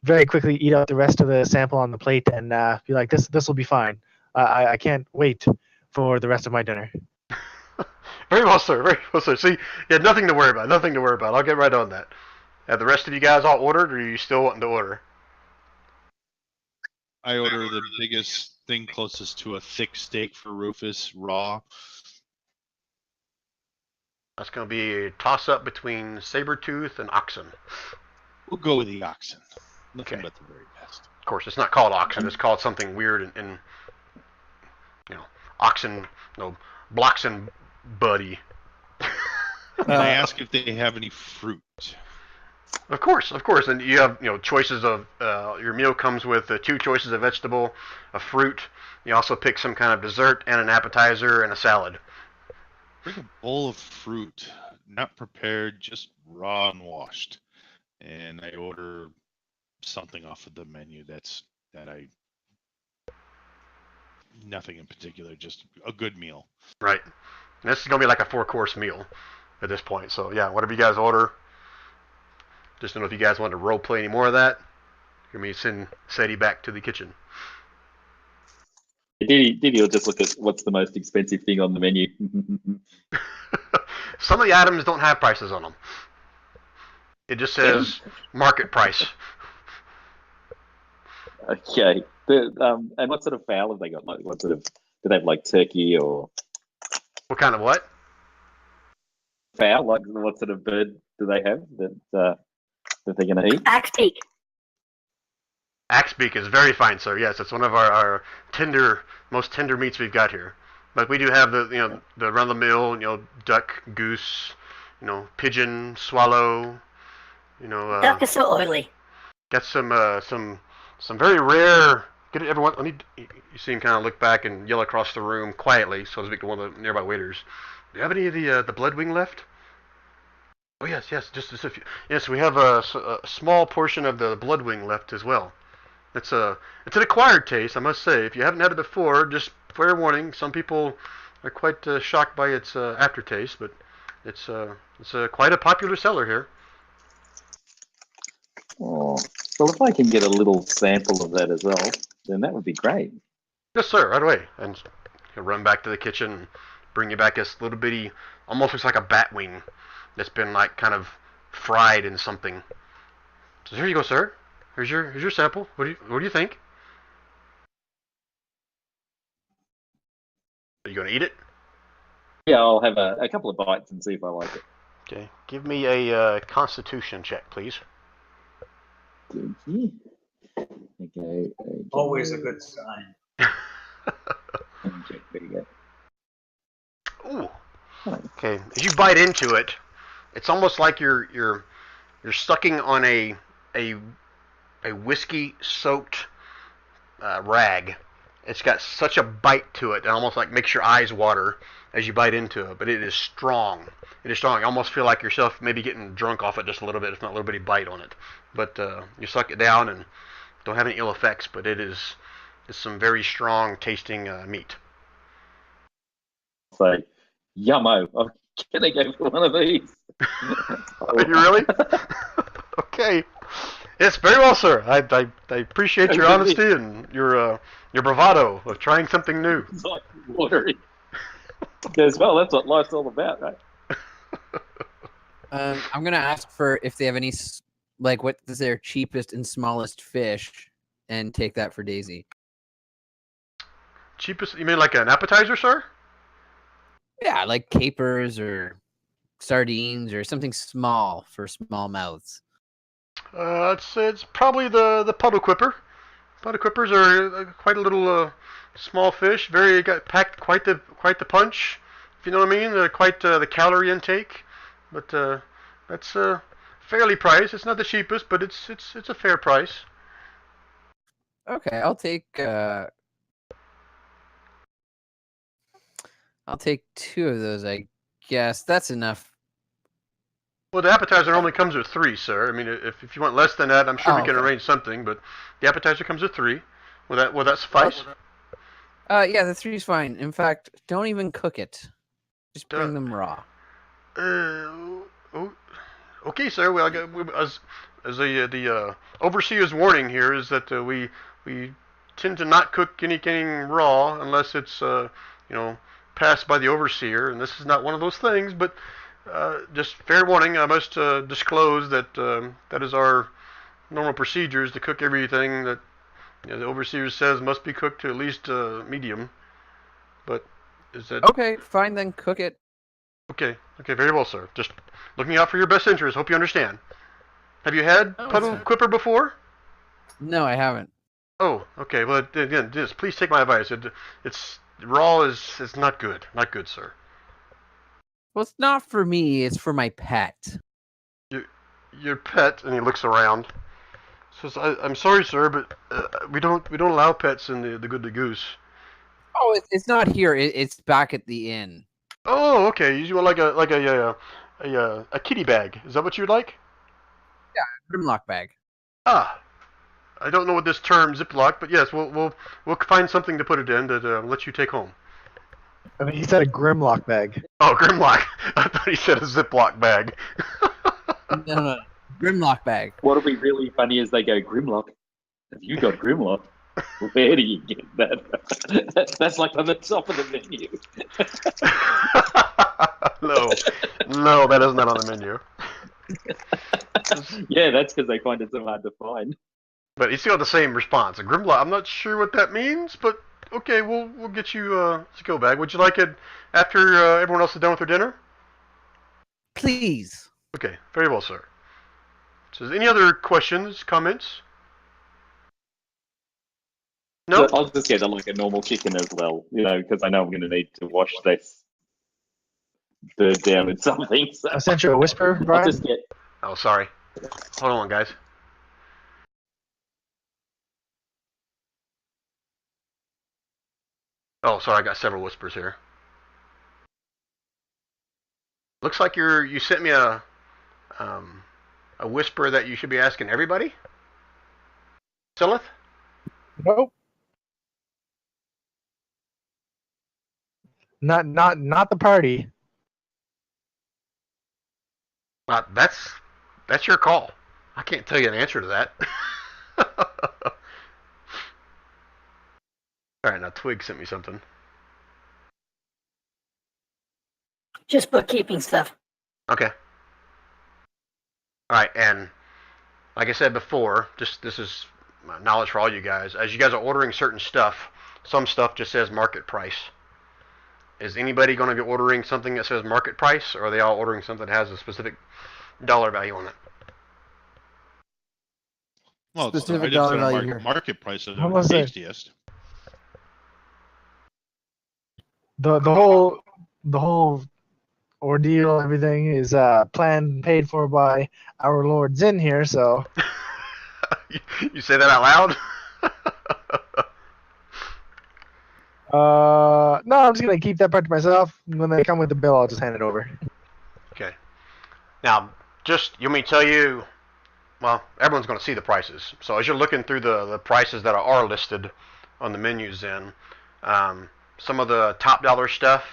very quickly eat up the rest of the sample on the plate and be like, this will be fine. I can't wait for the rest of my dinner. Very well, sir. Very well, sir. See, you had nothing to worry about. Nothing to worry about. I'll get right on that. Have the rest of you guys all ordered, or are you still wanting to order? I order the biggest thing closest to a thick steak for Rufus, raw. That's going to be a toss-up between Sabretooth and Oxen. We'll go with the oxen. Nothing Okay. but the very best. Of course, it's not called Oxen. It's called something weird and Oxen, Bloxen Buddy. Can I ask if they have any fruit? Of course, and you have choices of your meal comes with 2 choices of vegetable, a fruit. You also pick some kind of dessert and an appetizer and a salad. Bring a bowl of fruit, not prepared, just raw and washed. And I order something off of the menu nothing in particular, just a good meal. Right. And this is gonna be like a 4-course meal at this point. So yeah, whatever you guys order. Just don't know if you guys want to role play any more of that. You're gonna send Sadie back to the kitchen. Did he just look at what's the most expensive thing on the menu? Some of the items don't have prices on them. It just says market price. Okay. And what sort of fowl have they got? Like, what sort of? Do they have like turkey or What kind of what? fowl? Like, what sort of bird do they have that they're going to eat? Axebeak. Axebeak is very fine, sir. Yes, it's one of our most tender meats we've got here. But we do have the run-of-the-mill, duck, goose, pigeon, swallow. Duck is so oily. Got some very rare. Get it, everyone. You see him kind of look back and yell across the room quietly, so to speak, to one of the nearby waiters. Do you have any of the bloodwing left? Oh yes, just a few. Yes, we have a small portion of the bloodwing left as well. It's an acquired taste, I must say. If you haven't had it before, just fair warning. Some people are quite shocked by its aftertaste, but it's quite a popular seller here. Oh, well, if I can get a little sample of that as well, then that would be great. Yes, sir. Right away. And He'll run back to the kitchen and bring you back this little bitty, almost looks like a bat wing that's been like kind of fried in something. So here you go, sir. Here's your sample. What do you think? Are you gonna eat it? Yeah, I'll have a couple of bites and see if I like it. Okay. Give me a Constitution check, please. Thank you. Okay. Always a good sign. Check. There you go. Ooh. Okay. As you bite into it, it's almost like you're sucking on a whiskey soaked rag. It's got such a bite to it, it almost like makes your eyes water as you bite into it. But it is strong. It is strong. You almost feel like yourself maybe getting drunk off it just a little bit, if not a little bitty bite on it. But you suck it down and don't have any ill effects. But it's some very strong tasting meat. So, yummo. I'm gonna go for one of these. Are you really? Okay. Yes, very well, sir. I appreciate your honesty and your bravado of trying something new. It's like watery. As well, that's what life's all about, right? I'm gonna ask for if they have any, like, what is their cheapest and smallest fish, and take that for Daisy. Cheapest? You mean like an appetizer, sir? Yeah, like capers or sardines or something small for small mouths. It's probably the puddle quipper. Puddle quippers are quite a little small fish. Packed quite the punch. If you know what I mean. Quite the calorie intake. But that's fairly priced. It's not the cheapest, but it's a fair price. Okay, I'll take 2 of those. I guess that's enough. Well, the appetizer only comes with 3, sir. I mean, if you want less than that, I'm sure we can arrange something. But the appetizer comes with 3. Will that suffice? Yeah, the 3 is fine. In fact, don't even cook it. Just bring them raw. Okay, sir. Well, as the overseer's warning here is that we tend to not cook anything raw unless it's passed by the overseer, and this is not one of those things. But just fair warning, I must disclose that that is our normal procedures to cook everything that the overseer says must be cooked to at least medium. But is that okay? Fine, then cook it. Okay, very well, sir. Just looking out for your best interest. Hope you understand. Have you had puddle quipper before? No, I haven't. Oh, okay. Well, again, just please take my advice. It's raw is not good. Not good, sir. Well, it's not for me. It's for my pet. Your pet, and he looks around. Says, "I'm sorry, sir, but we don't allow pets in the Good to Goose." Oh, it's not here. It's back at the inn. Oh, okay. You want like a kitty bag? Is that what you'd like? Yeah, Grimlock bag. Ah, I don't know what this term Ziploc, but yes, we'll find something to put it in to let you take home. I mean, he said a Grimlock bag. Oh, Grimlock. I thought he said a Ziploc bag. No. Grimlock bag. What'll be really funny is they go, Grimlock? Have you got Grimlock? Where do you get that? That's like on the top of the menu. No, that is not on the menu. Yeah, that's because they find it so hard to find. But you still have the same response. A Grimlock. I'm not sure what that means, but okay, we'll get you a go bag. Would you like it after everyone else is done with their dinner? Please. Okay, very well, sir. So, any other questions, comments? No. So I'll just get like a normal chicken as well, because I know I'm going to need to wash this bird down with something. So I sent you a whisper, Brian. I'll just get. Oh, sorry. Hold on, guys. Oh, sorry, I got several whispers here. Looks like you sent me a whisper that you should be asking everybody. Silith? Nope. Not the party. That's your call. I can't tell you an answer to that. All right, now Twig sent me something. Just bookkeeping stuff. Okay. All right, and like I said before, just this is knowledge for all you guys. As you guys are ordering certain stuff, some stuff just says market price. Is anybody going to be ordering something that says market price, or are they all ordering something that has a specific dollar value on it? Well, it's the Specific items dollar that are value here. market price that How are was the it? tastiest. The whole ordeal, everything is planned, paid for by our Lord Zin here. So You say that out loud? no, I'm just gonna keep that part to myself. When they come with the bill, I'll just hand it over. Okay. Now, just you may tell you, well, everyone's going to see the prices. So as you're looking through the prices that are listed on the menus, some of the top dollar stuff,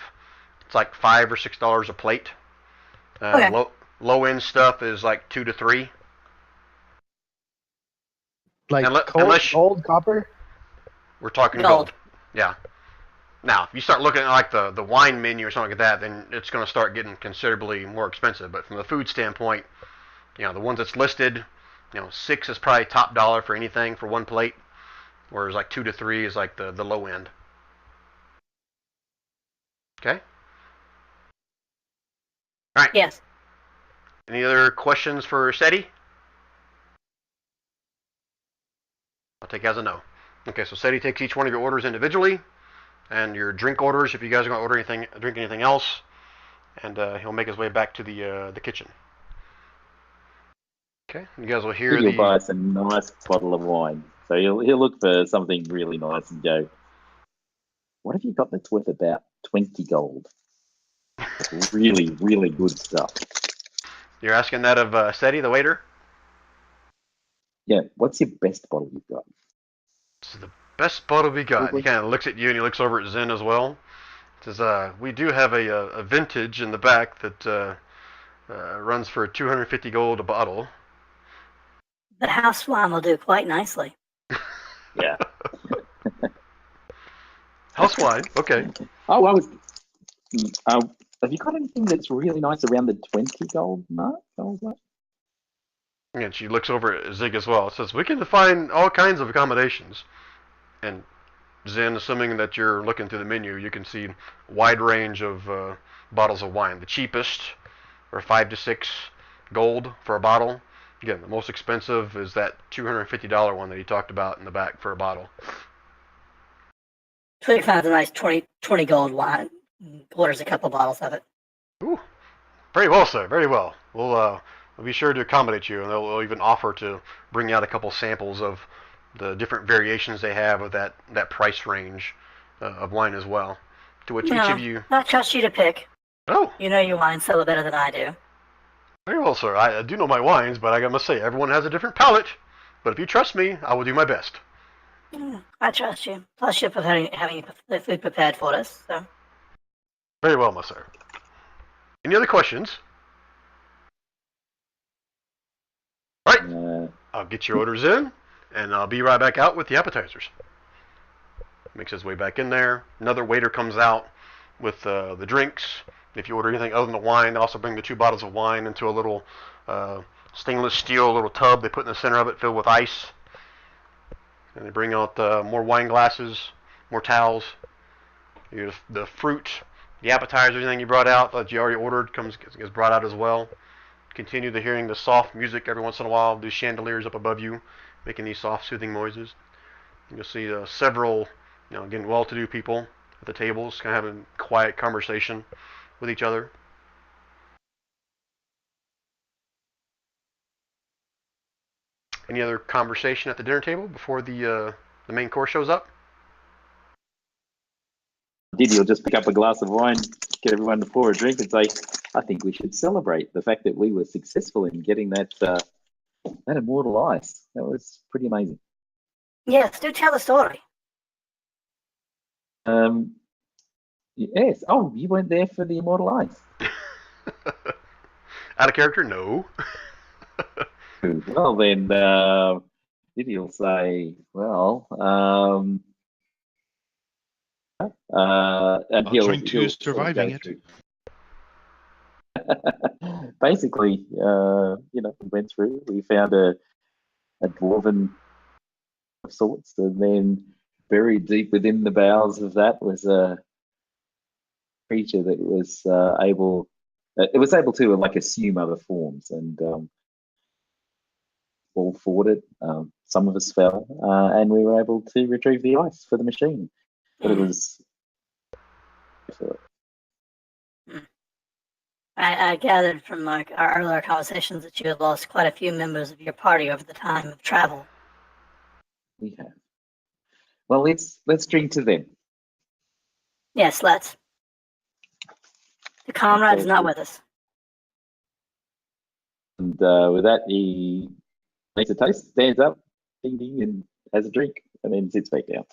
it's like $5 or $6 a plate. Okay. Low end stuff is like 2 to 3. Like Unless gold, copper. we're talking gold. Yeah. Now, if you start looking at like the wine menu or something like that, then it's going to start getting considerably more expensive. But from the food standpoint, the ones that's listed, 6 is probably top dollar for anything for one plate, whereas like 2 to 3 is like the low end. Okay. All right. Yes. Any other questions for SETI? I'll take it as a no. Okay, so SETI takes each one of your orders individually, and your drink orders if you guys are going to order drink anything else, and he'll make his way back to the kitchen. Okay, you guys will hear He'll buy us a nice bottle of wine. So he'll look for something really nice and go, what have you got that's worth about 20 gold? Really, really good stuff. You're asking that of SETI, the waiter? Yeah, what's your best bottle you've got? This is the best bottle we got. He kind of looks at you and he looks over at Zen as well. He says, we do have a vintage in the back that runs for 250 gold a bottle. The house wine will do quite nicely. Yeah. House wine, okay. Oh, have you got anything that's really nice around the 20 gold mark? And she looks over at Zig as well. Says, we can find all kinds of accommodations. And Zen, assuming that you're looking through the menu, you can see a wide range of bottles of wine. The cheapest are 5 to 6 gold for a bottle. Again, the most expensive is that $250 one that he talked about in the back for a bottle. Twig finds a nice 20 gold wine. Orders a couple bottles of it. Ooh, very well, sir. Very well. We'll be sure to accommodate you, and they'll even offer to bring out a couple samples of the different variations they have of that price range of wine as well. To which each of you... I trust you to pick. Oh. You know your wine so better than I do. Very well, sir. I do know my wines, but I must say, everyone has a different palate. But if you trust me, I will do my best. I trust you. Plus, you're having the food prepared for us, so... Very well, my sir. Any other questions? All right. I'll get your orders in, and I'll be right back out with the appetizers. Makes his way back in there. Another waiter comes out with the drinks. If you order anything other than the wine, they also bring the 2 bottles of wine into a little stainless steel little tub they put in the center of it filled with ice. And they bring out more wine glasses, more towels. The fruit, the appetizers, everything you brought out that you already ordered gets brought out as well. Continue to hearing the soft music every once in a while. These chandeliers up above you, making these soft, soothing noises. You'll see several, again, well-to-do people at the tables, kind of having quiet conversation with each other. Any other conversation at the dinner table before the main course shows up? Diddy will just pick up a glass of wine, get everyone to pour a drink, and say, I think we should celebrate the fact that we were successful in getting that immortal ice. That was pretty amazing. Yes, do tell the story. Yes. Oh, you weren't there for the immortal ice. Out of character? No. Well, then Diddy will say, well, and I'll drink to surviving it. Basically, we went through. We found a dwarven of sorts, and then buried deep within the bowels of that was a creature that was able. It was able to like assume other forms, and all fought it. Some of us fell, and we were able to retrieve the ice for the machine. But it was. I gathered from our earlier conversations that you had lost quite a few members of your party over the time of travel. We have. Well, let's drink to them. Yes, let's. The comrade's not with us. And with that, he makes a toast, stands up, ding ding, and has a drink, and then sits back down.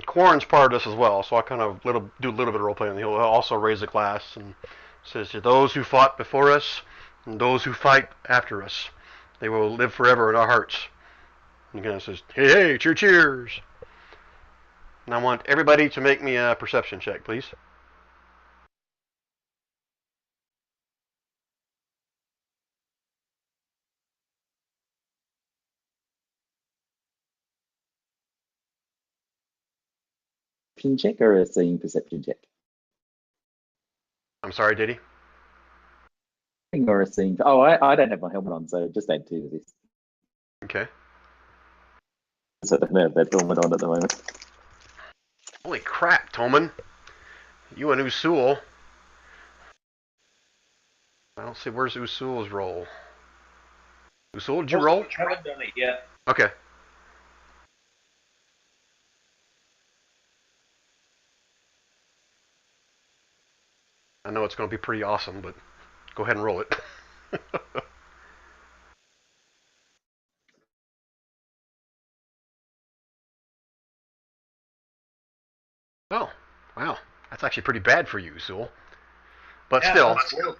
Quarren's part of this as well, so I kind of do a little bit of role playing. He'll also raise a glass and says, "To those who fought before us and those who fight after us, they will live forever in our hearts." And he kind of says, "Hey, cheers!" And I want everybody to make me a perception check, please. Check or a scene perception check? I'm sorry, did he? Or a scene. Oh, I don't have my helmet on, so just add 2 to this. Okay. So I don't have that helmet on at the moment. Holy crap, Toman. You and Usul. I don't see, where's Usul's roll? Usul, did you roll? I haven't done it yet. Okay. I know it's going to be pretty awesome, but go ahead and roll it. Oh, wow. That's actually pretty bad for you, Usul. But Yeah, still.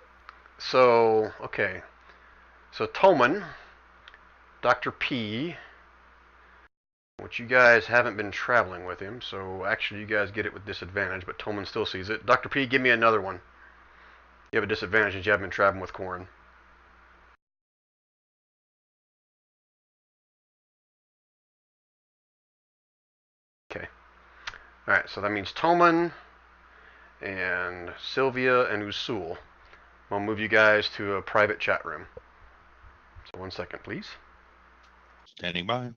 So, okay. So Toman, Dr. P, which you guys haven't been traveling with him, so actually you guys get it with disadvantage, but Toman still sees it. Dr. P, give me another one. You have a disadvantage since you haven't been traveling with Quarren. Okay. Alright, so that means Toman and Sylvia and Usul. I'll move you guys to a private chat room. So 1 second, please. Standing by.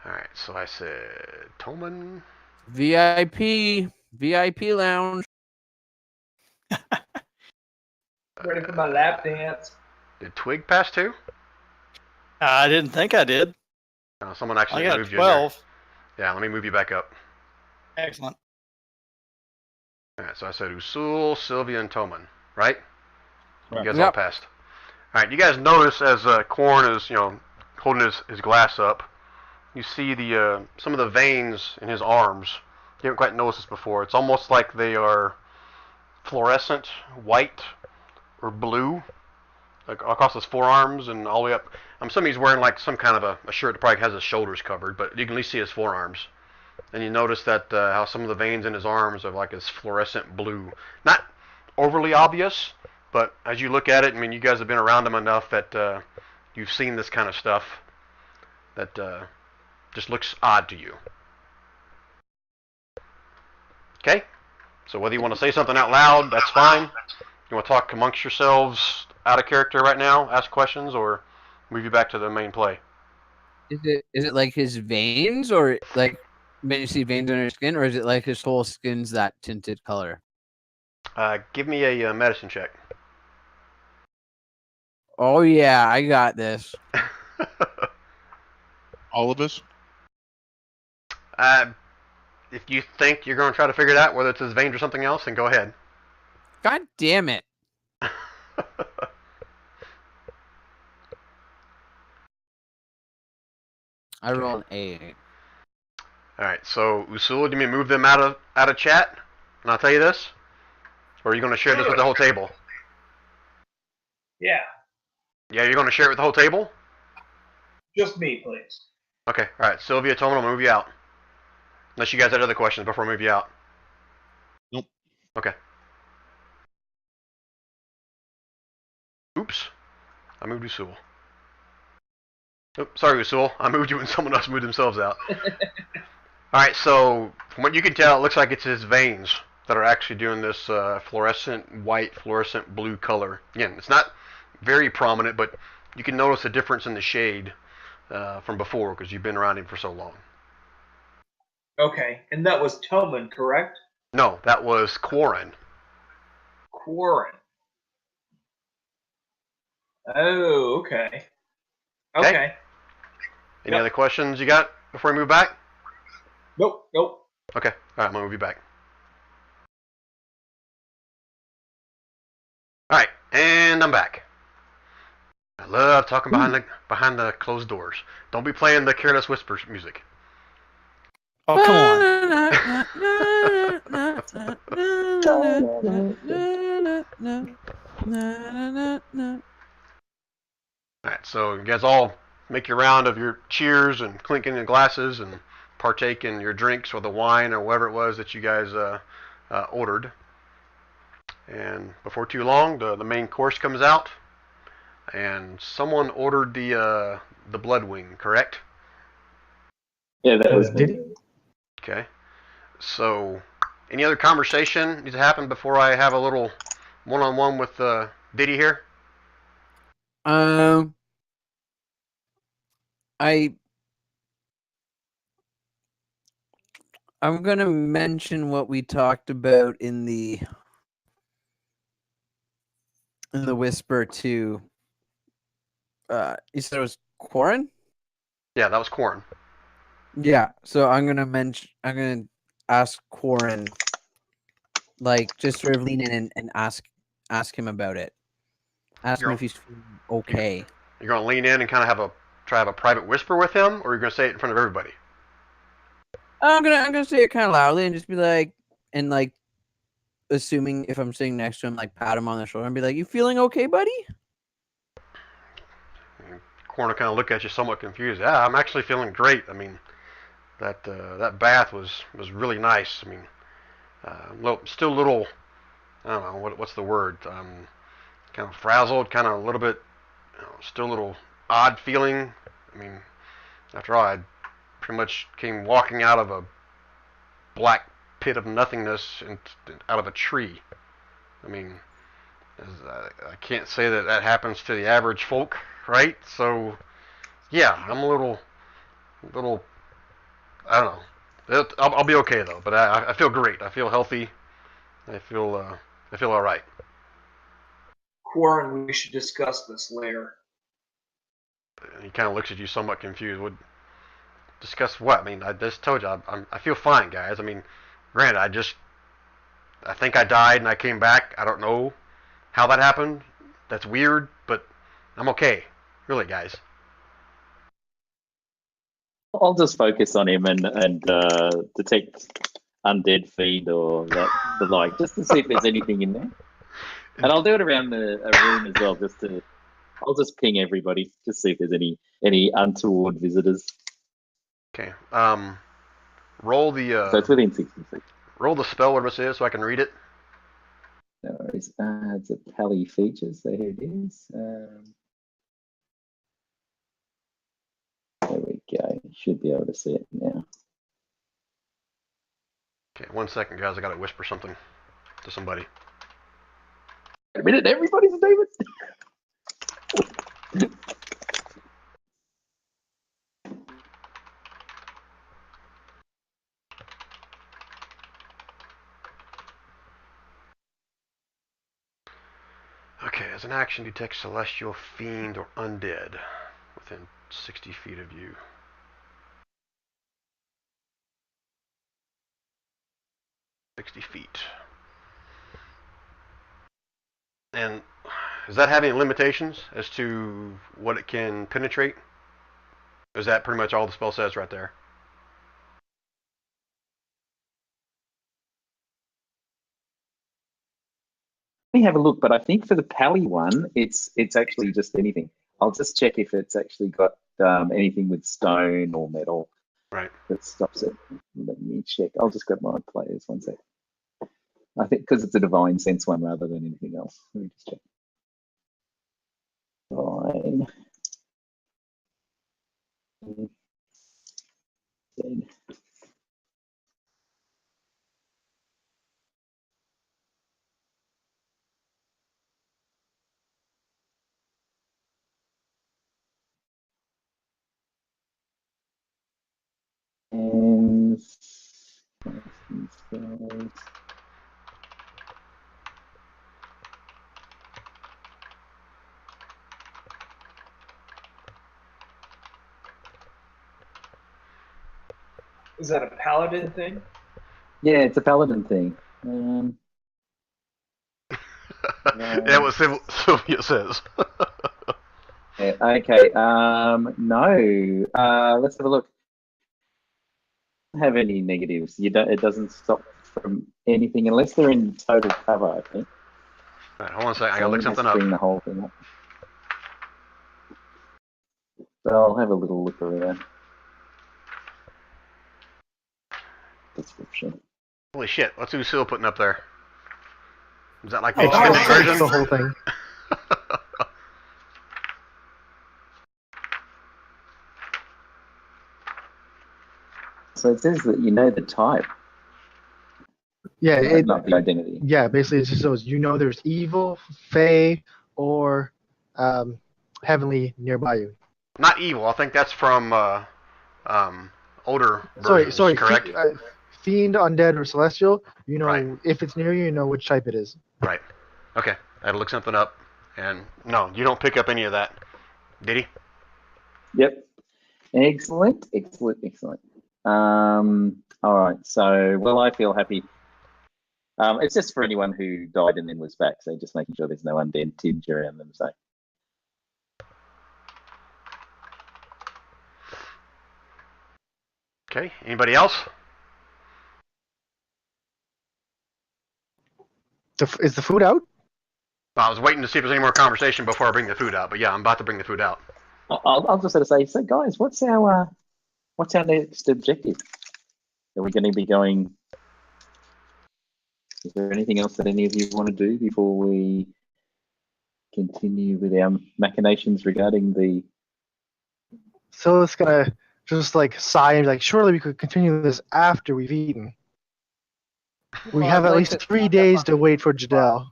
Alright, so I said Toman. VIP lounge. Ready for my lap dance. Did Twig pass too? I didn't think I did. No, someone actually I got moved you in there. 12. Yeah, let me move you back up. Excellent. Alright, so I said Usul, Sylvia, and Toman, right? You guys all Yep. passed. Alright, you guys notice as Quarren is, holding his glass up, you see the some of the veins in his arms. You haven't quite noticed this before. It's almost like they are fluorescent, white, or blue, like across his forearms and all the way up. I'm assuming he's wearing like some kind of a shirt that probably has his shoulders covered, but you can at least see his forearms. And you notice that how some of the veins in his arms are like this fluorescent blue. Not overly obvious, but as you look at it, I mean, you guys have been around him enough that you've seen this kind of stuff that just looks odd to you. Okay? So whether you want to say something out loud, that's fine. You want to talk amongst yourselves out of character right now, ask questions, or move you back to the main play? Is it like his veins, or like when you see veins on his skin, or is it like his whole skin's that tinted color? Give me a medicine check. Oh yeah, I got this. All of us? If you think you're going to try to figure it out, whether it's his veins or something else, then go ahead. God damn it. I rolled an 8. Alright, so Usul, do you mean move them out of chat? And I'll tell you this? Or are you going to share this with the whole table? Yeah, Yeah, you're going to share it with the whole table? just me, please. Okay, alright. Sylvia, Toman, I'll move you out. Unless you guys had other questions before I move you out. Nope. Okay. I moved Usul. Oops, sorry, Usul. I moved you when someone else moved themselves out. Alright, so from what you can tell, it looks like it's his veins that are actually doing this fluorescent white, fluorescent blue color. Again, it's not very prominent, but you can notice a difference in the shade from before because you've been around him for so long. Okay, and that was Toman, correct? No, that was Quarren. Quarren. Oh, okay. Okay. Any other questions you got before we move back? Nope. Okay. All right, I'm going to move you back. All right, and I'm back. I love talking behind the closed doors. Don't be playing the Careless Whispers music. Oh, come on. Alright, so you guys all make your round of your cheers and clinking your glasses and partake in your drinks or the wine or whatever it was that you guys ordered. And before too long, the main course comes out, and someone ordered the blood wing, correct? Yeah, that was me. Okay. So, any other conversation needs to happen before I have a little one-on-one with Diddy here? I'm gonna mention what we talked about in the whisper to you said it was Quarren? Yeah, that was Quarren. Yeah, so I'm gonna ask Quarren, like, just sort of lean in and ask him about it. Ask him if he's feeling okay. You're gonna lean in and kind of try to have a private whisper with him, or you're gonna say it in front of everybody? I'm gonna say it kind of loudly and just be like, and like, assuming if I'm sitting next to him, like, pat him on the shoulder and be like, "You feeling okay, buddy?" Quarren kind of look at you somewhat confused. Yeah, I'm actually feeling great. I mean, that bath was really nice. I mean, still a little, I don't know what's the word. Kind of frazzled, kind of a little bit, still a little odd feeling. I mean, after all, I pretty much came walking out of a black pit of nothingness and out of a tree. I mean, I can't say that happens to the average folk, right? So, yeah, I'm a little, I don't know. I'll be okay though. But I feel great. I feel healthy. I feel all right. Quarren, we should discuss this later. He kind of looks at you somewhat confused. Would discuss what? I mean, I just told you I feel fine, guys. I mean, granted, I think I died and I came back. I don't know how that happened. That's weird, but I'm okay. Really, guys. I'll just focus on him and detect undead feed or the like, just to see if there's anything in there. And I'll do it around the room as well, I'll just ping everybody, just see if there's any untoward visitors. Okay. Roll the. So it's within 60 seconds. Roll the spell, whatever it is, so I can read it. No worries. It's a tally feature, so here it is. There we go. You should be able to see it now. Okay, 1 second, guys. I gotta whisper something to somebody. Wait a minute, everybody's a demon. Okay, as an action, detect celestial, fiend, or undead within 60 feet of you. And does that have any limitations as to what it can penetrate? Or is that pretty much all the spell says right there? Let me have a look, but I think for the Pally one, it's actually just anything. I'll just check if it's actually got anything with stone or metal. Right. That stops it. Let me check. I'll just grab my players 1 sec. I think because it's a divine sense one rather than anything else. Let me just check. 9. 10. And Is that a paladin thing? yeah, it's a paladin thing. Yeah, what Sylvia says. Yeah, okay. No. Let's have a look. Don't have any negatives. You don't. It doesn't stop from anything unless they're in total cover. I think. All right, hold on a second. I So gotta look let me just something up. bring the whole thing up. But I'll have a little look around. Description. Holy shit! What's Lucille putting up there? Is that like the Oh, extended it's version? the whole thing. So it says that you know the type, Yeah, not the identity. yeah. Basically, it just shows there's evil, fey, or heavenly nearby you. Not evil. I think that's from older versions. Sorry, correct? fiend, undead, or celestial. Right. If it's near you, you know which type it is. Right. Okay. I had to look something up. And no, you don't pick up any of that. Did he? Yep. Excellent. All right. So, well, I feel happy. It's just for anyone who died and then was back. So just making sure there's no undead tinge around them. So. Okay. Anybody else? Is the food out? I was waiting to see if there's any more conversation before I bring the food out. But yeah, I'm about to bring the food out. I'll just sort of say, so guys, what's our next objective? Are we going to be going? Is there anything else that any of you want to do before we continue with our machinations regarding the? So it's gonna just like sigh and be like, surely we could continue this after we've eaten. We have at least 3 days to wait for Jadel.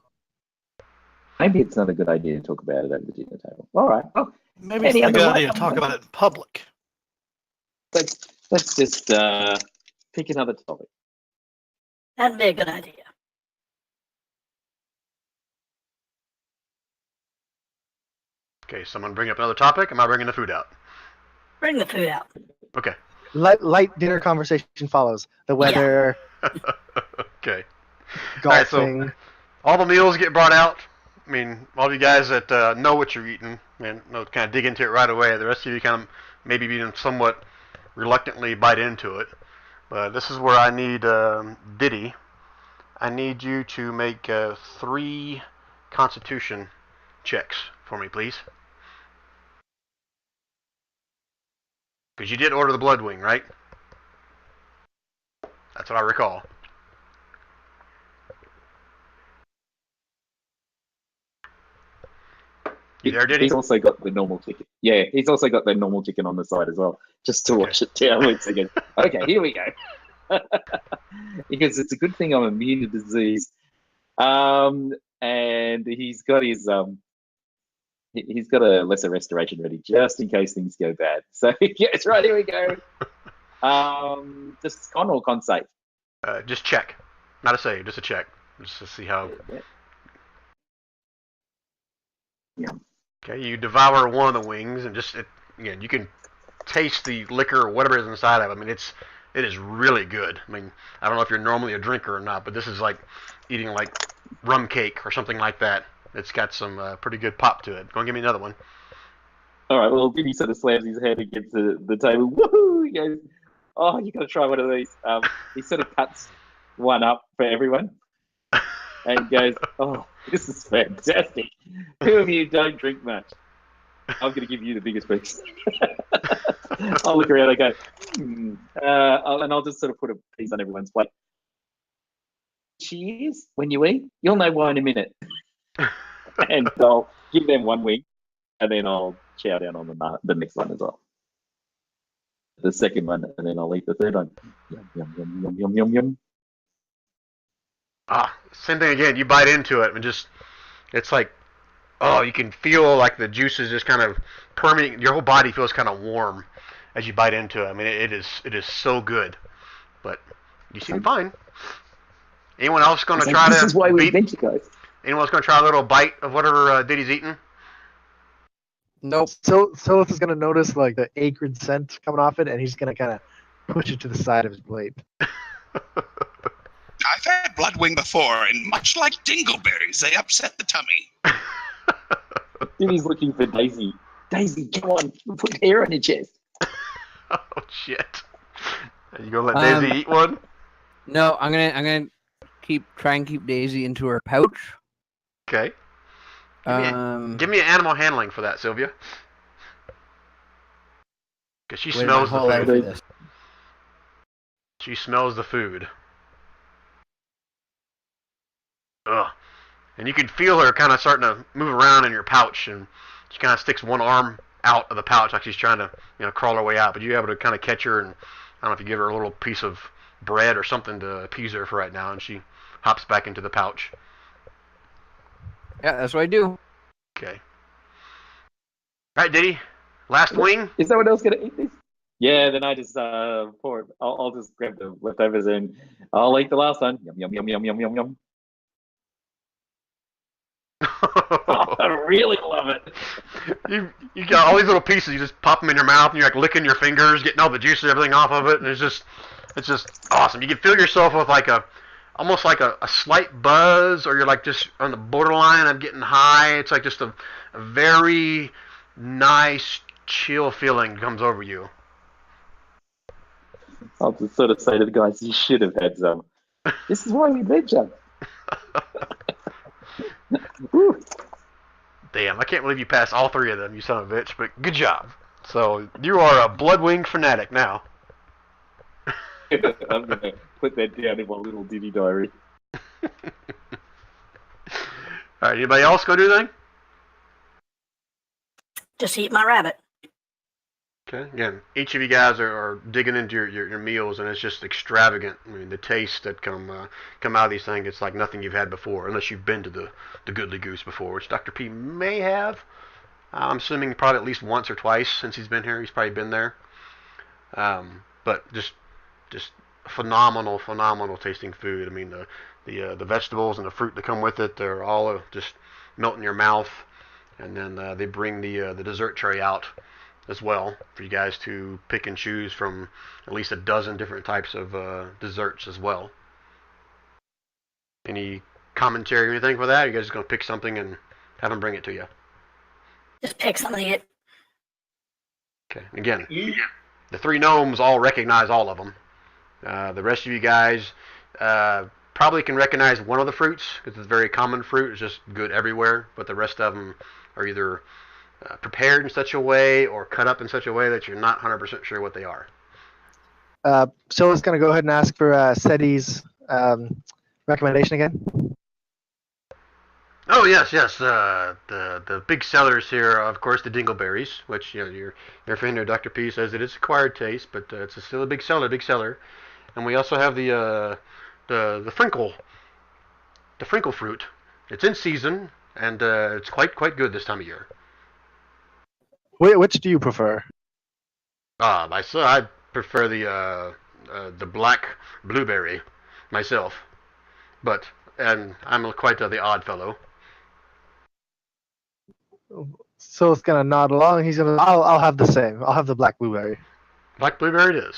Maybe it's not a good idea to talk about it at the dinner table. All right. Oh, Maybe it's a good idea to talk about it in public. Let's just pick another topic. That'd be a good idea. Okay, someone bring up another topic. Am I bringing the food out? Bring the food out. Okay. Light dinner conversation follows. The weather, Okay. golfing. All right, so all the meals get brought out. I mean, all of you guys that know what you're eating and kind of dig into it right away. The rest of you kind of maybe being somewhat reluctantly bite into it. But this is where I need Diddy. I need you to make 3 Constitution checks for me, please. Because you did order the blood wing, right? That's what I recall. You there, Diddy? He's also got the normal chicken. Yeah, he's also got the normal chicken on the side as well, just to watch it downwards again. Okay, here we go. Because it's a good thing I'm immune to disease. And he's got his he's got a lesser restoration ready just in case things go bad. So yes, right, here we go. Just con or con save? Just check. Not a save, just a check. Just to see how. Yeah. Okay, you devour one of the wings and just again, you can taste the liquor or whatever is inside of it. I mean, it is really good. I mean, I don't know if you're normally a drinker or not, but this is like eating like rum cake or something like that. It's got some pretty good pop to it. Go and give me another one. All right, well, Vinny sort of slams his head against the table. Woohoo! He goes, oh, you got to try one of these. He sort of cuts one up for everyone and goes, oh, this is fantastic. Who of you don't drink much? I'm going to give you the biggest piece. I'll look around and go, and I'll just sort of put a piece on everyone's plate. Cheers. When you eat, you'll know why in a minute. And I'll give them one wing and then I'll chow down on the next one as well. The second one, and then I'll eat the third one. Yum, yum, yum, yum, yum, yum, yum. Same thing again. You bite into it and just, it's like, oh, you can feel like the juices just kind of permeating. Your whole body feels kind of warm as you bite into it. I mean, it is so good. But you seem fine. Anyone else going to try This to is why we beat? invent you guys. Anyone else going to try a little bite of whatever Diddy's eating? Nope. So Silith is gonna notice like the acrid scent coming off it, and he's gonna kind of push it to the side of his plate. I've had bloodwing before, and much like dingleberries, they upset the tummy. Jimmy's looking for Daisy. Daisy, come on, put hair on your chest. Oh shit! Are you gonna let Daisy eat one? No, I'm gonna try and keep Daisy into her pouch. Okay. Give me an animal handling for that, Sylvia. Because she smells the food. She smells the food. Ugh. And you can feel her kind of starting to move around in your pouch, and she kind of sticks one arm out of the pouch like she's trying to, crawl her way out. But you're able to kind of catch her, and I don't know if you give her a little piece of bread or something to appease her for right now, and she hops back into the pouch. Yeah, that's what I do. Okay. All right, Diddy. Last wing. Is someone else gonna eat this? Yeah, then I just pour it. I'll just grab the leftovers and I'll eat the last one. Yum yum yum yum yum yum yum. I really love it. You got all these little pieces. You just pop them in your mouth, and you're like licking your fingers, getting all the juices, everything off of it, and it's just awesome. You can feel yourself with almost like a slight buzz, or you're like just on the borderline of getting high. It's like just a very nice, chill feeling comes over you. I'll just sort of say to the guys, you should have had some. This is why we venture. Damn, I can't believe you passed all three of them, you son of a bitch, but good job. So, you are a Bloodwing fanatic now. I'm going to put that down in my little Diddy diary. Alright, anybody else go do anything? Just eat my rabbit. Okay, again, each of you guys are digging into your meals, and it's just extravagant. I mean, the taste that come out of these things, it's like nothing you've had before, unless you've been to the Goodly Goose before, which Dr. P may have. I'm assuming probably at least once or twice since he's been here. He's probably been there. But just phenomenal tasting food. I mean, the vegetables and the fruit that come with it, they're all just melt in your mouth. And then they bring the dessert tray out as well for you guys to pick and choose from at least a dozen different types of desserts as well. Any commentary or anything for that? Or you guys just going to pick something and have them bring it to you? Just pick something to eat. Okay. Again, the three gnomes all recognize all of them. The rest of you guys probably can recognize one of the fruits because it's a very common fruit. It's just good everywhere. But the rest of them are either prepared in such a way or cut up in such a way that you're not 100% sure what they are. So it's going to go ahead and ask for Seti's recommendation again. Oh yes. The big sellers here, are, of course, the dingleberries, which your friend here, Dr. P, says it is acquired taste, but it's still a big seller. And we also have the Frinkle fruit. It's in season, and it's quite good this time of year. Which do you prefer? Myself, I prefer the black blueberry myself, and I'm quite the odd fellow. So it's gonna nod along. He's gonna. I'll have the same. I'll have the black blueberry. Black blueberry it is.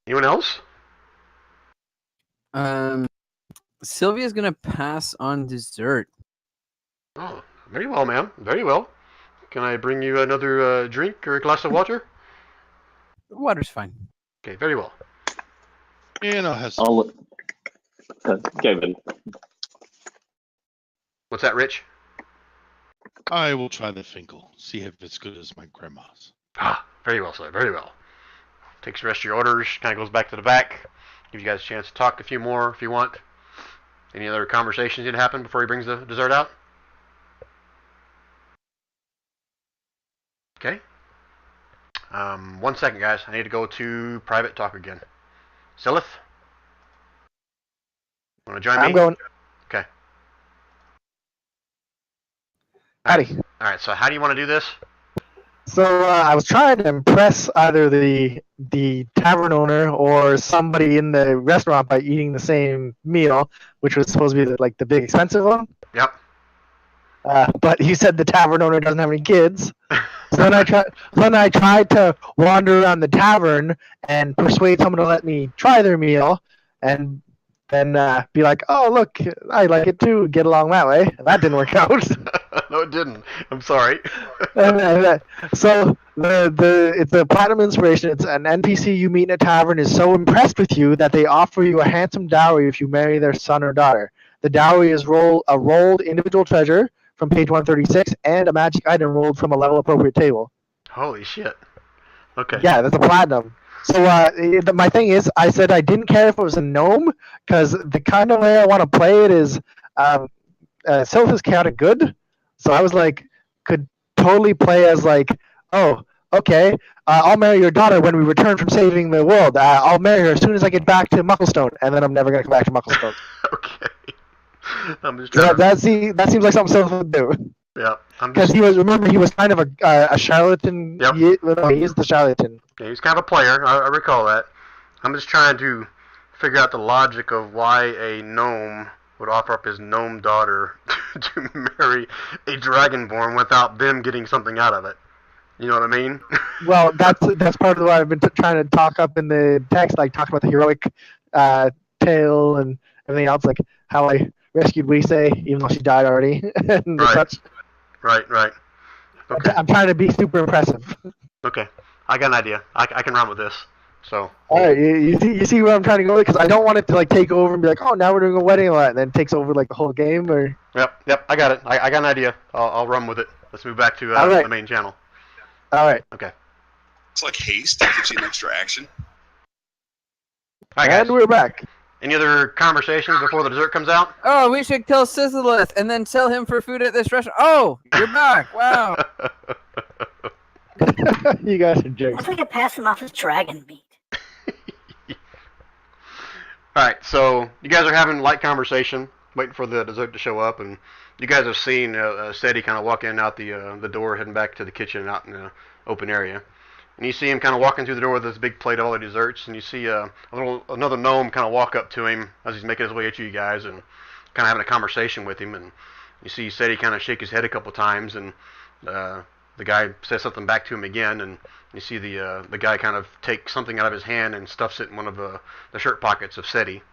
Anyone else? Sylvia's gonna pass on dessert. Oh, very well, ma'am. Very well. Can I bring you another drink or a glass of water? Water's fine. Okay, very well. And I'll have some. I'll look. Okay, buddy. What's that, Rich? I will try the Finkel. See if it's good as my grandma's. Very well, sir. Very well. Takes the rest of your orders. Kind of goes back to the back. Give you guys a chance to talk a few more if you want. Any other conversations that happen before he brings the dessert out? Okay. 1 second, guys. I need to go to private talk again. Silith? Want to join me? I'm going. Okay. Howdy. All right, so how do you want to do this? So I was trying to impress either the tavern owner or somebody in the restaurant by eating the same meal, which was supposed to be the big expensive one. Yep. But he said the tavern owner doesn't have any kids. So then I tried to wander around the tavern and persuade someone to let me try their meal, and then be like, "Oh, look, I like it too." Get along that way. That didn't work out. No, it didn't. I'm sorry. So it's a platinum inspiration. It's an NPC you meet in a tavern is so impressed with you that they offer you a handsome dowry if you marry their son or daughter. The dowry is a rolled individual treasure from page 136 and a magic item rolled from a level appropriate table. Holy shit. Okay. Yeah, that's a platinum. So my thing is, I said I didn't care if it was a gnome, because the kind of way I want to play it is Sylph is chaotic good. So I was like, could totally play as oh, okay, I'll marry your daughter when we return from saving the world. I'll marry her as soon as I get back to Mucklestone, and then I'm never going to come back to Mucklestone. Okay. I'm just trying that seems like something Sylph would do. Yeah. Because he was kind of a charlatan. Yep. He is the charlatan. Yeah, he's kind of a player. I recall that. I'm just trying to figure out the logic of why a gnome would offer up his gnome daughter to marry a dragonborn without them getting something out of it. You know what I mean? Well, that's part of what I've been trying to talk up in the text, talk about the heroic tale and everything else, how I rescued Weisei, even though she died already. And Right. such. Right. Okay. I'm trying to be super impressive. Okay. I got an idea. I can run with this. So. All right, you see where I'm trying to go with? Because I don't want it to take over and be oh, now we're doing a wedding a lot, and then it takes over the whole game. Or Yep. I got it. I got an idea. I'll run with it. Let's move back to right. the main channel. All right. Okay. It's like haste. It gives you an extra action. All right, guys. And we're back. Any other conversations before the dessert comes out? Oh, we should kill Sizzleth and then sell him for food at this restaurant. Oh, you're back. Wow. You guys are I jerks. think I passed him off as dragon meat. All right, so you guys are having light conversation, waiting for the dessert to show up, and you guys have seen Steady kind of walk in and out the door, heading back to the kitchen out in the open area. And you see him kind of walking through the door with this big plate of all the desserts, and you see another gnome kind of walk up to him as he's making his way at you guys and kind of having a conversation with him. And you see Steady kind of shake his head a couple times, and the guy says something back to him again, and you see the guy kind of take something out of his hand and stuffs it in one of the shirt pockets of Seti.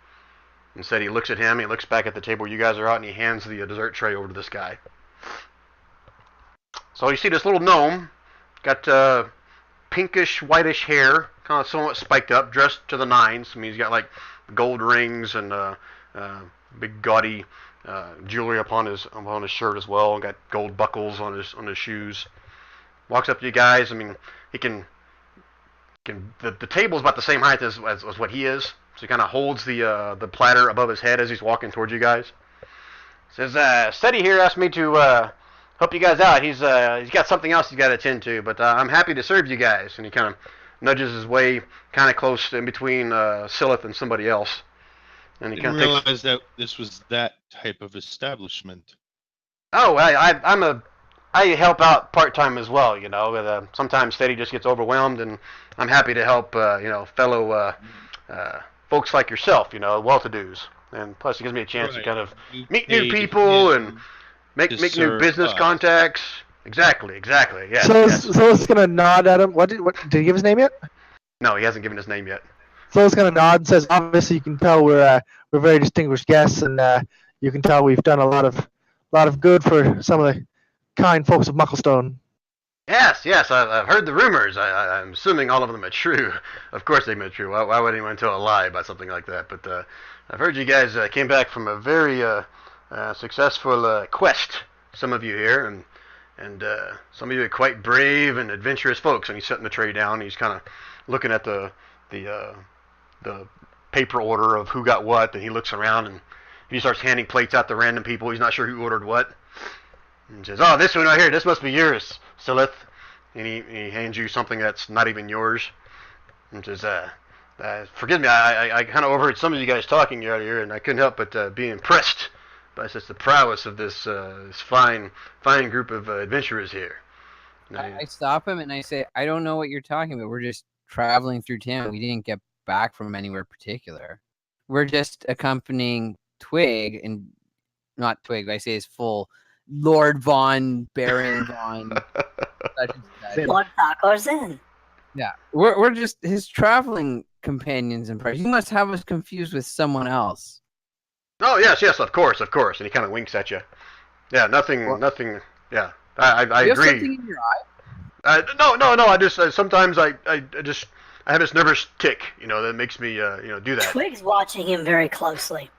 And Seti looks at him, he looks back at the table where you guys are at, and he hands the dessert tray over to this guy. So you see this little gnome, got pinkish, whitish hair, kind of somewhat spiked up, dressed to the nines. I mean, he's got gold rings and big gaudy jewelry upon his shirt as well, and got gold buckles on his shoes. Walks up to you guys. I mean, he can the table's about the same height as what he is. So he kind of holds the platter above his head as he's walking towards you guys. Says, Steady here asked me to help you guys out. He's got something else he's got to attend to, but I'm happy to serve you guys. And he kind of nudges his way kind of close in between Silith and somebody else. And he Didn't kind of realize that this was that type of establishment. Oh, I help out part-time as well, you know. Sometimes Steady just gets overwhelmed, and I'm happy to help, fellow folks like yourself, well-to-dos. And plus, it gives me a chance to kind of meet new people and make new business contacts. Exactly. Yeah. So it's gonna nod at him. What did he give his name yet? No, he hasn't given his name yet. So it's gonna nod and says, obviously you can tell we're very distinguished guests, and you can tell we've done a lot of good for some of the kind folks of Mucklestone. Yes, I've heard the rumors. I'm assuming all of them are true. Of course they've been true. Why would anyone tell a lie about something like that? But I've heard you guys came back from a very successful quest, some of you here, and some of you are quite brave and adventurous folks. And he's setting the tray down. He's kind of looking at the paper order of who got what, and he looks around and he starts handing plates out to random people. He's not sure who ordered what. And says, "Oh, this one right here, this must be yours, Silith. and he hands you something that's not even yours. And says, forgive me, I kind of overheard some of you guys talking earlier, and I couldn't help but be impressed by such the prowess of this fine group of adventurers here. I stop him and I say, I don't know what you're talking about. We're just traveling through town. We didn't get back from anywhere particular. We're just accompanying Twig, and not Twig, I say his full Lord Von Baron Von. Lord Thakorzin. Yeah, we're just his traveling companions and friends. You must have us confused with someone else. Oh yes, of course, and he kind of winks at you. Yeah, nothing. Yeah, I agree. You have something in your eye? No. I just sometimes I have this nervous tick, that makes me do that. Twig's watching him very closely.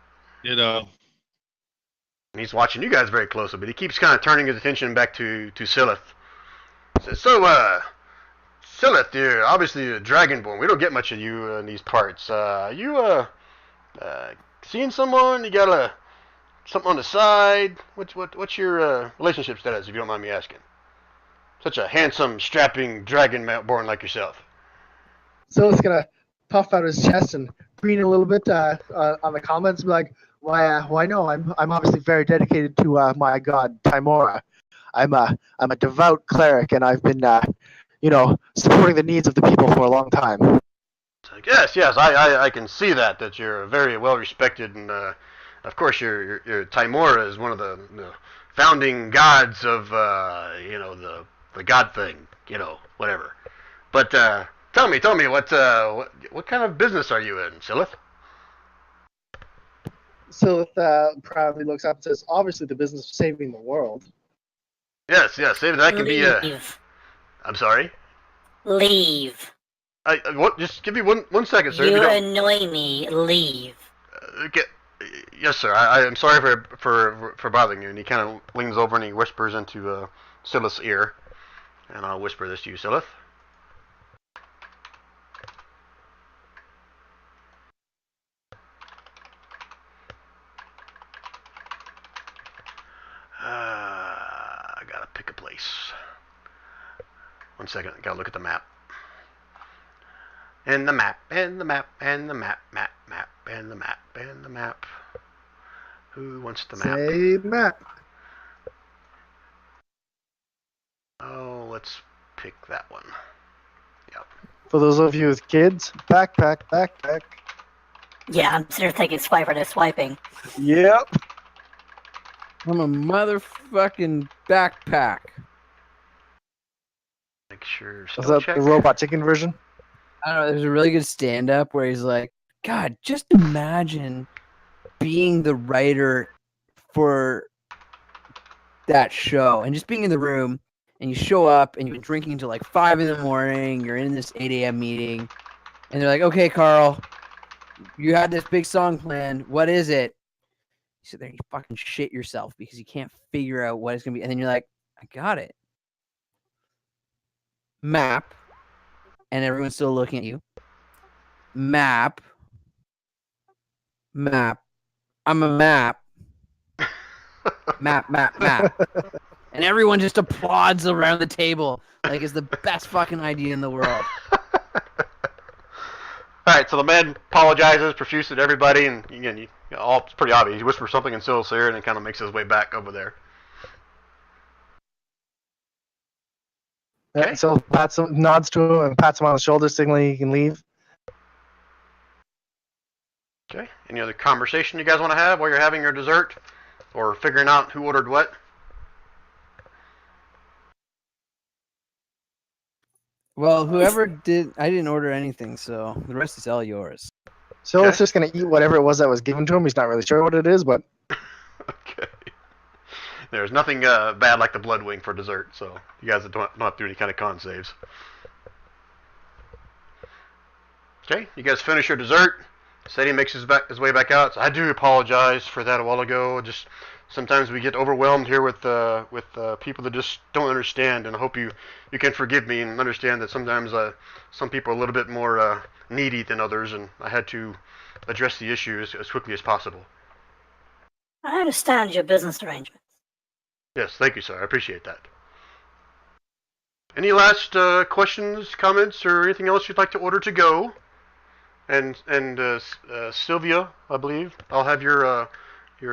And he's watching you guys very closely, but he keeps kind of turning his attention back to Silith. So, Silith, you're obviously a dragonborn. We don't get much of you in these parts. You seeing someone? You got something on the side? What's your relationship status, if you don't mind me asking? Such a handsome, strapping dragonborn like yourself. Silith's gonna puff out his chest and preen a little bit on the comments, and be like, "Why no? I'm obviously very dedicated to my god Tymora. I'm a devout cleric, and I've been supporting the needs of the people for a long time." Yes, I can see that you're very well respected, and of course your Tymora is one of the founding gods of the god thing, whatever. But tell me, what kind of business are you in, Silith? Silith proudly looks up and says, "Obviously, the business of saving the world." Yes, saving that can be I'm sorry. Leave. Just give me one second, sir. You annoy me. Leave. Okay. Yes, sir. I am sorry for bothering you. And he kind of leans over and he whispers into Silith's ear. And I'll whisper this to you, Silith. I gotta pick a place. 1 second. I gotta look at the map. And the map. Who wants the map? Say map. Oh, let's pick that one. Yep. For those of you with kids, backpack. Yeah, I'm sitting here thinking swiper to swiping. Yep. I'm a motherfucking backpack. Make sure. Is that the Robot Chicken version? I don't know. There's a really good stand-up where he's like, God, just imagine being the writer for that show and just being in the room, and you show up and you've been drinking until like 5 in the morning. You're in this 8 a.m. meeting, and they're like, okay, Carl, you had this big song planned. What is it? You sit there and you fucking shit yourself because you can't figure out what it's going to be. And then you're like, I got it. Map. And everyone's still looking at you. Map. I'm a map. Map. And everyone just applauds around the table like it's the best fucking idea in the world. All right, so the man apologizes profusely to everybody, and again, it's pretty obvious. He whispers something in Silith's ear and then kind of makes his way back over there. Okay. So nods to him and pats him on the shoulder, signaling he can leave. Okay. Any other conversation you guys want to have while you're having your dessert, or figuring out who ordered what? Well, whoever did, I didn't order anything, so the rest is all yours. So it's just gonna eat whatever it was that was given to him. He's not really sure what it is, but okay. There's nothing bad like the blood wing for dessert, so you guys don't have to do any kind of con saves. Okay, you guys finish your dessert. Sadie makes his way back out. So I do apologize for that a while ago. Just sometimes we get overwhelmed here with people that just don't understand, and I hope you can forgive me and understand that sometimes some people are a little bit more needy than others, and I had to address the issue as quickly as possible. I understand your business arrangements. Yes, thank you, sir. I appreciate that. Any last questions, comments, or anything else you'd like to order to go? And Sylvia, I believe, I'll have your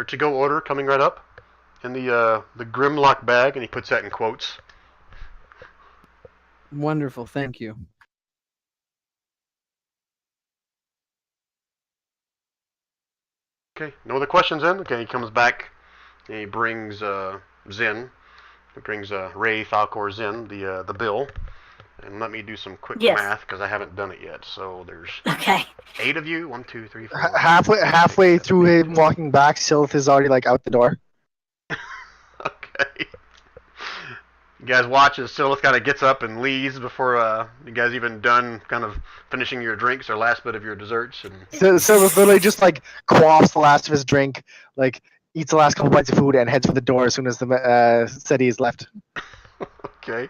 to-go order coming right up in the Grimlock bag, and he puts that in quotes. Wonderful, thank you. Okay, no other questions then? Okay, he comes back, and he brings Zin. He brings Ray, Falcor, Zin, the bill. And let me do some quick math, because I haven't done it yet. So there's 8 of you. 1, 2, 3, 4. Halfway through him walking back, Sylph is already like out the door. Okay. You guys watch as Sylph kind of gets up and leaves before you guys even done kind of finishing your drinks or last bit of your desserts. And Sylph literally just like quaffs the last of his drink, like eats the last couple bites of food, and heads for the door as soon as the city is left. Okay.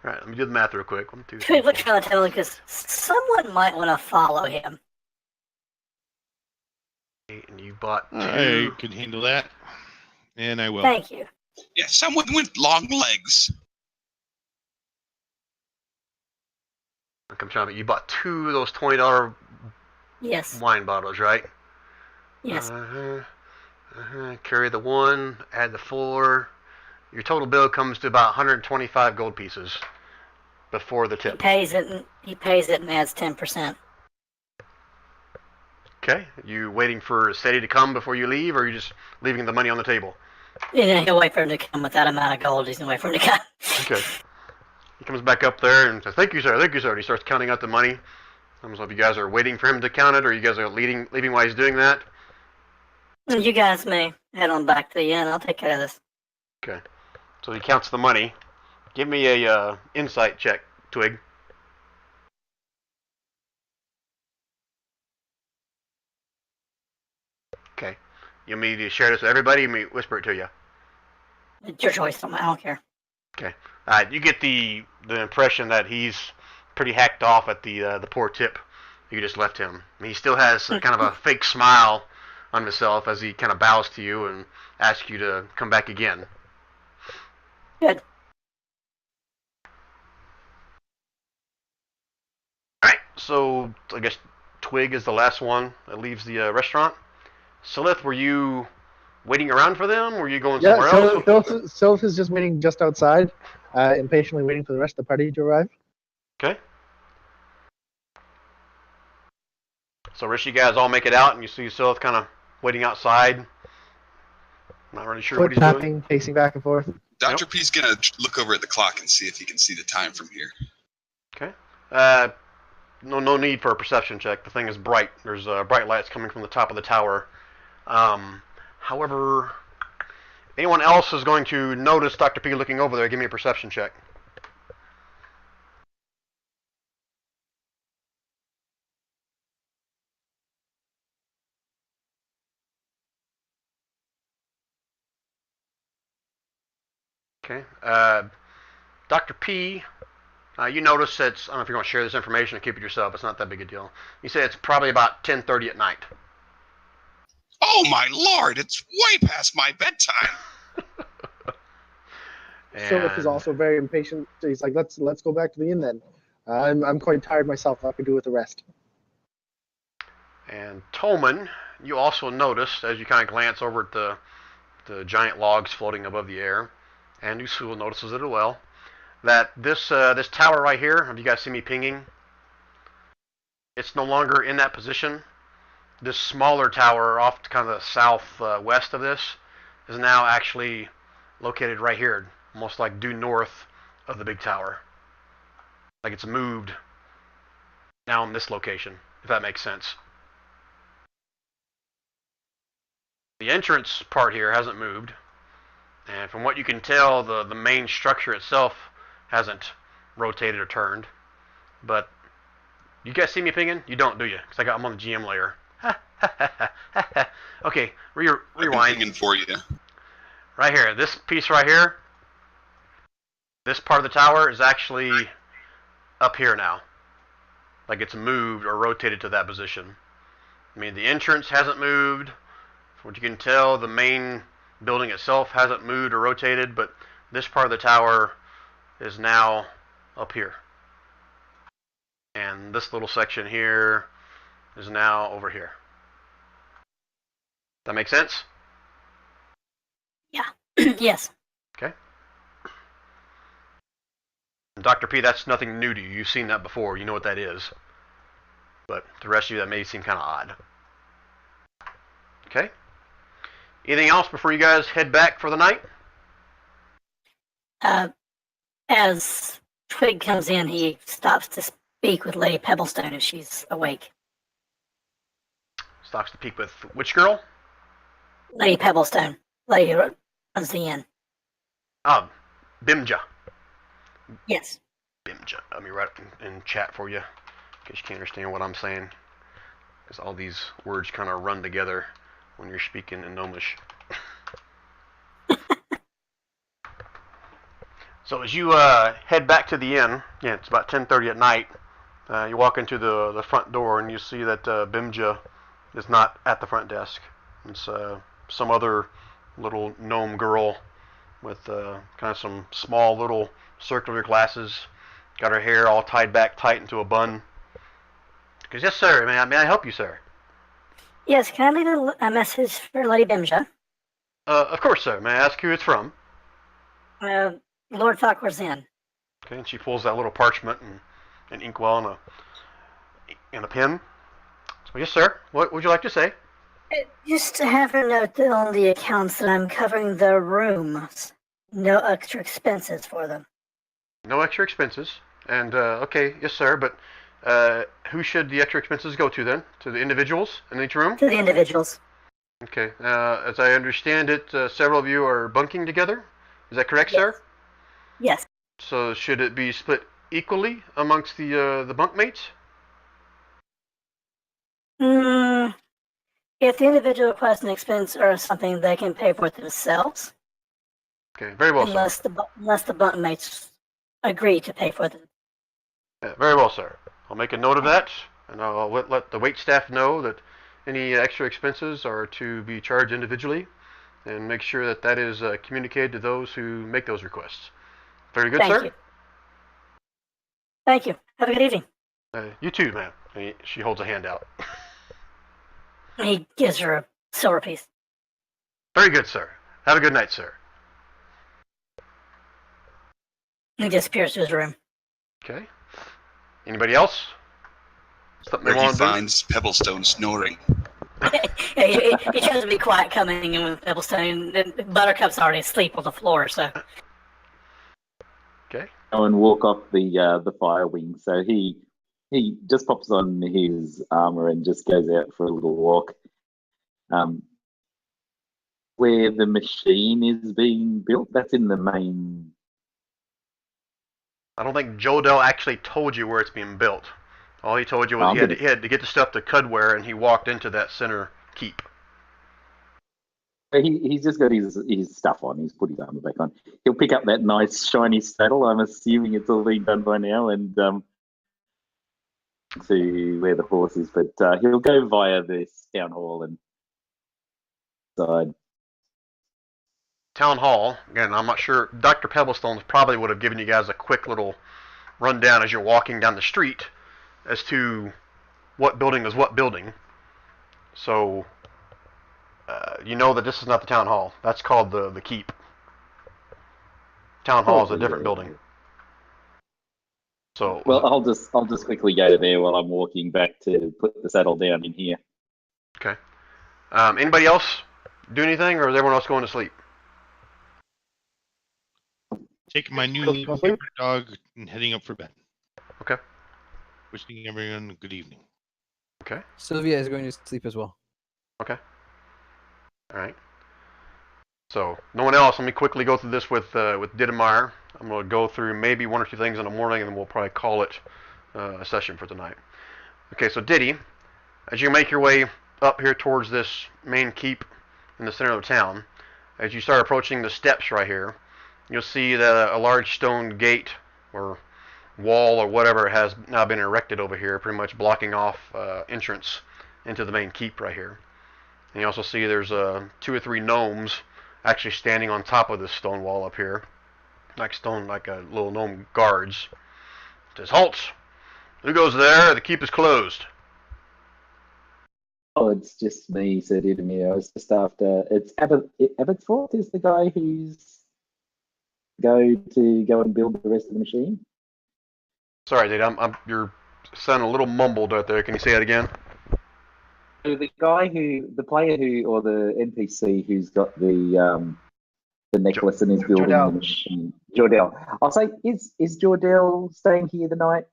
All right, let me do the math real quick. 1, 2, 3. Should we look around the table because someone might want to follow him. And you bought 2. I can handle that, and I will. Thank you. Yeah, someone with long legs. I'm trying to. You bought 2 of those $20 Yes. wine bottles, right? Yes. Carry the 1, add the 4. Your total bill comes to about 125 gold pieces before the tip. He pays it and adds 10%. Okay. You waiting for Steady to come before you leave, or are you just leaving the money on the table? He'll wait for him to come with that amount of gold. He's going to wait for him to come. Okay. He comes back up there and says, "Thank you, sir. Thank you, sir." And he starts counting out the money. I don't know if you guys are waiting for him to count it, or you guys are leaving while he's doing that. You guys may head on back to the inn. I'll take care of this. Okay. So he counts the money. Give me a insight check, Twig. Okay. You want me to share this with everybody? You want me to whisper it to you? It's your choice. I don't care. Okay. You get the impression that he's pretty hacked off at the poor tip you just left him. He still has kind of a fake smile on himself as he kind of bows to you and asks you to come back again. Good. Alright, so I guess Twig is the last one that leaves the restaurant. Silith, were you waiting around for them? Were you going somewhere else? Sylph is just waiting just outside, impatiently waiting for the rest of the party to arrive. Okay. So rest of you guys all make it out, and you see Silith kind of waiting outside. Not really sure what he's doing. Pacing back and forth. Dr. P's gonna look over at the clock and see if he can see the time from here. Okay. No need for a perception check. The thing is bright. There's bright lights coming from the top of the tower. However, if anyone else is going to notice Dr. P looking over there, give me a perception check. Okay. Dr. P, you notice it's, I don't know if you're going to share this information or keep it yourself. It's not that big a deal. You say it's probably about 10:30 at night. Oh my lord, it's way past my bedtime. Sylph is also very impatient. He's like, let's go back to the inn then. I'm quite tired myself. I could do with the rest. And Tolman, you also notice as you kind of glance over at the giant logs floating above the air, and Usul notices it as well, that this tower right here, have you guys seen me pinging? It's no longer in that position. This smaller tower off to kind of the southwest of this is now actually located right here, almost like due north of the big tower. Like it's moved now in this location, if that makes sense. The entrance part here hasn't moved, and from what you can tell, the main structure itself hasn't rotated or turned. But you guys see me pinging? You don't, do you? Because I'm on the GM layer. Okay, rewind. Pinging for you. Right here, this piece right here, this part of the tower is actually up here now. Like it's moved or rotated to that position. I mean, the entrance hasn't moved. From what you can tell, the main building itself hasn't moved or rotated, but this part of the tower is now up here. And this little section here is now over here. That make sense? Yeah. Yes. Okay. Dr. P, that's nothing new to you. You've seen that before. You know what that is. But to the rest of you, that may seem kind of odd. Okay. Anything else before you guys head back for the night? As Twig comes in, he stops to speak with Lady Pebblestone if she's awake. Stops to speak with which girl? Lady Pebblestone. Lady who runs the inn. Bimja. Yes. Bimja. Let me write it in chat for you, in case you can't understand what I'm saying. Because all these words kind of run together when you're speaking in Gnomish. So as you head back to the inn, yeah, it's about 10:30 at night. You walk into the front door and you see that Bimja is not at the front desk. It's some other little gnome girl with kind of some small little circular glasses. Got her hair all tied back tight into a bun. Because, yes, sir, may I help you, sir? Yes, can I leave a message for Lady Bimja? Of course, sir. May I ask who it's from? Lord Falcor's Inn. Okay, and she pulls that little parchment and inkwell and a pen. So, yes, sir. What would you like to say? Just to have her note that on the accounts that I'm covering the rooms. No extra expenses for them. No extra expenses. And, okay, yes, sir, but who should the extra expenses go to then? To the individuals in each room? To the individuals. Okay. As I understand it, several of you are bunking together. Is that correct, yes. sir? Yes. So should it be split equally amongst the bunkmates? If the individual requests an expense or something, they can pay for it themselves. Okay, very well, unless sir. Unless the bunkmates agree to pay for them. Yeah, very well, sir. I'll make a note of that, and I'll let the wait staff know that any extra expenses are to be charged individually, and make sure that that is communicated to those who make those requests. Very good, sir. Thank you. Thank you. Have a good evening. You too, ma'am. She holds a hand out. He gives her a silver piece. Very good, sir. Have a good night, sir. He disappears to his room. Okay. Anybody else? Something Where he finds Pebblestone snoring. he tries to be quiet coming in with Pebblestone, and Buttercup's already asleep on the floor, so. Okay. Go and walk off the fire wing. So he just pops on his armor and just goes out for a little walk. Where the machine is being built, that's in the main. I don't think Jodell actually told you where it's being built. All he told you was he had to get the stuff to Cudware, and he walked into that center keep. He's just got his stuff on. He's put his armor back on. He'll pick up that nice shiny saddle. I'm assuming it's all been done by now, and to where the horse is. But he'll go via this town hall and side. Town hall. Again, I'm not sure. Dr. Pebblestone probably would have given you guys a quick little rundown as you're walking down the street as to what building is what building. So you know that this is not the town hall. That's called the keep. Town hall is a different building. So well, I'll just quickly go to there while I'm walking back to put the saddle down in here. Okay. Anybody else do anything, or is everyone else going to sleep? Taking my new favorite dog and heading up for bed. Okay. Wishing everyone a good evening. Okay. Sylvia is going to sleep as well. Okay. All right. So no one else. Let me quickly go through this with Didemeyer. I'm going to go through maybe one or two things in the morning, and then we'll probably call it a session for tonight. Okay. So Diddy, as you make your way up here towards this main keep in the center of the town, as you start approaching the steps right here, you'll see that a large stone gate or wall or whatever has now been erected over here, pretty much blocking off entrance into the main keep right here. And you also see there's 2 or 3 gnomes actually standing on top of this stone wall up here. like stone, like a little gnome guards. Says, "Halt! Who goes there? The keep is closed." Oh, it's just me, Sir Didymir. I was just after. It's Abbotsford is the guy who's go and build the rest of the machine. Sorry, dude. You're sounding a little mumbled out there. Can you say that again? So the player or the NPC who's got the necklace and is building Jordell. the machine. Jordell. I'll say, is Jordell staying here the night?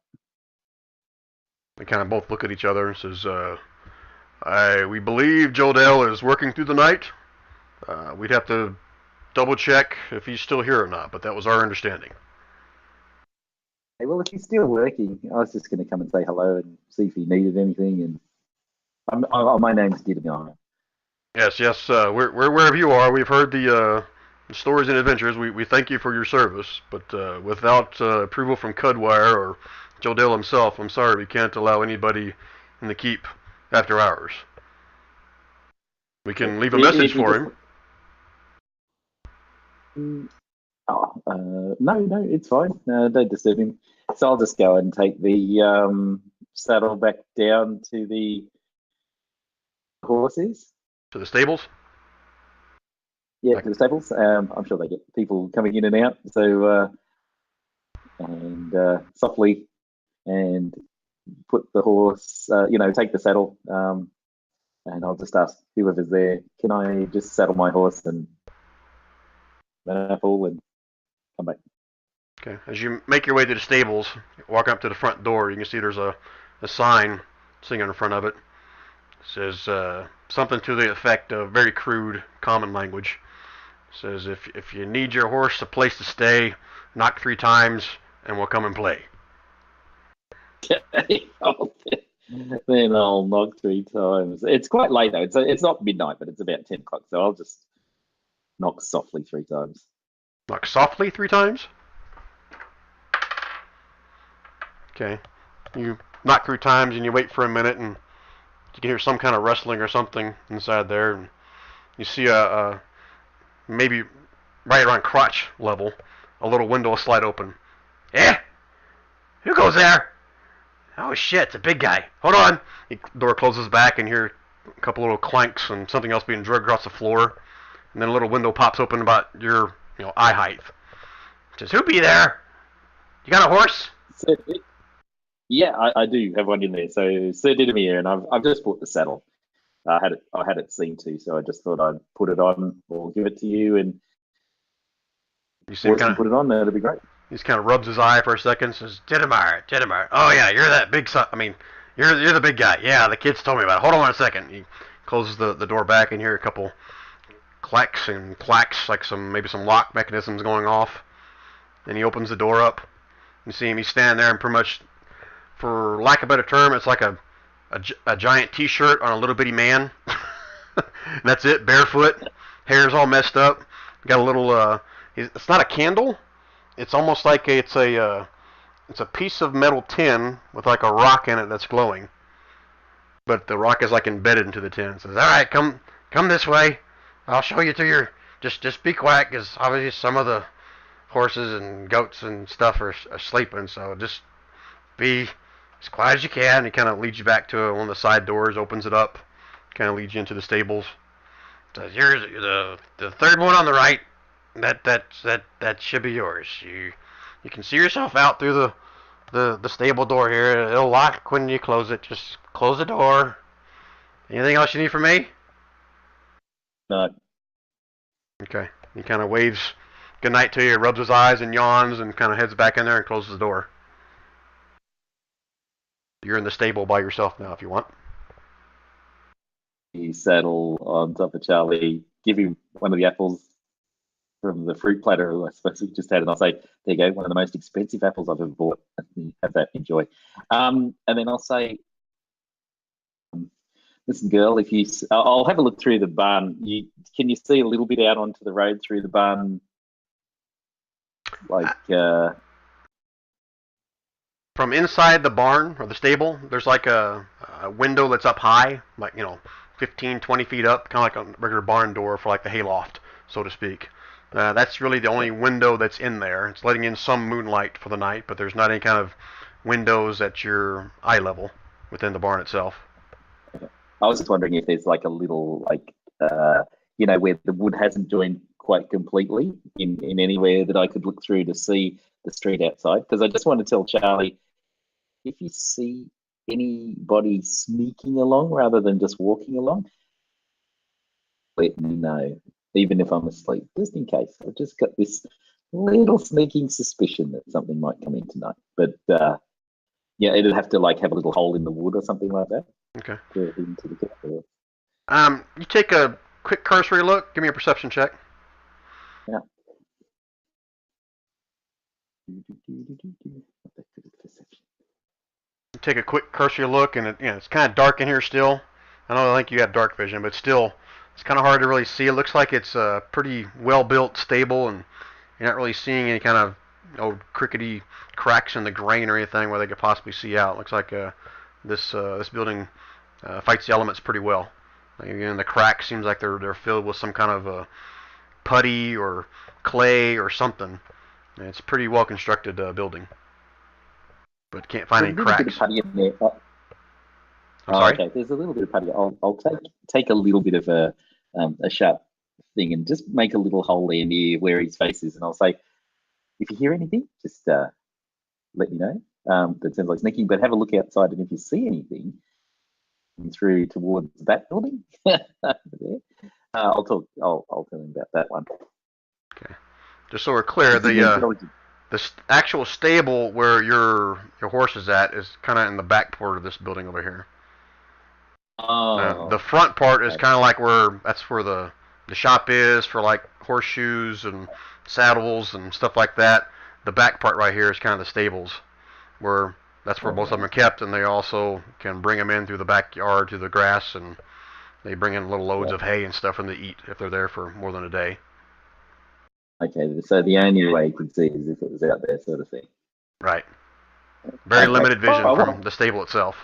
They kind of both look at each other and says, we believe Jordell is working through the night. We'd have to double check if he's still here or not, but that was our understanding. Hey, well, if he's still working, I was just going to come and say hello and see if he needed anything. And my name's Didymir. Yes. We're wherever you are. We've heard the stories and adventures. We thank you for your service, but without approval from Cudwire or Jordell himself, I'm sorry we can't allow anybody in the keep after hours. We can leave a message for him. No, it's fine. Don't disturb him. So I'll just go and take the saddle back down to the horses. To the stables? Yeah, to the stables. I'm sure they get people coming in and out. So, softly and put the horse, take the saddle. And I'll just ask whoever's there, can I just saddle my horse and apple and come back? Okay. As you make your way to the stables, walk up to the front door, you can see there's a sign sitting in front of it. It says something to the effect of very crude common language. It says, if you need your horse a place to stay, knock 3 times and we'll come and play. Then I'll knock 3 times. It's quite late though. It's not midnight, but it's about 10 o'clock. So I'll just knock softly 3 times. Knock softly 3 times? Okay. You knock 3 times and you wait for a minute and you can hear some kind of rustling or something inside there. And you see a maybe right around crotch level, a little window will slide open. Eh? Who goes there? Oh shit, it's a big guy. Hold on. The door closes back and you hear a couple little clanks and something else being dragged across the floor. And then a little window pops open about your eye height. It says, who be there? You got a horse? Yeah, I do have one in there. So Sir Didymir, and I've just bought the saddle. I had it seen to, so I just thought I'd put it on or give it to you, and you see him kind of put it on. That'd be great. He just kind of rubs his eye for a second. Says, Didymir. Oh yeah, you're that big son. I mean, you're the big guy. Yeah, the kids told me about it. Hold on a second. He closes the door back and you hear a couple clacks and clacks, like maybe some lock mechanisms going off. Then he opens the door up. You see him. He's standing there and pretty much, for lack of a better term, it's like a giant T-shirt on a little bitty man. That's it, barefoot, hair's all messed up. Got a little. It's not a candle. It's almost like it's a piece of metal tin with like a rock in it that's glowing. But the rock is like embedded into the tin. It says, "All right, come this way. I'll show you to your. Just be quiet, because obviously some of the horses and goats and stuff are sleeping. So just be as quiet as you can." He kind of leads you back to one of the side doors, opens it up, kind of leads you into the stables. Says, "Here's the third one on the right. That should be yours. You can see yourself out through the stable door here. It'll lock when you close it. Just close the door. Anything else you need from me?" No. Okay. He kind of waves goodnight to you, rubs his eyes and yawns, and kind of heads back in there and closes the door. You're in the stable by yourself now if you want. You saddle on top of Charlie, give him one of the apples from the fruit platter I suppose we just had, and I'll say, there you go, one of the most expensive apples I've ever bought. Have that, enjoy. And then I'll say, listen, girl, I'll have a look through the barn. Can you see a little bit out onto the road through the barn? Like, from inside the barn or the stable, there's like a window that's up high, like 15, 20 feet up, kind of like a regular barn door for like the hayloft, so to speak. That's really the only window that's in there. It's letting in some moonlight for the night, but there's not any kind of windows at your eye level within the barn itself. I was just wondering if there's like a little, like, where the wood hasn't joined quite completely in anywhere that I could look through to see the street outside. Because I just want to tell Charlie, if you see anybody sneaking along rather than just walking along, let me know, even if I'm asleep, just in case. I've just got this little sneaking suspicion that something might come in tonight. But it'd have to like have a little hole in the wood or something like that. Okay. Into the door. You take a quick cursory look. Give me a perception check. Yeah. Take a quick cursory look, and it's kind of dark in here still. I don't think you have dark vision, but still, it's kind of hard to really see. It looks like it's pretty well built, stable, and you're not really seeing any kind of crickety cracks in the grain or anything where they could possibly see out. It looks like this building fights the elements pretty well. Again, the cracks seems like they're filled with some kind of putty or clay or something. And it's a pretty well constructed building, but can't find any cracks. I'm sorry. Okay, there's a little bit of putty. I'll take a little bit of a sharp thing and just make a little hole there near where his face is, and I'll say, if you hear anything, just let me know. That sounds like sneaking, but have a look outside, and if you see anything through towards that building, I'll tell him about that one. Okay. Just so we're clear, the actual stable where your horse is at is kind of in the back part of this building over here. The front part is kind of like that's where the shop is for like horseshoes and saddles and stuff like that. The back part right here is kind of the stables, where that's where both of them are kept, and they also can bring them in through the backyard to the grass, and they bring in little loads of hay and stuff for them to eat if they're there for more than a day. Okay, so the only way you could see is if it was out there, sort of thing. Right. Very limited vision from the stable itself.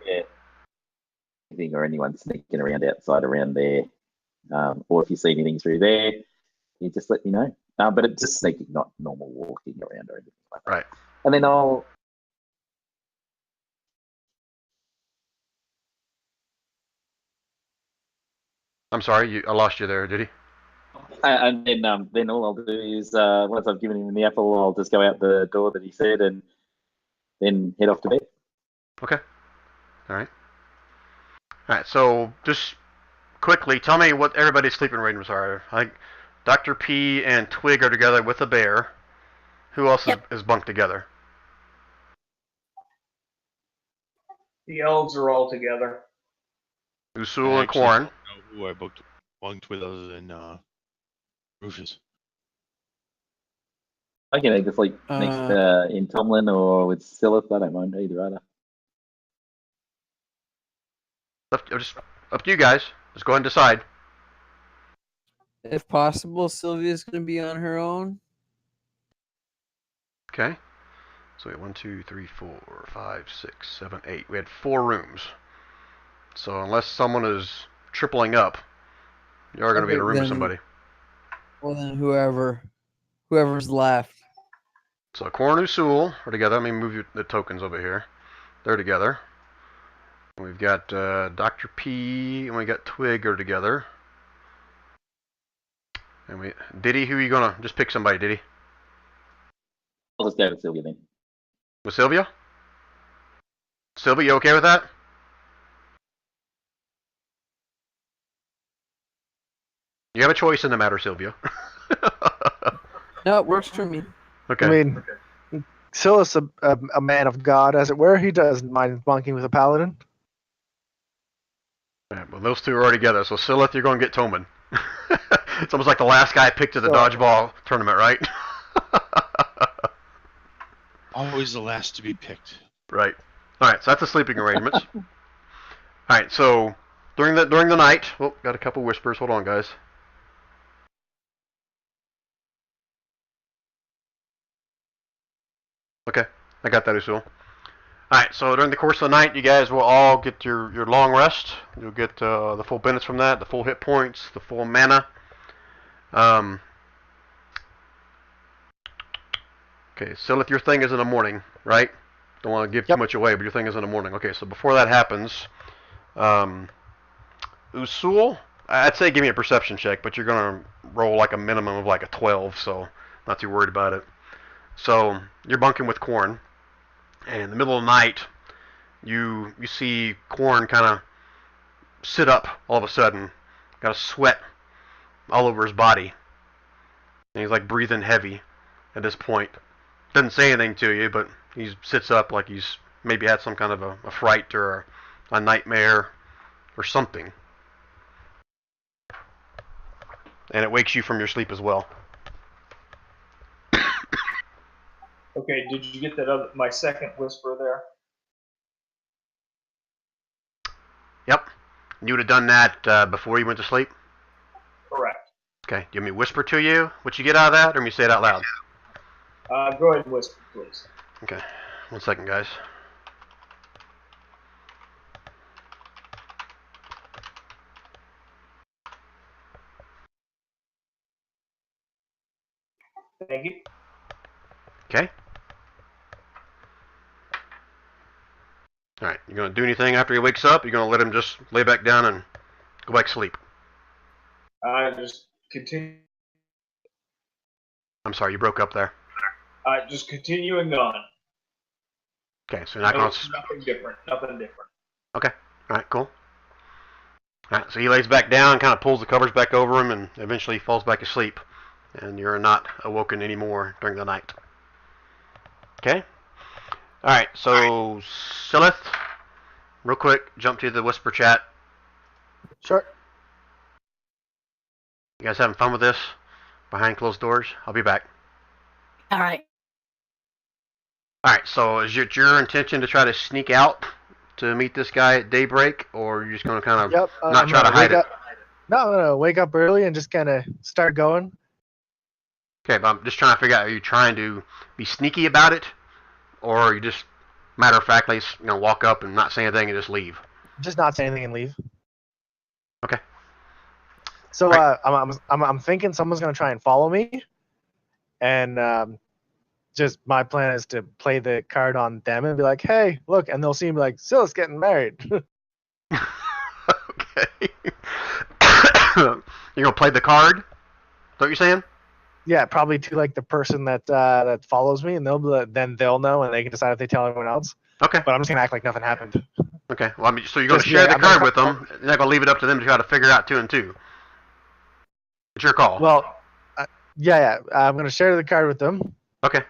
Yeah. Anything or anyone sneaking around outside around there, or if you see anything through there, you just let me know. But it's just sneaking, not normal walking around or anything like that. Right. And then I'm sorry, I lost you there, did he? And then all I'll do is once I've given him the apple, I'll just go out the door that he said, and then head off to bed. Okay. All right. All right. So just quickly, tell me what everybody's sleeping arrangements are. I think Dr. P and Twig are together with a bear. Who else is bunked together? The elves are all together. Usul and Quarren. I don't know who I bunked with other than Rufus. I can either sleep next in Tomlin or with Silith. I don't mind either. Just up to you guys. Just go ahead and decide. If possible, Sylvia's going to be on her own. Okay. So we had 1, 2, 3, 4, 5, 6, 7, 8. We had 4 rooms. So unless someone is tripling up, you are going to be in a room with somebody. Well, then whoever's left. So Quarren and Usul are together. Let me move the tokens over here. They're together. We've got Dr. P and we got Twig are together. And Diddy, who are you gonna just pick somebody, Diddy? I'll just go with Sylvia then. With Sylvia? Sylvia, you okay with that? You have a choice in the matter, Sylvia. No, it works for me. Okay. I mean, Silas, a man of God, as it were, he doesn't mind bunking with a paladin. Yeah, well, those two are already together, so Silith, you're going to get Toman. It's almost like the last guy picked at the dodgeball tournament, right? Always the last to be picked. Right. All right, so that's the sleeping arrangements. All right, so during the night, got a couple whispers. Hold on, guys. Okay, I got that, Usul. Alright, so during the course of the night, you guys will all get your long rest. You'll get the full benefits from that, the full hit points, the full mana. Okay, Silith, your thing is in the morning, right? Don't want to give too Yep. much away, but your thing is in the morning. Okay, so before that happens, Usul, I'd say give me a perception check, but you're gonna roll like a minimum of like a 12, so not too worried about it. So you're bunking with Corn, and in the middle of the night, you see Corn kind of sit up all of a sudden, got a sweat all over his body, and he's like breathing heavy at this point. Doesn't say anything to you, but he sits up like he's maybe had some kind of a fright or a nightmare or something. And it wakes you from your sleep as well. Okay, did you get that my second whisper there? Yep. You would have done that before you went to sleep? Correct. Okay. Do you want me to whisper to you what you get out of that, or me say it out loud? Go ahead and whisper, please. Okay. 1 second, guys. Thank you. Okay. Alright, you gonna do anything after he wakes up? You're gonna let him just lay back down and go back to sleep? Just continue. I'm sorry, you broke up there. Just continuing on. Okay, so you're not gonna... Nothing different. Nothing different. Okay. Alright, cool. Alright, so he lays back down, kind of pulls the covers back over him, and eventually falls back asleep. And you're not awoken anymore during the night. Okay? Alright, so Silith, real quick, jump to the whisper chat. Sure. You guys having fun with this? Behind closed doors? I'll be back. All right. Alright, so is it your intention to try to sneak out to meet this guy at daybreak, or are you just going to kind of Yep. not try to hide it? No, I'm gonna wake up early and just kind of start going. Okay, but I'm just trying to figure out, are you trying to be sneaky about it, or are you just matter-of-factly walk up and not say anything and just leave? Just not say anything and leave. Okay. So Right. I'm thinking someone's gonna try and follow me, and just my plan is to play the card on them and be like, "Hey, look," and they'll see me like, "Sil's getting married." Okay. You're gonna play the card? Is that what you're saying? Yeah, probably to like the person that follows me, and then they'll know, and they can decide if they tell everyone else. Okay. But I'm just gonna act like nothing happened. Okay. Well, I mean, so you're gonna Just, share yeah, the I'm card gonna- with them. You're not gonna leave it up to them to try to figure out 2 and 2. It's your call. Well, yeah, I'm gonna share the card with them, Okay.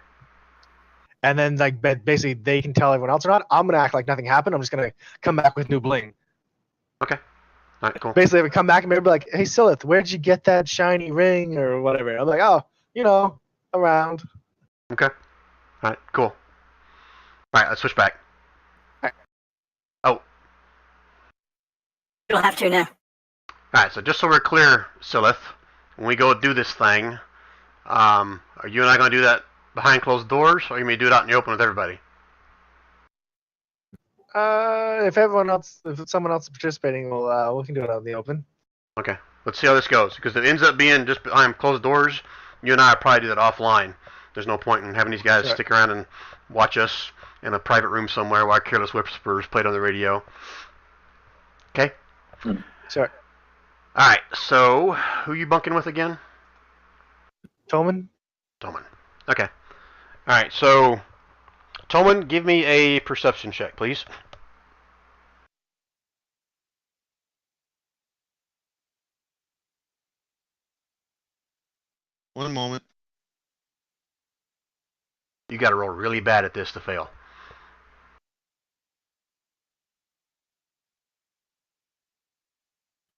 and then like basically they can tell everyone else or not. I'm gonna act like nothing happened. I'm just gonna come back with new bling. Okay. All right. Cool. Basically, if we come back and maybe be like, "Hey, Silith, where'd you get that shiny ring or whatever?" I'm like, "Oh, around." Okay. All right. Cool. All right. Let's switch back. Alright. Oh. You don't have to now. All right. So just so we're clear, Silith, when we go do this thing, are you and I gonna do that behind closed doors, or you may do it out in the open with everybody? If someone else is participating, we can do it out in the open. Okay. Let's see how this goes, because if it ends up being just behind closed doors, you and I will probably do that offline. There's no point in having these guys Sure. stick around and watch us in a private room somewhere while Careless Whispers played on the radio. Okay? Sure. All right. So, who you bunking with again? Toman? Toman. Okay. All right. So, Toman, give me a perception check, please. One moment. You got to roll really bad at this to fail.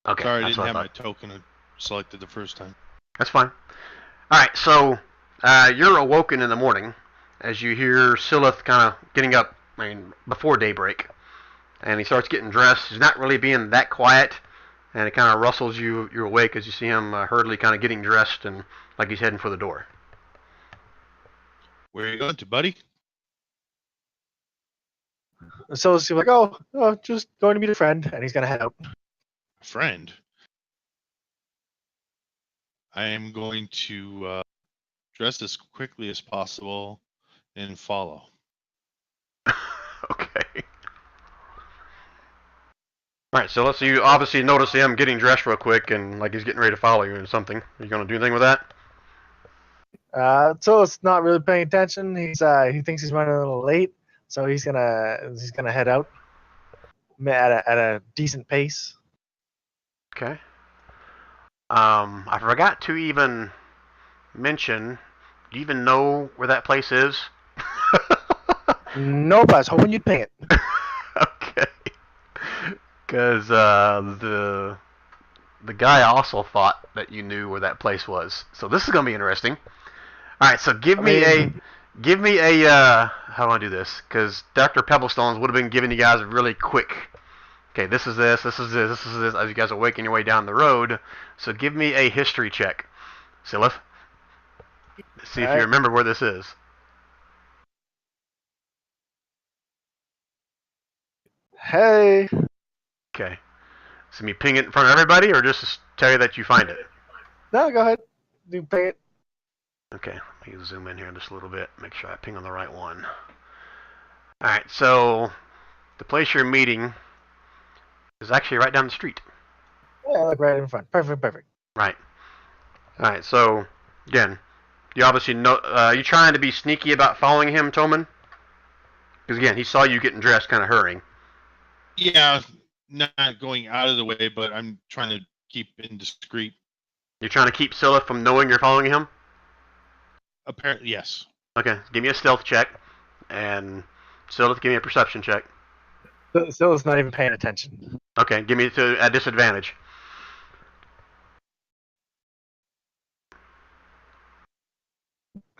Okay. Sorry, I that's didn't what have thought. my token selected the first time. That's fine. All right, so you're awoken in the morning as you hear Silith kind of getting up, before daybreak, and he starts getting dressed. He's not really being that quiet, and it kind of rustles you. You're awake as you see him hurriedly kind of getting dressed and like he's heading for the door. Where are you going to, buddy? So he's like, oh, just going to meet a friend, and he's gonna head out. Friend. I am going to dress as quickly as possible, and follow. Okay. All right, so let's see. You obviously notice him getting dressed real quick, and like he's getting ready to follow you or something. Are you gonna do anything with that? Silas not really paying attention. He thinks he's running a little late, so he's gonna head out at a decent pace. Okay. I forgot to even mention. Do you even know where that place is? Nope, I was hoping you'd ping it. Okay. Because the guy also thought that you knew where that place was. So this is gonna be interesting. All right, so give me a how do I do this? Because Dr. Pebblestones would have been giving you guys a really quick. Okay, this is this, this is this, this is this. As you guys are waking your way down the road, so give me a history check, Silith. See if you remember where this is. Hey. Okay. So me ping it in front of everybody, or just tell you that you find it? No, go ahead. You ping it. Okay, let me zoom in here just a little bit, make sure I ping on the right one. Alright, so the place you're meeting is actually right down the street. Yeah, like right in front. Perfect. Right. Alright, so again, you obviously know, are you trying to be sneaky about following him, Toman? Because again, he saw you getting dressed, kind of hurrying. Yeah, not going out of the way, but I'm trying to keep indiscreet. You're trying to keep Silith from knowing you're following him? Apparently, yes. Okay, give me a stealth check, and Silith, give me a perception check. Silith's not even paying attention. Okay, give me a disadvantage.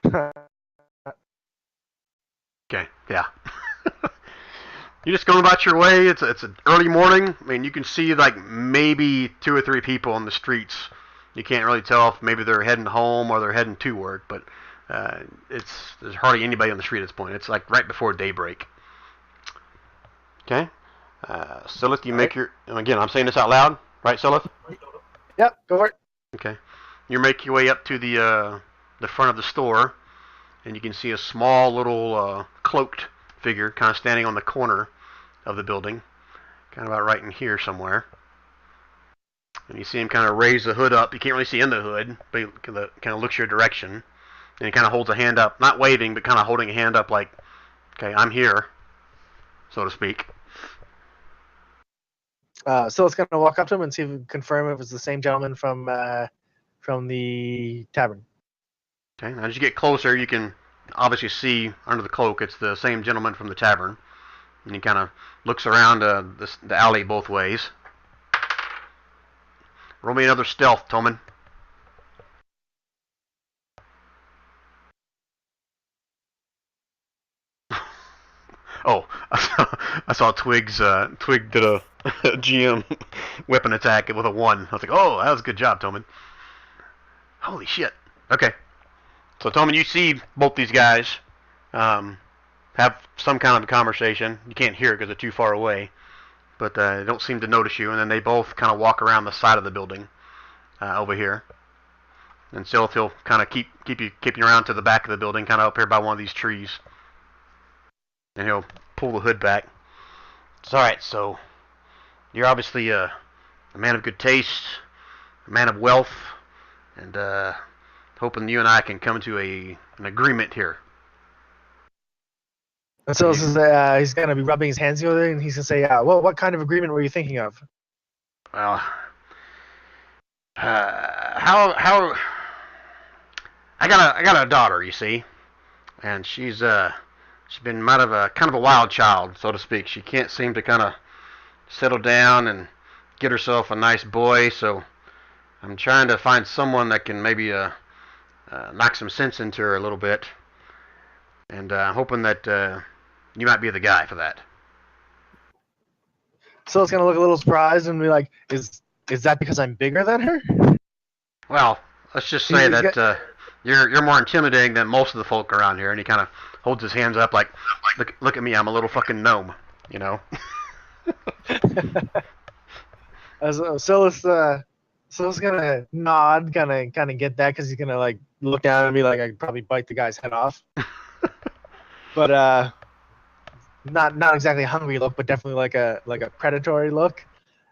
Okay, yeah. You're just going about your way. It's an early morning. I mean, you can see like maybe 2 or 3 people on the streets. You can't really tell if maybe they're heading home or they're heading to work, but there's hardly anybody on the street at this point. It's like right before daybreak. Okay. Silith, you make your. And again, I'm saying this out loud, right, Silith? Yep, go for it. Okay. You make your way up to the front of the store, and you can see a small little cloaked figure kind of standing on the corner of the building, kind of about right in here somewhere. And you see him kind of raise the hood up. You can't really see in the hood, but he kind of looks your direction. And he kind of holds a hand up, not waving, but kind of holding a hand up like, okay, I'm here, so to speak. So it's going to walk up to him and see if we can confirm if it's the same gentleman from the tavern. Okay, now as you get closer, you can obviously see under the cloak it's the same gentleman from the tavern. And he kind of looks around the alley both ways. Roll me another stealth, Toman. Oh, I saw Twig did a GM weapon attack with a 1. I was like, oh, that was a good job, Toman. Holy shit. Okay. So, Toman, you see both these guys have some kind of a conversation. You can't hear it because they're too far away. But they don't seem to notice you, and then they both kind of walk around the side of the building over here. And Silith, he'll kind of keep you around to the back of the building, kind of up here by one of these trees. And he'll pull the hood back. It's alright, so you're obviously a man of good taste, a man of wealth, and hoping you and I can come to an agreement here. And so he's going to be rubbing his hands together, and he's going to say, well, what kind of agreement were you thinking of? Well, how I got a daughter, you see, and she's been kind of a wild child, so to speak. She can't seem to kind of settle down and get herself a nice boy, so I'm trying to find someone that can maybe knock some sense into her a little bit, and hoping that you might be the guy for that. So it's gonna look a little surprised and be like, "Is that because I'm bigger than her?" Well, let's just say that you're more intimidating than most of the folk around here. And he kind of holds his hands up like, look at me, I'm a little fucking gnome, you know. Silas gonna nod, kind of get that, because he's gonna like look down and be like, I'd probably bite the guy's head off. but not exactly a hungry look, but definitely like a predatory look.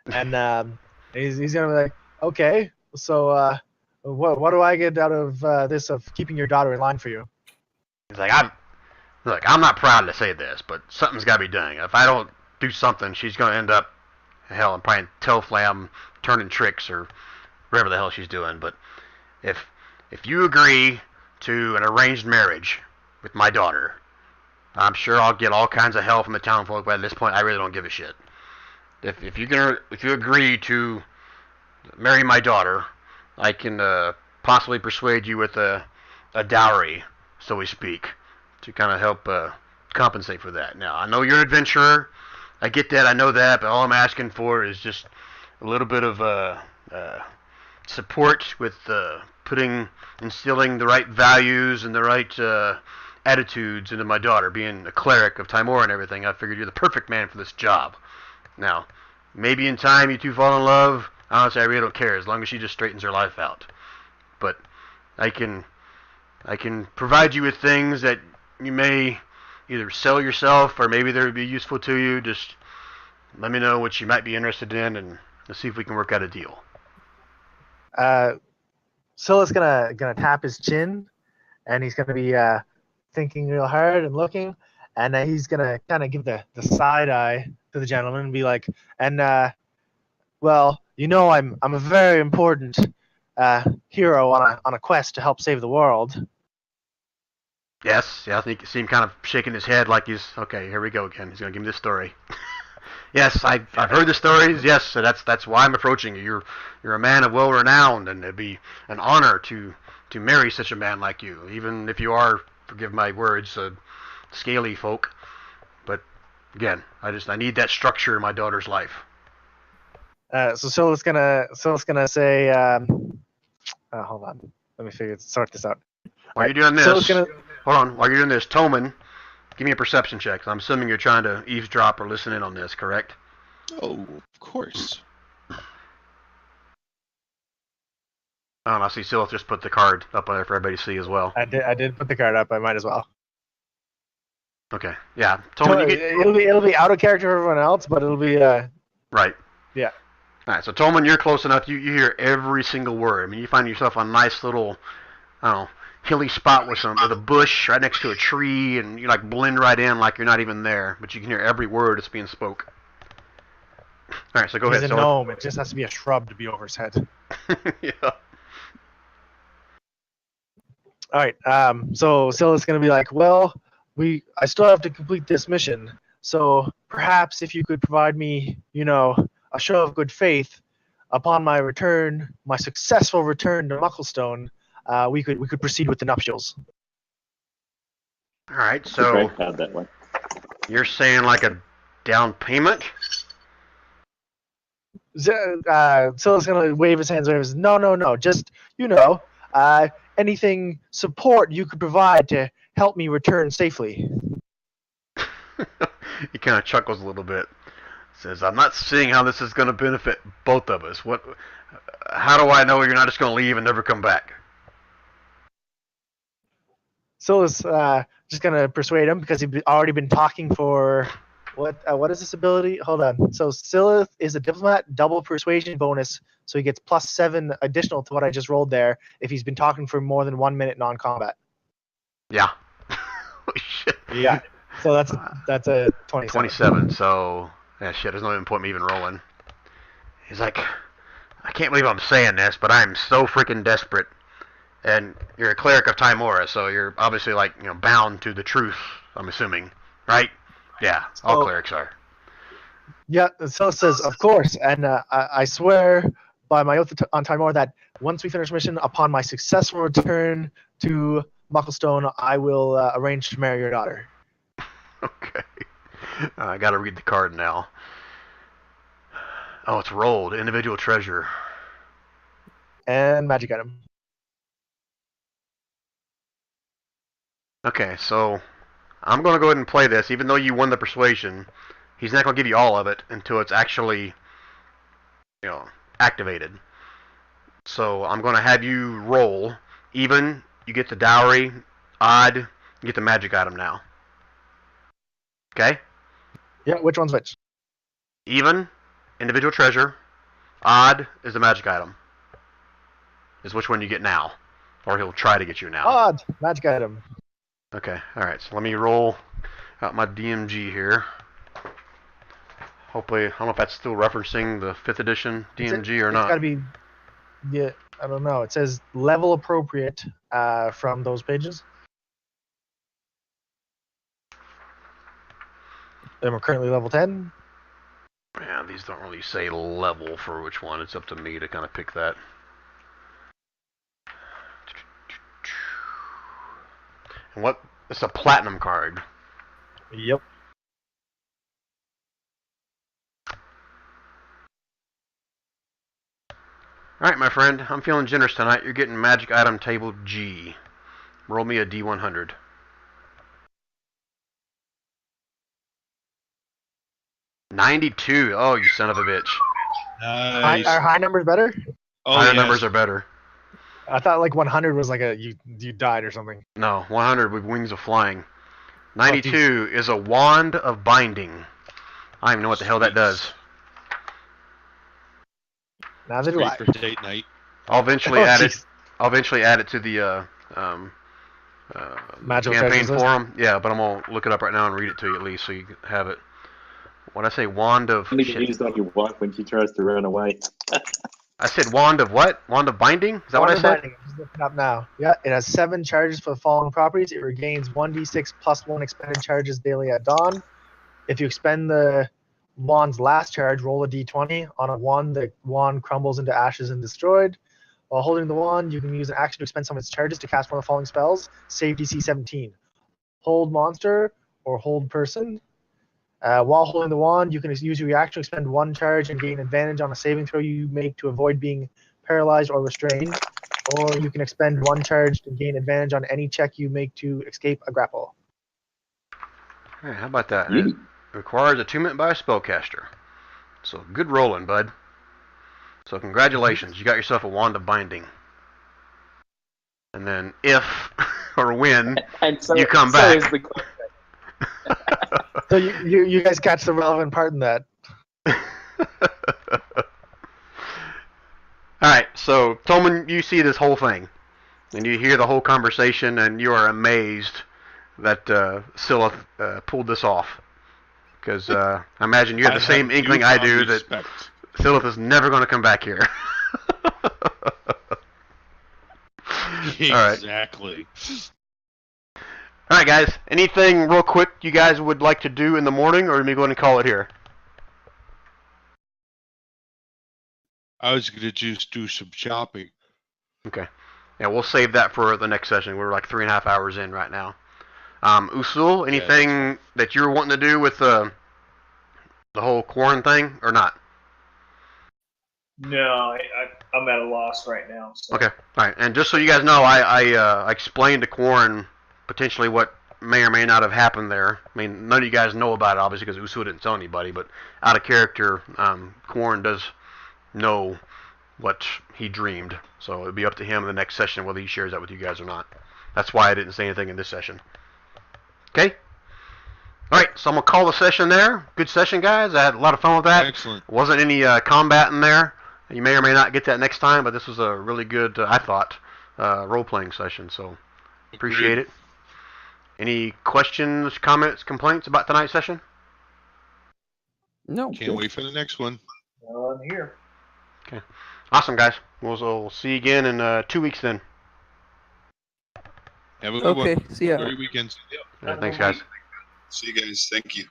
And he's gonna be like, okay, so what do I get out of this of keeping your daughter in line for you? He's like, I'm not proud to say this, but something's got to be done. If I don't do something, she's gonna end up hell and probably tail flam, turning tricks or whatever the hell she's doing. But if you agree to an arranged marriage with my daughter, I'm sure I'll get all kinds of hell from the town folk, but at this point I really don't give a shit. If you agree to marry my daughter, I can possibly persuade you with a dowry, so we speak, to kind of help compensate for that. Now, I know you're an adventurer. I get that. I know that. But all I'm asking for is just a little bit of support with instilling the right values and the right attitudes into my daughter. Being a cleric of Timor and everything, I figured you're the perfect man for this job. Now, maybe in time you two fall in love. Honestly, I really don't care as long as she just straightens her life out. But I can provide you with things that you may either sell yourself or maybe they would be useful to you. Just let me know what you might be interested in, and let's see if we can work out a deal. Silas gonna tap his chin, and he's gonna be thinking real hard and looking, and he's gonna kind of give the side eye to the gentleman and be like, and well, you know, I'm a very important hero on a quest to help save the world. Yes, yeah, I think you see him kind of shaking his head like he's, okay, here we go again. He's going to give me this story. Yes, I've heard the stories. Yes, so that's why I'm approaching you. You're a man of well-renowned, and it'd be an honor to marry such a man like you, even if you are, forgive my words, scaly folk. But again, I need that structure in my daughter's life. So Silas gonna say, hold on, let me sort this out. While you're doing this, hold on. While you're doing this, Toman, give me a perception check. I'm assuming you're trying to eavesdrop or listen in on this, correct? Oh, of course. Oh, and I see Silas just put the card up there for everybody to see as well. I did put the card up. I might as well. Okay. Yeah. Toman, it'll be out of character for everyone else, but it'll be right. Yeah. All right. So Toman, you're close enough. You hear every single word. I mean, you find yourself on a nice little, I don't know, hilly spot with a bush right next to a tree, and you like blend right in like you're not even there, but you can hear every word that's being spoke. All right, so go ahead. He's a gnome. It just has to be a shrub to be over his head. Yeah. All right. So Silas is gonna be like, well, I still have to complete this mission, so perhaps if you could provide me, a show of good faith upon my successful return to Mucklestone, we could proceed with the nuptials. All right, so you're saying like a down payment? Silas gonna wave his hands. No, just anything support you could provide to help me return safely. He kind of chuckles a little bit. Says, "I'm not seeing how this is going to benefit both of us. How do I know you're not just going to leave and never come back?" Silas just gonna persuade him because he's already been talking for what is this ability? Hold on. So Silas is a diplomat, double persuasion bonus, so he gets +7 additional to what I just rolled there if he's been talking for more than 1 minute non-combat. Yeah. Holy shit. Yeah. So that's a 27. 27. So yeah, shit. There's no even point me even rolling. He's like, I can't believe I'm saying this, but I'm so freaking desperate. And you're a cleric of Timora, so you're obviously bound to the truth. I'm assuming, right? Yeah, all clerics are. Yeah, so it says, of course, and I swear by my oath on Timor that once we finish the mission, upon my successful return to Mucklestone, I will arrange to marry your daughter. Okay. I gotta read the card now. Oh, it's rolled. Individual treasure. And magic item. Okay, so I'm going to go ahead and play this. Even though you won the persuasion, he's not going to give you all of it until it's actually, activated. So I'm going to have you roll. Even, you get the dowry. Odd, you get the magic item now. Okay? Yeah, which one's which? Even, individual treasure. Odd is the magic item. Is which one you get now. Or he'll try to get you now. Odd, magic item. Okay, alright, so let me roll out my DMG here. Hopefully, I don't know if that's still referencing the 5th edition DMG or It's not. gotta be, yeah, I don't know. It says level appropriate from those pages. And we're currently level 10. Yeah, these don't really say level for which one. It's up to me to kind of pick that. And what? It's a platinum card. Yep. Alright, my friend. I'm feeling generous tonight. You're getting magic item table G. Roll me a D100. $92. Oh, you son of a bitch. Nice. Are high numbers better? Oh, Higher yes. numbers are better. I thought like 100 was like you died or something. No, 100 with wings of flying. 92 is a wand of binding. I don't even know what the hell that does. Neither do Great I. for date night. I'll eventually Oh, add it. jeez. I'll eventually add it to the Magical campaign treasures list? forum. Yeah, but I'm gonna look it up right now and read it to you at least so you can have it. What I say, wand of Only get shit. used on your wife when she tries to run away. I said wand of what? Wand of binding? Is that what I Wand of said? Binding. I'm just looking up now. Yeah, it has 7 charges for the following properties. It regains 1d6 plus 1 expended charges daily at dawn. If you expend the wand's last charge, roll a d20. On a wand, the wand crumbles into ashes and destroyed. While holding the wand, you can use an action to expend some of its charges to cast one of the following spells. Save DC 17. Hold monster or hold person. While holding the wand, you can use your reaction to expend 1 charge and gain advantage on a saving throw you make to avoid being paralyzed or restrained. Or you can expend 1 charge to gain advantage on any check you make to escape a grapple. Hey, how about that? And it requires attunement by a spellcaster. So good rolling, bud. So congratulations, you got yourself a wand of binding. And then if or when And so, you come so back. is the So you guys catch the relevant part in that. Alright, so Tolman, you see this whole thing. And you hear the whole conversation and you are amazed that Silith pulled this off. Because I imagine you have the same have inkling I newfound do that respect. Silith is never going to come back here. Alright. Exactly. Alright, guys. Anything real quick you guys would like to do in the morning, or are we going to call it here? I was gonna just do some shopping. Okay. Yeah, we'll save that for the next session. We're like 3.5 hours in right now. Usul, anything that you're wanting to do with the whole Quarren thing, or not? No, I'm at a loss right now. So. Okay. Alright, and just so you guys know, I explained to Quarren potentially what may or may not have happened there. I mean, none of you guys know about it, obviously, because Usul didn't tell anybody, but out of character, Quarren does know what he dreamed. So it'll be up to him in the next session whether he shares that with you guys or not. That's why I didn't say anything in this session. Okay? Alright, so I'm going to call the session there. Good session, guys. I had a lot of fun with that. Excellent. Wasn't any combat in there. You may or may not get that next time, but this was a really good, I thought, role-playing session. So appreciate it. Any questions, comments, complaints about tonight's session? No. Can't wait for the next one. Well, I'm here. Okay. Awesome, guys. We'll see you again in 2 weeks then. Have a good Okay. one. See ya. Merry weekends. All right, thanks, guys. See you guys. Thank you.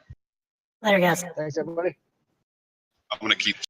Later, guys. Thanks, everybody. I'm gonna keep